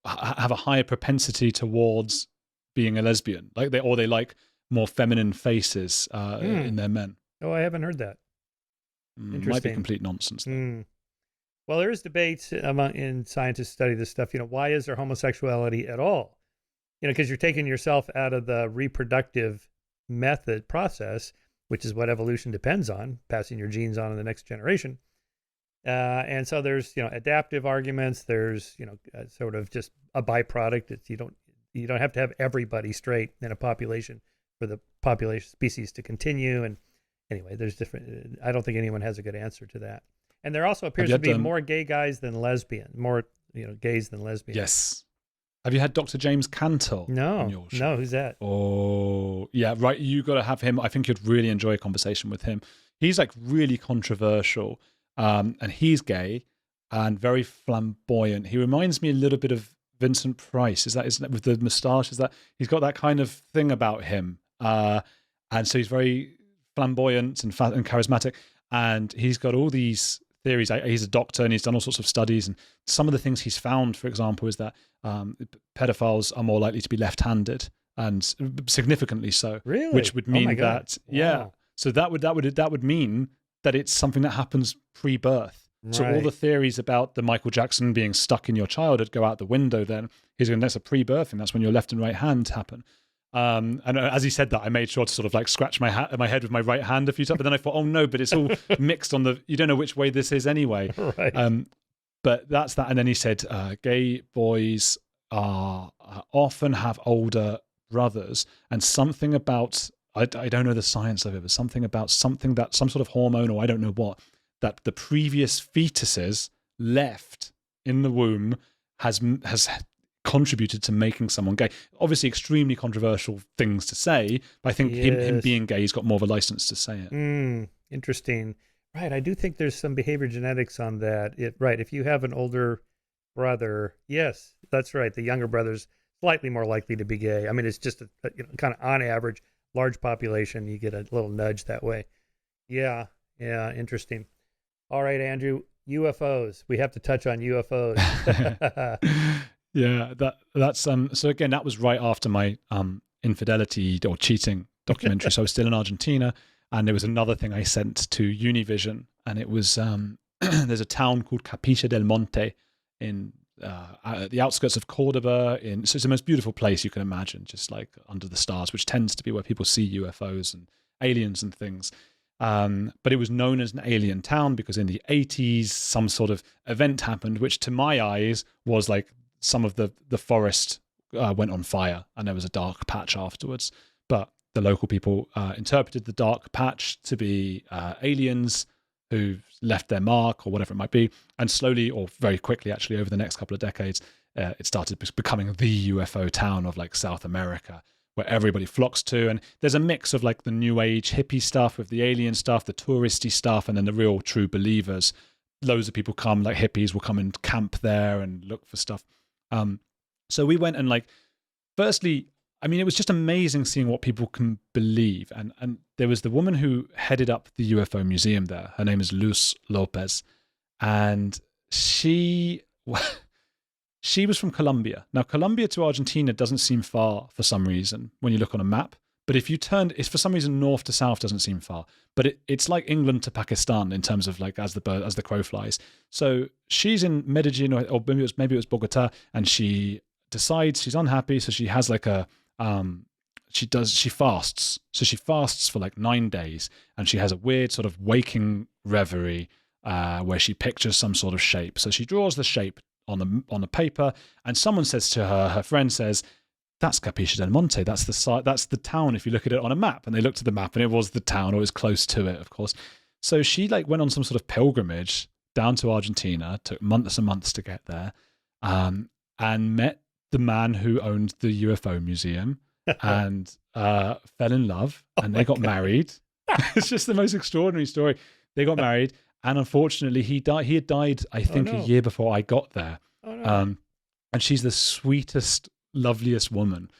have a higher propensity towards being a lesbian. They like more feminine faces in their men. Oh, I haven't heard that. Interesting. Might be complete nonsense. Well, there is debates in scientists who study this stuff. Why is there homosexuality at all? Because you're taking yourself out of the reproductive process, which is what evolution depends on, passing your genes on to the next generation. And so there's, adaptive arguments. There's, sort of just a byproduct. You don't have to have everybody straight in a population for the species to continue. And anyway, there's different. I don't think anyone has a good answer to that. And there also appears to be more gay guys than lesbians, more gays than lesbians. Yes. Have you had Dr. James Cantor on your show? No, who's that? Oh, yeah, right. You got to have him. I think you'd really enjoy a conversation with him. He's really controversial, and he's gay and very flamboyant. He reminds me a little bit of Vincent Price. Isn't that with the moustache? Is that he's got that kind of thing about him? And so he's very flamboyant and charismatic, and he's got all these theories. He's a doctor and he's done all sorts of studies, and some of the things he's found, for example, is that pedophiles are more likely to be left-handed, and significantly so. Really? Which would mean that wow. So that would mean that it's something that happens pre-birth. Right. So all the theories about the Michael Jackson being stuck in your childhood go out the window. Then he's going, that's a pre-birth thing. That's when your left and right hand happen. And as he said that, I made sure to sort of like scratch my head with my right hand a few times. But then I thought, oh no, but it's all mixed on you don't know which way this is anyway. Right. But that's that. And then he said, gay boys often have older brothers, and something about, I don't know the science of it, but something about some sort of hormone, or I don't know what, that the previous fetuses left in the womb has contributed to making someone gay. Obviously, extremely controversial things to say, but I think him being gay, he's got more of a license to say it. Interesting. Right. I do think there's some behavior genetics on that. Right. If you have an older brother, yes, that's right. The younger brother's slightly more likely to be gay. I mean, it's just kind of on average, large population, you get a little nudge that way. Yeah. Yeah. Interesting. All right, Andrew, UFOs. We have to touch on UFOs. Yeah, that's so again, that was right after my infidelity or cheating documentary. So I was still in Argentina, and there was another thing I sent to Univision, and it was there's a town called Capilla del Monte in at the outskirts of Cordoba. So it's the most beautiful place you can imagine, just like under the stars, which tends to be where people see UFOs and aliens and things. But it was known as an alien town because in the 80s, some sort of event happened, which to my eyes was like some of the forest went on fire and there was a dark patch afterwards. But the local people interpreted the dark patch to be aliens who left their mark or whatever it might be. And slowly, or very quickly actually, over the next couple of decades, it started becoming the UFO town of like South America, where everybody flocks to. And there's a mix of like the new age hippie stuff with the alien stuff, the touristy stuff, and then the real true believers. Loads of people come, like hippies will come and camp there and look for stuff. So we went and like, firstly, I mean, it was just amazing seeing what people can believe. And there was the woman who headed up the UFO museum there. Her name is Luz Lopez. And she was from Colombia. Now, Colombia to Argentina doesn't seem far for some reason when you look on a map. But if you turned, it's for some reason north to south doesn't seem far. But it's like England to Pakistan in terms of like as the crow flies. So she's in Medellin, or maybe it was Bogota, and she decides she's unhappy. So she has like she fasts. So she fasts for like 9 days, and she has a weird sort of waking reverie where she pictures some sort of shape. So she draws the shape on the paper, and someone says to her friend says, "That's Capilla del Monte. That's the town if you look at it on a map." And they looked at the map and it was the town, or it was close to it, of course. So she like went on some sort of pilgrimage down to Argentina, took months and months to get there, and met the man who owned the UFO museum and fell in love, and they got married. It's just the most extraordinary story. They got married, and unfortunately he died. He had died, I think, a year before I got there. Oh, no. And she's the sweetest, loveliest woman.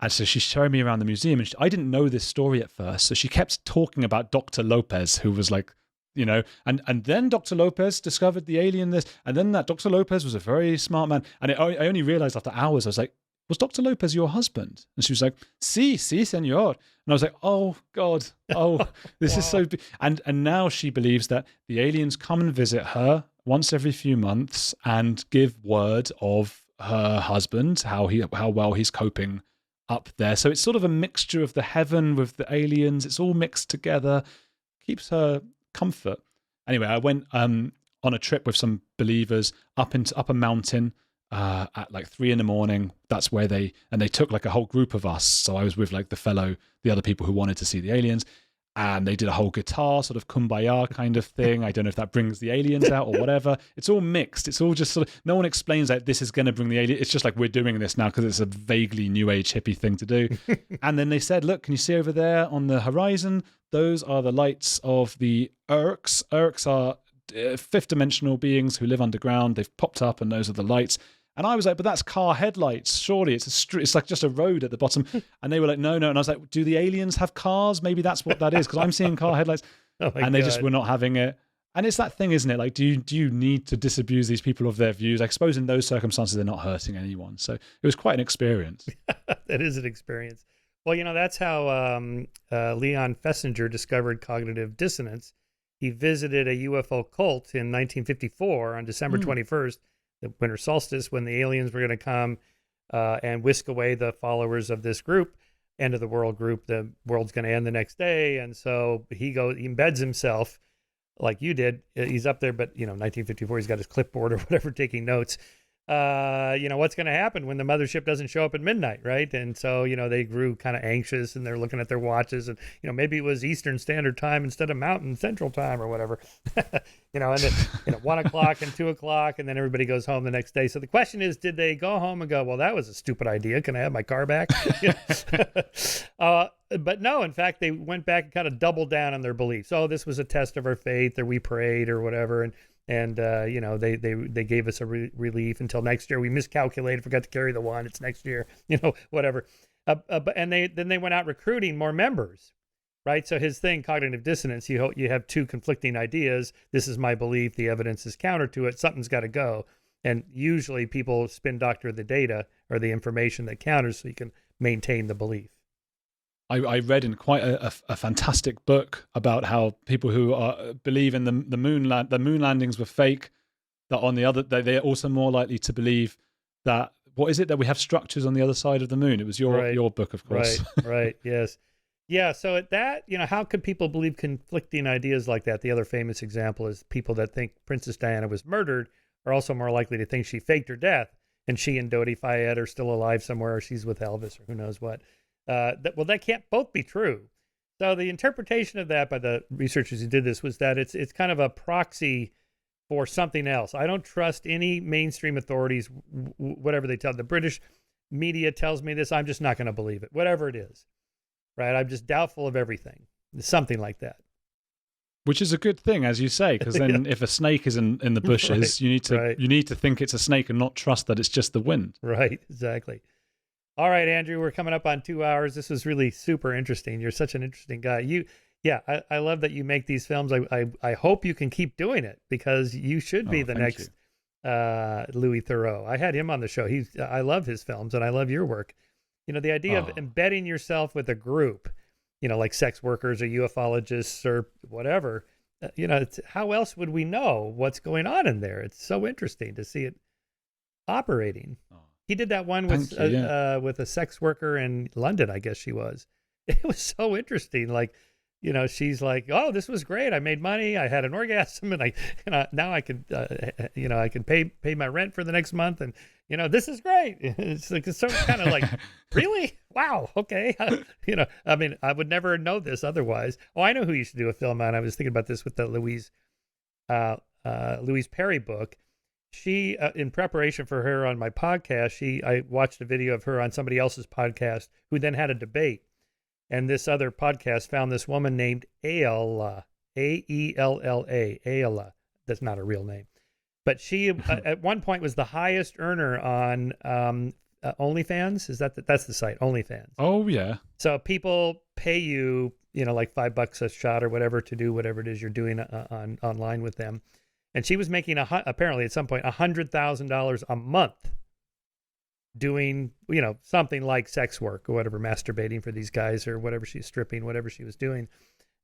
And so she's showing me around the museum, and I didn't know this story at first. So she kept talking about Dr. Lopez, who was like, and then Dr. Lopez discovered the alien this, and then that Dr. Lopez was a very smart man. And I only realized after hours, I was like, was Dr. Lopez your husband? And she was like, sí, señor. And I was like, oh God, this is so big. And now she believes that the aliens come and visit her once every few months and give word of her husband, how well he's coping up there. So it's sort of a mixture of the heaven with the aliens. It's all mixed together, keeps her comfort. Anyway, I went on a trip with some believers up a mountain at like 3 a.m. That's where they took like a whole group of us. So I was with like the other people who wanted to see the aliens. And they did a whole guitar sort of kumbaya kind of thing. I don't know if that brings the aliens out or whatever. It's all mixed. It's all just sort of, no one explains that this is going to bring the alien. It's just like, we're doing this now because it's a vaguely new age hippie thing to do. And then they said, look, can you see over there on the horizon? Those are the lights of the Urks. Urks are fifth dimensional beings who live underground. They've popped up and those are the lights. And I was like, but that's car headlights. Surely it's like just a road at the bottom. And they were like, no. And I was like, do the aliens have cars? Maybe that's what that is, because I'm seeing car headlights. And they just were not having it. And it's that thing, isn't it? Like, do you need to disabuse these people of their views? I suppose in those circumstances, they're not hurting anyone. So it was quite an experience. That is an experience. Well, that's how Leon Fessinger discovered cognitive dissonance. He visited a UFO cult in 1954 on December 21st. The winter solstice, when the aliens were going to come and whisk away the followers of this group. end of the world group, the world's going to end the next day. And so he embeds himself like you did. He's up there, but 1954, he's got his clipboard or whatever, taking notes. What's going to happen when the mothership doesn't show up at midnight, right? And so, they grew kind of anxious, and they're looking at their watches, and, maybe it was Eastern Standard Time instead of Mountain Central Time or whatever, and then, 1 o'clock and 2 o'clock, and then everybody goes home the next day. So the question is, did they go home and go, well, that was a stupid idea. Can I have my car back? But no, in fact, they went back and kind of doubled down on their beliefs. Oh, this was a test of our faith, or we prayed or whatever. And they gave us a relief until next year. We miscalculated, forgot to carry the one. It's next year, whatever. And they went out recruiting more members, right? So his thing, cognitive dissonance, you have two conflicting ideas. This is my belief. The evidence is counter to it. Something's got to go. And usually people spin doctor the data or the information that counters so you can maintain the belief. I read in quite a fantastic book about how people who believe in the moon landings were fake, that they're also more likely to believe that, what is it, that we have structures on the other side of the moon? It was your book, of course. Right, yes. Yeah, so at that, how could people believe conflicting ideas like that? The other famous example is people that think Princess Diana was murdered are also more likely to think she faked her death, and she and Dodi Fayed are still alive somewhere, or she's with Elvis, or who knows what. That can't both be true. So the interpretation of that by the researchers who did this was that it's kind of a proxy for something else. I don't trust any mainstream authorities, whatever they tell. The British media tells me this, I'm just not going to believe it, whatever it is, right? I'm just doubtful of everything, something like that. Which is a good thing, as you say, because then if a snake is in the bushes, you need to think it's a snake and not trust that it's just the wind. Right, exactly. All right, Andrew, we're coming up on 2 hours. This was really super interesting. You're such an interesting guy. I love that you make these films. I hope you can keep doing it, because you should be the next Louis Theroux. I had him on the show. I love his films, and I love your work. The idea of embedding yourself with a group, like sex workers or ufologists or whatever, how else would we know what's going on in there? It's so interesting to see it operating. He did that one with a sex worker in London, I guess she was. It was so interesting. Like, she's like, "Oh, this was great. I made money. I had an orgasm, and now I can, I can pay my rent for the next month, and this is great." It's like, it's so kind of like, really? Wow. Okay. I would never know this otherwise. Oh, I know who you should do a film on. I was thinking about this with the Louise Perry book. She, in preparation for her on my podcast, I watched a video of her on somebody else's podcast who then had a debate. And this other podcast found this woman named Aella, A-E-L-L-A, Aella. That's not a real name. But she, at one point, was the highest earner on OnlyFans. That's the site, OnlyFans. Oh, yeah. So people pay you, like $5 a shot or whatever to do whatever it is you're doing online with them. And she was making apparently at some point $100,000 a month doing, something like sex work or whatever, masturbating for these guys or whatever, she's stripping, whatever she was doing.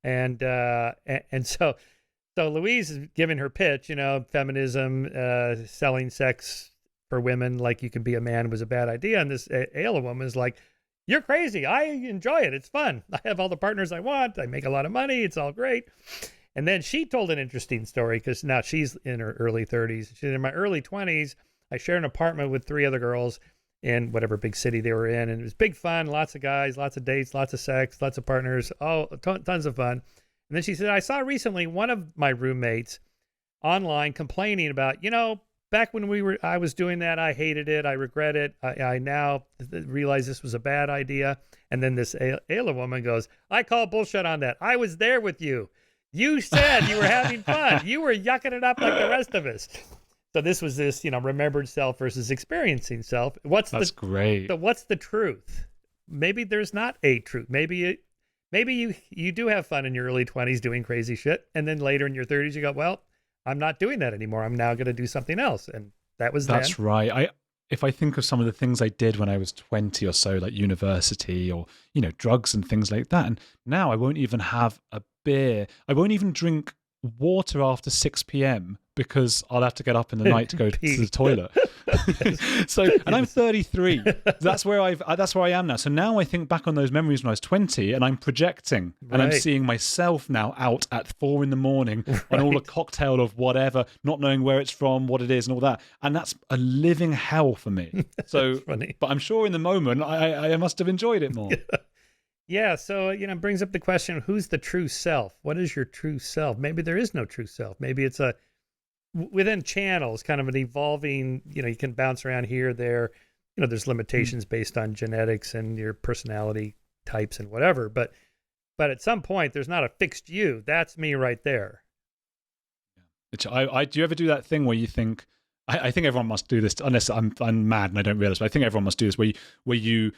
And so Louise is giving her pitch, feminism, selling sex for women like you can be a man was a bad idea. And this Ayla woman is like, "You're crazy. I enjoy it. It's fun. I have all the partners I want. I make a lot of money. It's all great." And then she told an interesting story, because now she's in her early 30s. She's in my early 20s. I shared an apartment with 3 other girls in whatever big city they were in. And it was big fun, lots of guys, lots of dates, lots of sex, lots of partners, tons of fun. And then she said, "I saw recently one of my roommates online complaining about, back when I was doing that, I hated it. I regret it. I now realize this was a bad idea." And then this Ayla woman goes, "I call bullshit on that. I was there with you. You said you were having fun. You were yucking it up like the rest of us." So this was remembered self versus experiencing self. That's great. So what's the truth? Maybe there's not a truth. Maybe you do have fun in your early 20s doing crazy shit. And then later in your 30s, you go, "Well, I'm not doing that anymore. I'm now going to do something else." And that's right. If I think of some of the things I did when I was 20 or so, like university or, drugs and things like that. And now I won't even have a beer. I won't even drink water after 6 p.m. because I'll have to get up in the night to go to the toilet. So, and I'm 33. That's where I am now. So now I think back on those memories when I was 20, and I'm projecting, and I'm seeing myself now out at 4 a.m. on all a cocktail of whatever, not knowing where it's from, what it is, and all that. And that's a living hell for me. So, but I'm sure in the moment I must have enjoyed it more. Yeah, so, it brings up the question, who's the true self? What is your true self? Maybe there is no true self. Maybe it's within channels, kind of an evolving, you can bounce around here, there. There's limitations based on genetics and your personality types and whatever. But at some point, there's not a fixed you. That's me right there. Do you ever do that thing where you think, I think everyone must do this, unless I'm mad and I don't realize, but I think everyone must do this, where you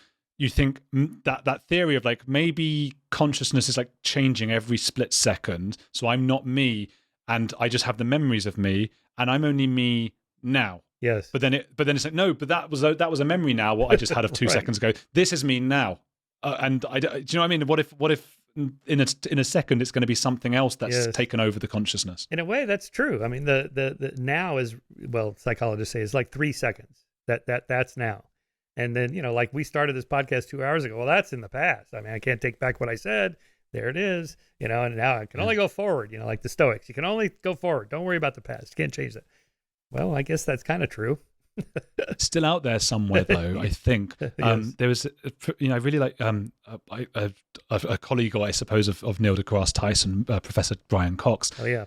think that theory of like maybe consciousness is like changing every split second. So I'm not me, and I just have the memories of me, and I'm only me now. Yes. But then it's like, no, but that was a memory now. What I just had of 2 seconds ago. This is me now. And do you know what I mean? What if in a second it's going to be something else that's taken over the consciousness? In a way, that's true. I mean, the now is, well, psychologists say, is like 3 seconds. That's now. And then, like we started this podcast 2 hours ago. Well, that's in the past. I mean, I can't take back what I said. There it is. And now I can only go forward, like the Stoics. You can only go forward. Don't worry about the past. You can't change that. Well, I guess that's kind of true. Still out there somewhere, though, I think. Yes. There was, I really like a colleague, I suppose, of Neil deGrasse Tyson, Professor Brian Cox. Oh, yeah.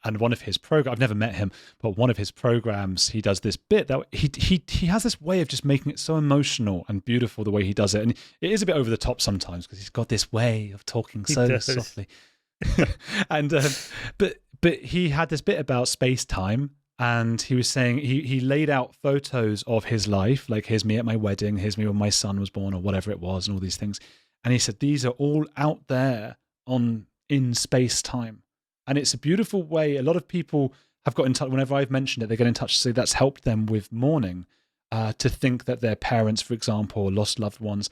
And one of his programs, I've never met him, but one of his programs, he does this bit that he has this way of just making it so emotional and beautiful the way he does it. And it is a bit over the top sometimes because he's got this way of talking so softly. And but he had this bit about space-time. And he was saying he laid out photos of his life, like here's me at my wedding, here's me when my son was born, or whatever it was, and all these things. And he said these are all out there in space time, and it's a beautiful way. A lot of people have got in touch. Whenever I've mentioned it, they get in touch to say that's helped them with mourning, to think that their parents, for example, or lost loved ones,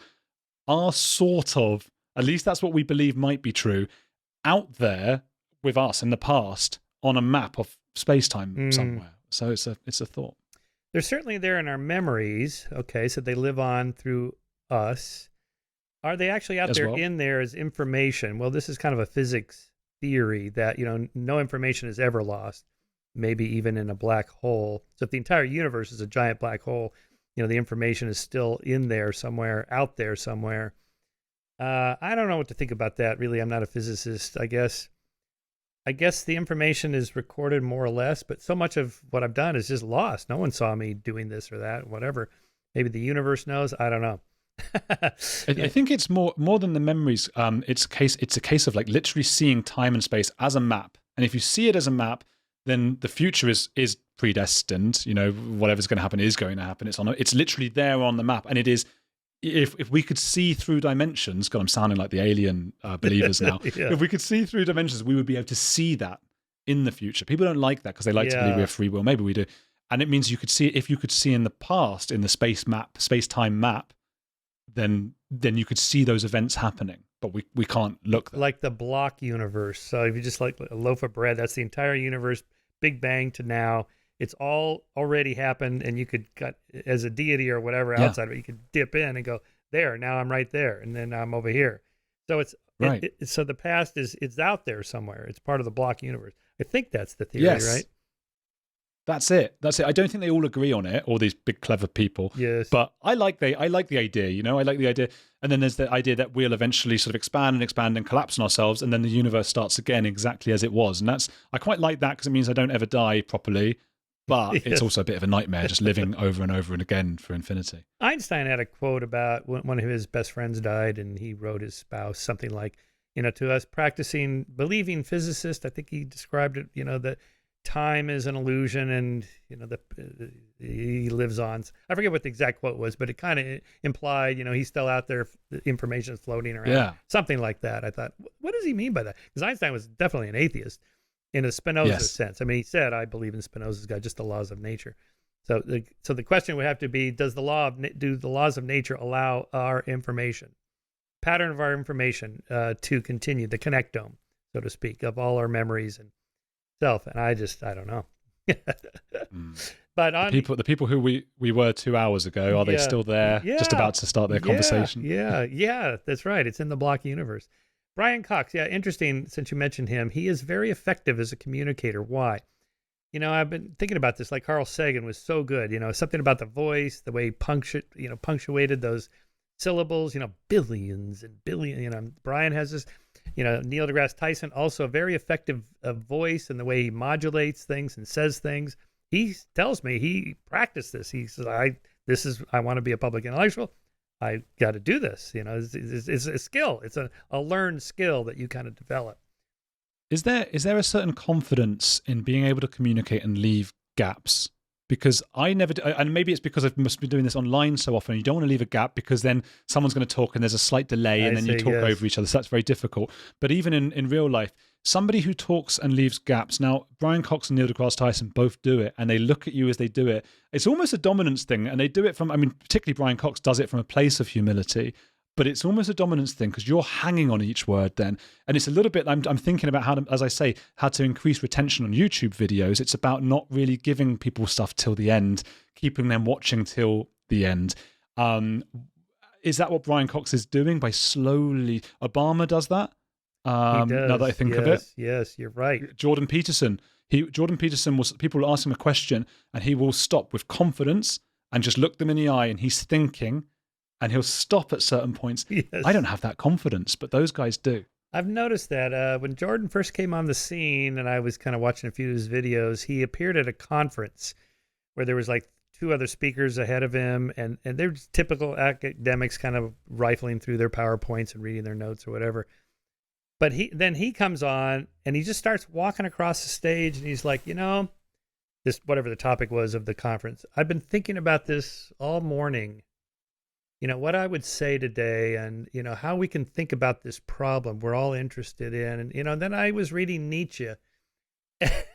are sort of, at least that's what we believe might be true, out there with us in the past on a map of space-time somewhere. So it's a thought. They're certainly there in our memories. Okay, so they live on through us. Are they actually out there in there as information? Well, this is kind of a physics theory that, no information is ever lost, maybe even in a black hole. So if the entire universe is a giant black hole, the information is still in there somewhere, out there somewhere. I don't know what to think about that, really. I'm not a physicist, I guess. I guess the information is recorded more or less, but so much of what I've done is just lost. No one saw me doing this or that, whatever. Maybe the universe knows. I don't know. I think it's more than the memories. It's a case of like literally seeing time and space as a map. And if you see it as a map, then the future is predestined. Whatever's going to happen is going to happen. It's literally there on the map, and it is. If we could see through dimensions, God, I'm sounding like the alien believers now. Yeah. If we could see through dimensions, we would be able to see that in the future. People don't like that because they like to believe we have free will. Maybe we do. And it means you could see, if you could see in the past, in the space-time map, then you could see those events happening. But we can't look there. Like the block universe. So if you just like a loaf of bread, that's the entire universe, Big Bang to now. It's all already happened, and you could cut as a deity or whatever outside of it. You could dip in and go there. Now I'm right there, and then I'm over here. So it's right. So the past it's out there somewhere. It's part of the block universe. I think that's the theory, right? That's it. I don't think they all agree on it, all these big clever people. Yes. But I like the idea. I like the idea. And then there's the idea that we'll eventually sort of expand and collapse on ourselves, and then the universe starts again exactly as it was. And I quite like that because it means I don't ever die properly. But it's also a bit of a nightmare, just living over and over and again for infinity. Einstein had a quote about when one of his best friends died, and he wrote his spouse something like, to us believing physicist, I think he described it, that time is an illusion, and he lives on. I forget what the exact quote was, but it kind of implied, he's still out there, the information is floating around, something like that. I thought, what does he mean by that? Because Einstein was definitely an atheist. In a Spinoza sense. I mean, he said, I believe in Spinoza's God, just the laws of nature. So the question would have to be, do the laws of nature allow our information, pattern of our information to continue, the connectome, so to speak, of all our memories and self? And I don't know. But on the people who we were 2 hours ago, are they still there, just about to start their conversation? Yeah, that's right. It's in the block universe. Brian Cox, yeah, interesting. Since you mentioned him, he is very effective as a communicator. Why? I've been thinking about this. Like Carl Sagan was so good. Something about the voice, the way he punctuated those syllables. Billions and billions. Brian has this. Neil deGrasse Tyson, also a very effective voice, and the way he modulates things and says things. He tells me he practiced this. He says, I want to be a public intellectual. I got to do this. It's a skill. It's a learned skill that you kind of develop. Is there a certain confidence in being able to communicate and leave gaps? Because I never do, and maybe it's because I must be doing this online so often. You don't want to leave a gap because then someone's going to talk and there's a slight delay and then you talk over each other. So that's very difficult. But even in real life, somebody who talks and leaves gaps. Now, Brian Cox and Neil deGrasse Tyson both do it, and they look at you as they do it. It's almost a dominance thing, and they do it from, particularly Brian Cox does it from a place of humility, but it's almost a dominance thing because you're hanging on each word then. And it's a little bit, I'm thinking about how to, as I say, how to increase retention on YouTube videos. It's about not really giving people stuff till the end, keeping them watching till the end. Is that what Brian Cox is doing by slowly, Obama does that? He does. Now that I think of it. Yes, you're right. Jordan Peterson was, people will ask him a question and he will stop with confidence and just look them in the eye, and he's thinking, and he'll stop at certain points. Yes. I don't have that confidence, but those guys do. I've noticed that when Jordan first came on the scene, and I was kind of watching a few of his videos, he appeared at a conference where there was like 2 other speakers ahead of him, and they're just typical academics kind of rifling through their PowerPoints and reading their notes or whatever. But he comes on and he just starts walking across the stage, and he's like, this, whatever the topic was of the conference, I've been thinking about this all morning, what I would say today, and, how we can think about this problem we're all interested in. And, then I was reading Nietzsche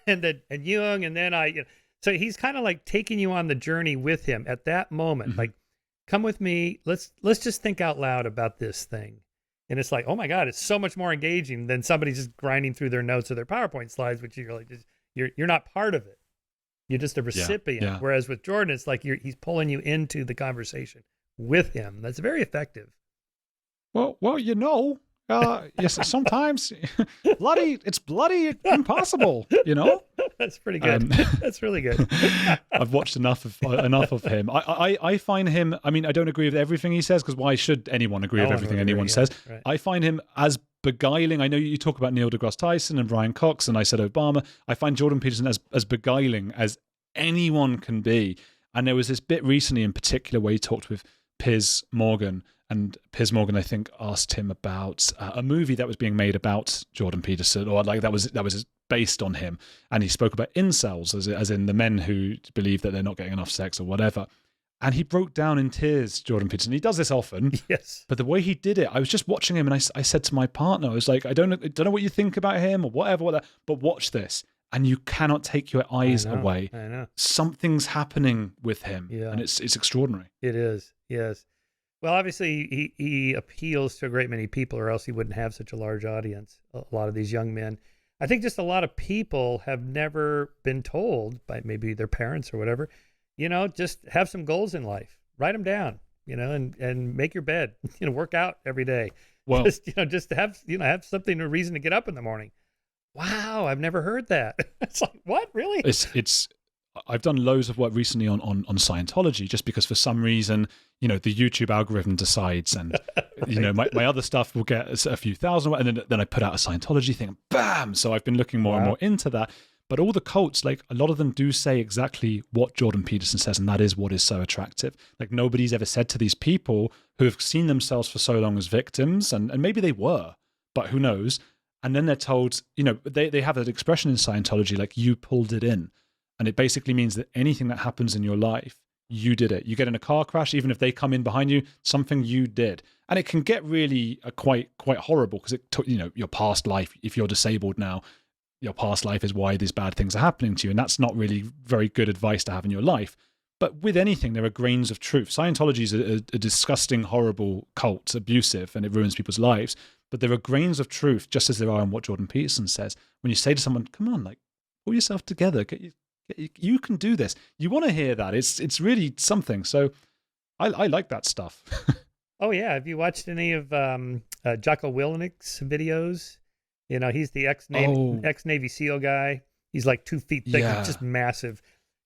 and Jung, and then so he's kind of like taking you on the journey with him at that moment. Mm-hmm. Like, come with me. Let's just think out loud about this thing. And it's like, oh my God, it's so much more engaging than somebody just grinding through their notes or their PowerPoint slides, which you're like, you're not part of it. You're just a recipient. Yeah. Whereas with Jordan, it's like he's pulling you into the conversation with him. That's very effective. Well, yes, sometimes it's bloody impossible, That's pretty good. That's really good. I've watched enough of him. I find him, I don't agree with everything he says, because why should anyone agree with everything anyone says? Right. I find him as beguiling. I know you talk about Neil deGrasse Tyson and Brian Cox, and I said Obama. I find Jordan Peterson as beguiling as anyone can be. And there was this bit recently in particular where he talked with Piers Morgan, and Piers Morgan, I think, asked him about a movie that was being made about Jordan Peterson, or like that was based on him. And he spoke about incels, as in the men who believe that they're not getting enough sex or whatever. And he broke down in tears, Jordan Peterson. He does this often. Yes. But the way he did it, I was just watching him, and I said to my partner, I was like, I don't know what you think about him or whatever, but watch this. And you cannot take your eyes away. I know. Something's happening with him. Yeah. And it's extraordinary. It is, yes. Well, obviously, he appeals to a great many people, or else he wouldn't have such a large audience, a lot of these young men. I think just a lot of people have never been told by maybe their parents or whatever, just have some goals in life. Write them down, and make your bed, work out every day. Well, just have something, a reason to get up in the morning. Wow, I've never heard that. It's like, what, really? It's I've done loads of work recently on Scientology, just because for some reason, the YouTube algorithm decides, and my other stuff will get a few thousand, and then I put out a Scientology thing, and bam! So I've been looking more and more into that. But all the cults, like a lot of them do say exactly what Jordan Peterson says, and that is what is so attractive. Like nobody's ever said to these people who have seen themselves for so long as victims, and maybe they were, but who knows? And then they're told, they have that expression in Scientology, like you pulled it in. And it basically means that anything that happens in your life, you did it. You get in a car crash, even if they come in behind you, something you did. And it can get really quite horrible, because it took, your past life, if you're disabled now, your past life is why these bad things are happening to you. And that's not really very good advice to have in your life. But with anything, there are grains of truth. Scientology is a disgusting, horrible cult, abusive, and it ruins people's lives. But there are grains of truth, just as there are in what Jordan Peterson says. When you say to someone, come on, like, pull yourself together, get You can do this. You want to hear that. It's really something. So I like that stuff. Oh yeah, have you watched any of Jocko Willink's videos? You know, he's the ex-Navy SEAL guy. He's like 2 feet thick, Yeah. just massive,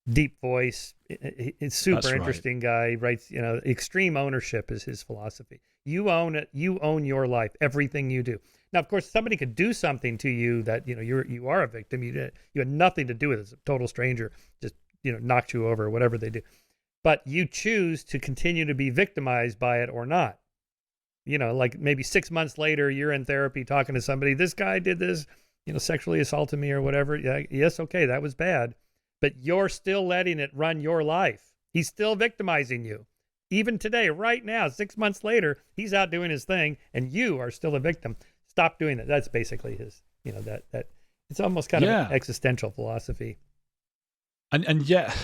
deep voice. It's super That's right. interesting guy. He writes, you know, extreme ownership is his philosophy. You own it. You own your life, everything you do. Now, of course, somebody could do something to you that, you know, you are a victim. You had nothing to do with it. It's a total stranger just, you know, knocked you over or whatever they do. But you choose to continue to be victimized by it or not. You know, like maybe 6 months later, you're in therapy talking to somebody. This guy did this, you know, sexually assaulted me or whatever. Yeah, yes, okay, that was bad. But you're still letting it run your life. He's still victimizing you. Even today, right now, 6 months later, he's out doing his thing, and you are still a victim. Stop doing that. That's basically his, you know, that it's almost kind of an existential philosophy. And yet,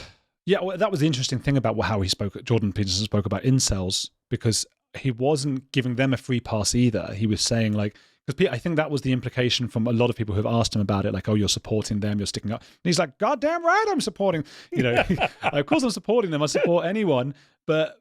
well, that was the interesting thing about how Jordan Peterson spoke about incels, because he wasn't giving them a free pass either. He was saying, like, because I think that was the implication from a lot of people who have asked him about it, like, oh, you're supporting them, you're sticking up. And he's like, God damn right, I'm supporting, you know, of course I'm supporting them. I support anyone, but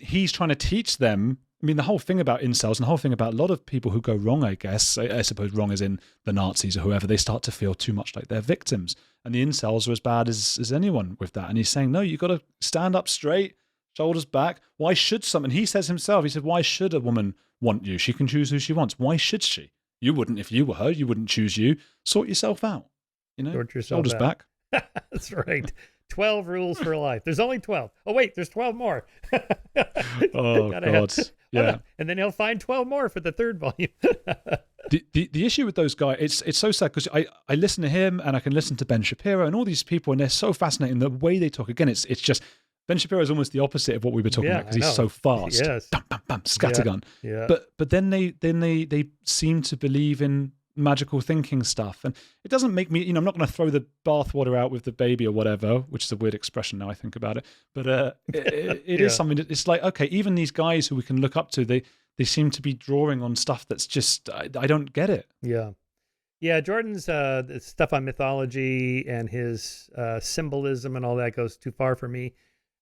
he's trying to teach them. I mean, the whole thing about incels and the whole thing about a lot of people who go wrong, I guess, I suppose wrong as in the Nazis or whoever, they start to feel too much like they're victims. And the incels are as bad as anyone with that. And he's saying, no, you got to stand up straight, shoulders back. Why should someone? He says himself, he said, why should a woman want you? She can choose who she wants. Why should she? You wouldn't if you were her. You wouldn't choose you. Sort yourself out. You know, Sort yourself shoulders out. back. That's right. 12 rules for life. There's only 12. Oh, wait, there's 12 more. Oh, God. Yeah. And then he'll find 12 more for the third volume. The issue with those guys, it's so sad because I listen to him and I can listen to Ben Shapiro and all these people, and they're so fascinating. The way they talk, again, it's just, Ben Shapiro is almost the opposite of what we were talking about because he's so fast. Yes. Bam, bam, bam, scattergun. Yeah. But then they seem to believe in magical thinking stuff, and it doesn't make me, you know, I'm not going to throw the bathwater out with the baby or whatever, which is a weird expression now I think about it, but it is something that it's like, okay, even these guys who we can look up to, they seem to be drawing on stuff that's just I don't get it. Yeah, Jordan's stuff on mythology and his symbolism and all that goes too far for me.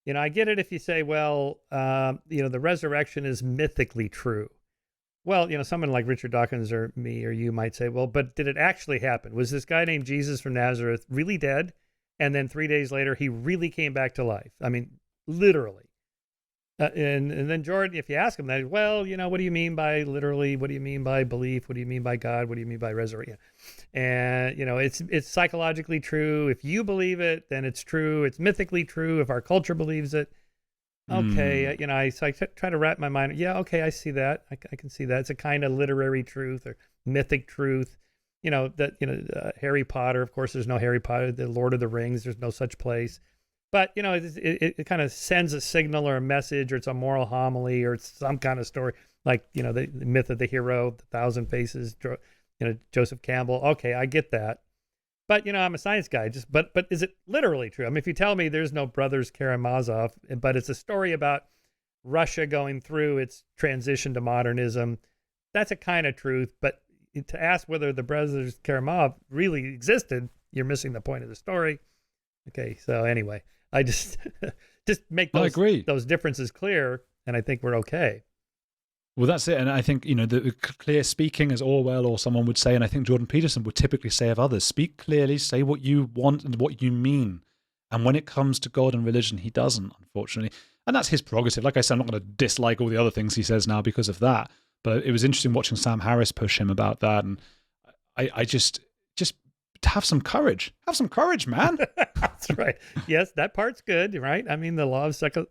You know, I get it if you say, well, you know, the resurrection is mythically true. Well, you know, someone like Richard Dawkins or me or you might say, well, but did it actually happen? Was this guy named Jesus from Nazareth really dead? And then 3 days later, he really came back to life. I mean, literally. And then Jordan, if you ask him that, well, you know, what do you mean by literally? What do you mean by belief? What do you mean by God? What do you mean by resurrection? And, you know, it's psychologically true. If you believe it, then it's true. It's mythically true. If our culture believes it. Okay, you know, I try to wrap my mind. Yeah, okay, I see that. I can see that. It's a kind of literary truth or mythic truth. You know, that, you know, Harry Potter, of course, there's no Harry Potter. The Lord of the Rings, there's no such place. But, you know, it kind of sends a signal or a message, or it's a moral homily, or it's some kind of story, like, you know, the myth of the hero, the Thousand Faces, you know, Joseph Campbell. Okay, I get that. But, you know, I'm a science guy. But is it literally true? I mean, if you tell me there's no brothers Karamazov, but it's a story about Russia going through its transition to modernism, that's a kind of truth. But to ask whether the brothers Karamazov really existed, you're missing the point of the story. Okay, so anyway, I just make those differences clear, and I think we're okay. Well, that's it. And I think, you know, the clear speaking, as Orwell or someone would say, and I think Jordan Peterson would typically say of others, speak clearly, say what you want and what you mean. And when it comes to God and religion, he doesn't, unfortunately. And that's his prerogative. Like I said, I'm not going to dislike all the other things he says now because of that. But it was interesting watching Sam Harris push him about that. And I just have some courage. Have some courage, man. That's right. Yes, that part's good, right? I mean, the law of second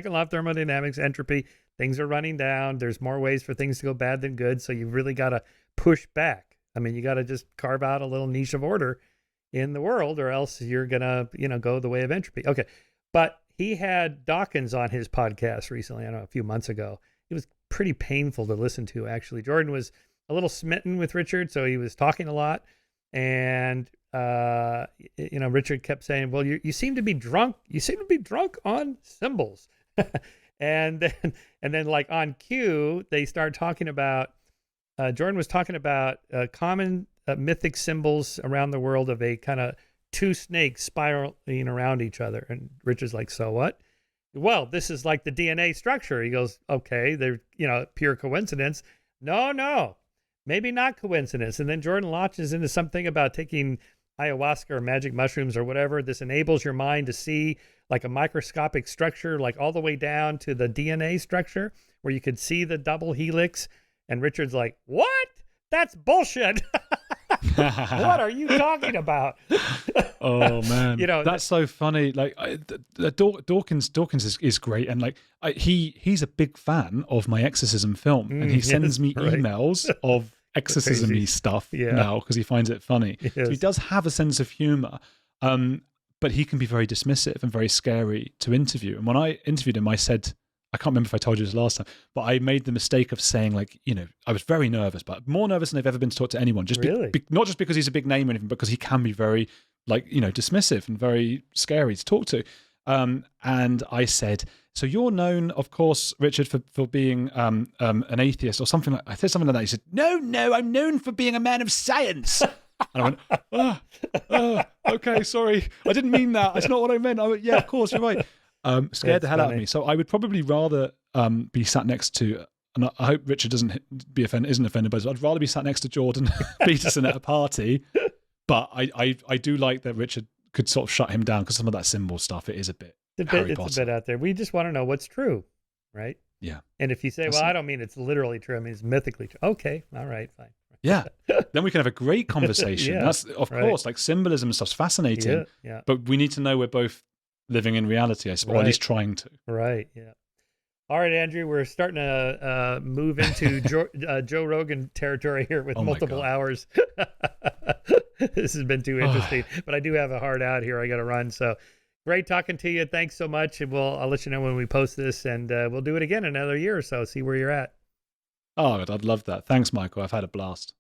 law of thermodynamics, entropy, things are running down. There's more ways for things to go bad than good. So you really got to push back. I mean, you got to just carve out a little niche of order in the world, or else you're going to, you know, go the way of entropy. Okay. But he had Dawkins on his podcast recently, I don't know, a few months ago. It was pretty painful to listen to, actually. Jordan was a little smitten with Richard, so he was talking a lot. And, you know, Richard kept saying, well, you seem to be drunk. You seem to be drunk on symbols. And then like on cue, they start talking about, Jordan was talking about common mythic symbols around the world of a kind of two snakes spiraling around each other. And Richard's like, so what? Well, this is like the DNA structure. He goes, okay, they're, pure coincidence. No, maybe not coincidence. And then Jordan launches into something about taking ayahuasca or magic mushrooms or whatever. This enables your mind to see like a microscopic structure, like all the way down to the DNA structure where you could see the double helix. And Richard's like, what? That's bullshit. What are you talking about? Oh man, that's so funny. Like Dawkins is great, and like he's a big fan of my Exorcism film, and he sends me emails of exorcism-y stuff now because he finds it funny. So he does have a sense of humor, but he can be very dismissive and very scary to interview. And when I interviewed him, I said, I can't remember if I told you this last time, but I made the mistake of saying, like, I was very nervous, but more nervous than I've ever been to talk to anyone. Just not just because he's a big name or anything, because he can be very, like, dismissive and very scary to talk to. And I said, so you're known, of course, Richard, for being an atheist or something like. I said something like that. He said, no, I'm known for being a man of science. And I went, okay, sorry, I didn't mean that. That's not what I meant. I went, yeah, of course, you're right. Scared the hell out of me. So I would probably rather be sat next to, and I hope Richard isn't offended by this. I'd rather be sat next to Jordan Peterson at a party. But I do like that Richard could sort of shut him down, because some of that symbol stuff, it is a bit Harry Potter. It's a bit out there. We just want to know what's true, right? Yeah. And if you say, I don't mean it's literally true, I mean it's mythically true. Okay, all right, fine. Yeah. Then we can have a great conversation. That's of course, like symbolism and stuff's fascinating. Yeah. But we need to know we're both living in reality, I suppose, or at least trying to. Right, yeah. All right, Andrew, we're starting to move into Joe Rogan territory here with multiple hours. This has been too interesting, but I do have a hard out here. I got to run. So great talking to you. Thanks so much. And I'll let you know when we post this, and we'll do it again in another year or so, see where you're at. Oh, I'd love that. Thanks, Michael. I've had a blast.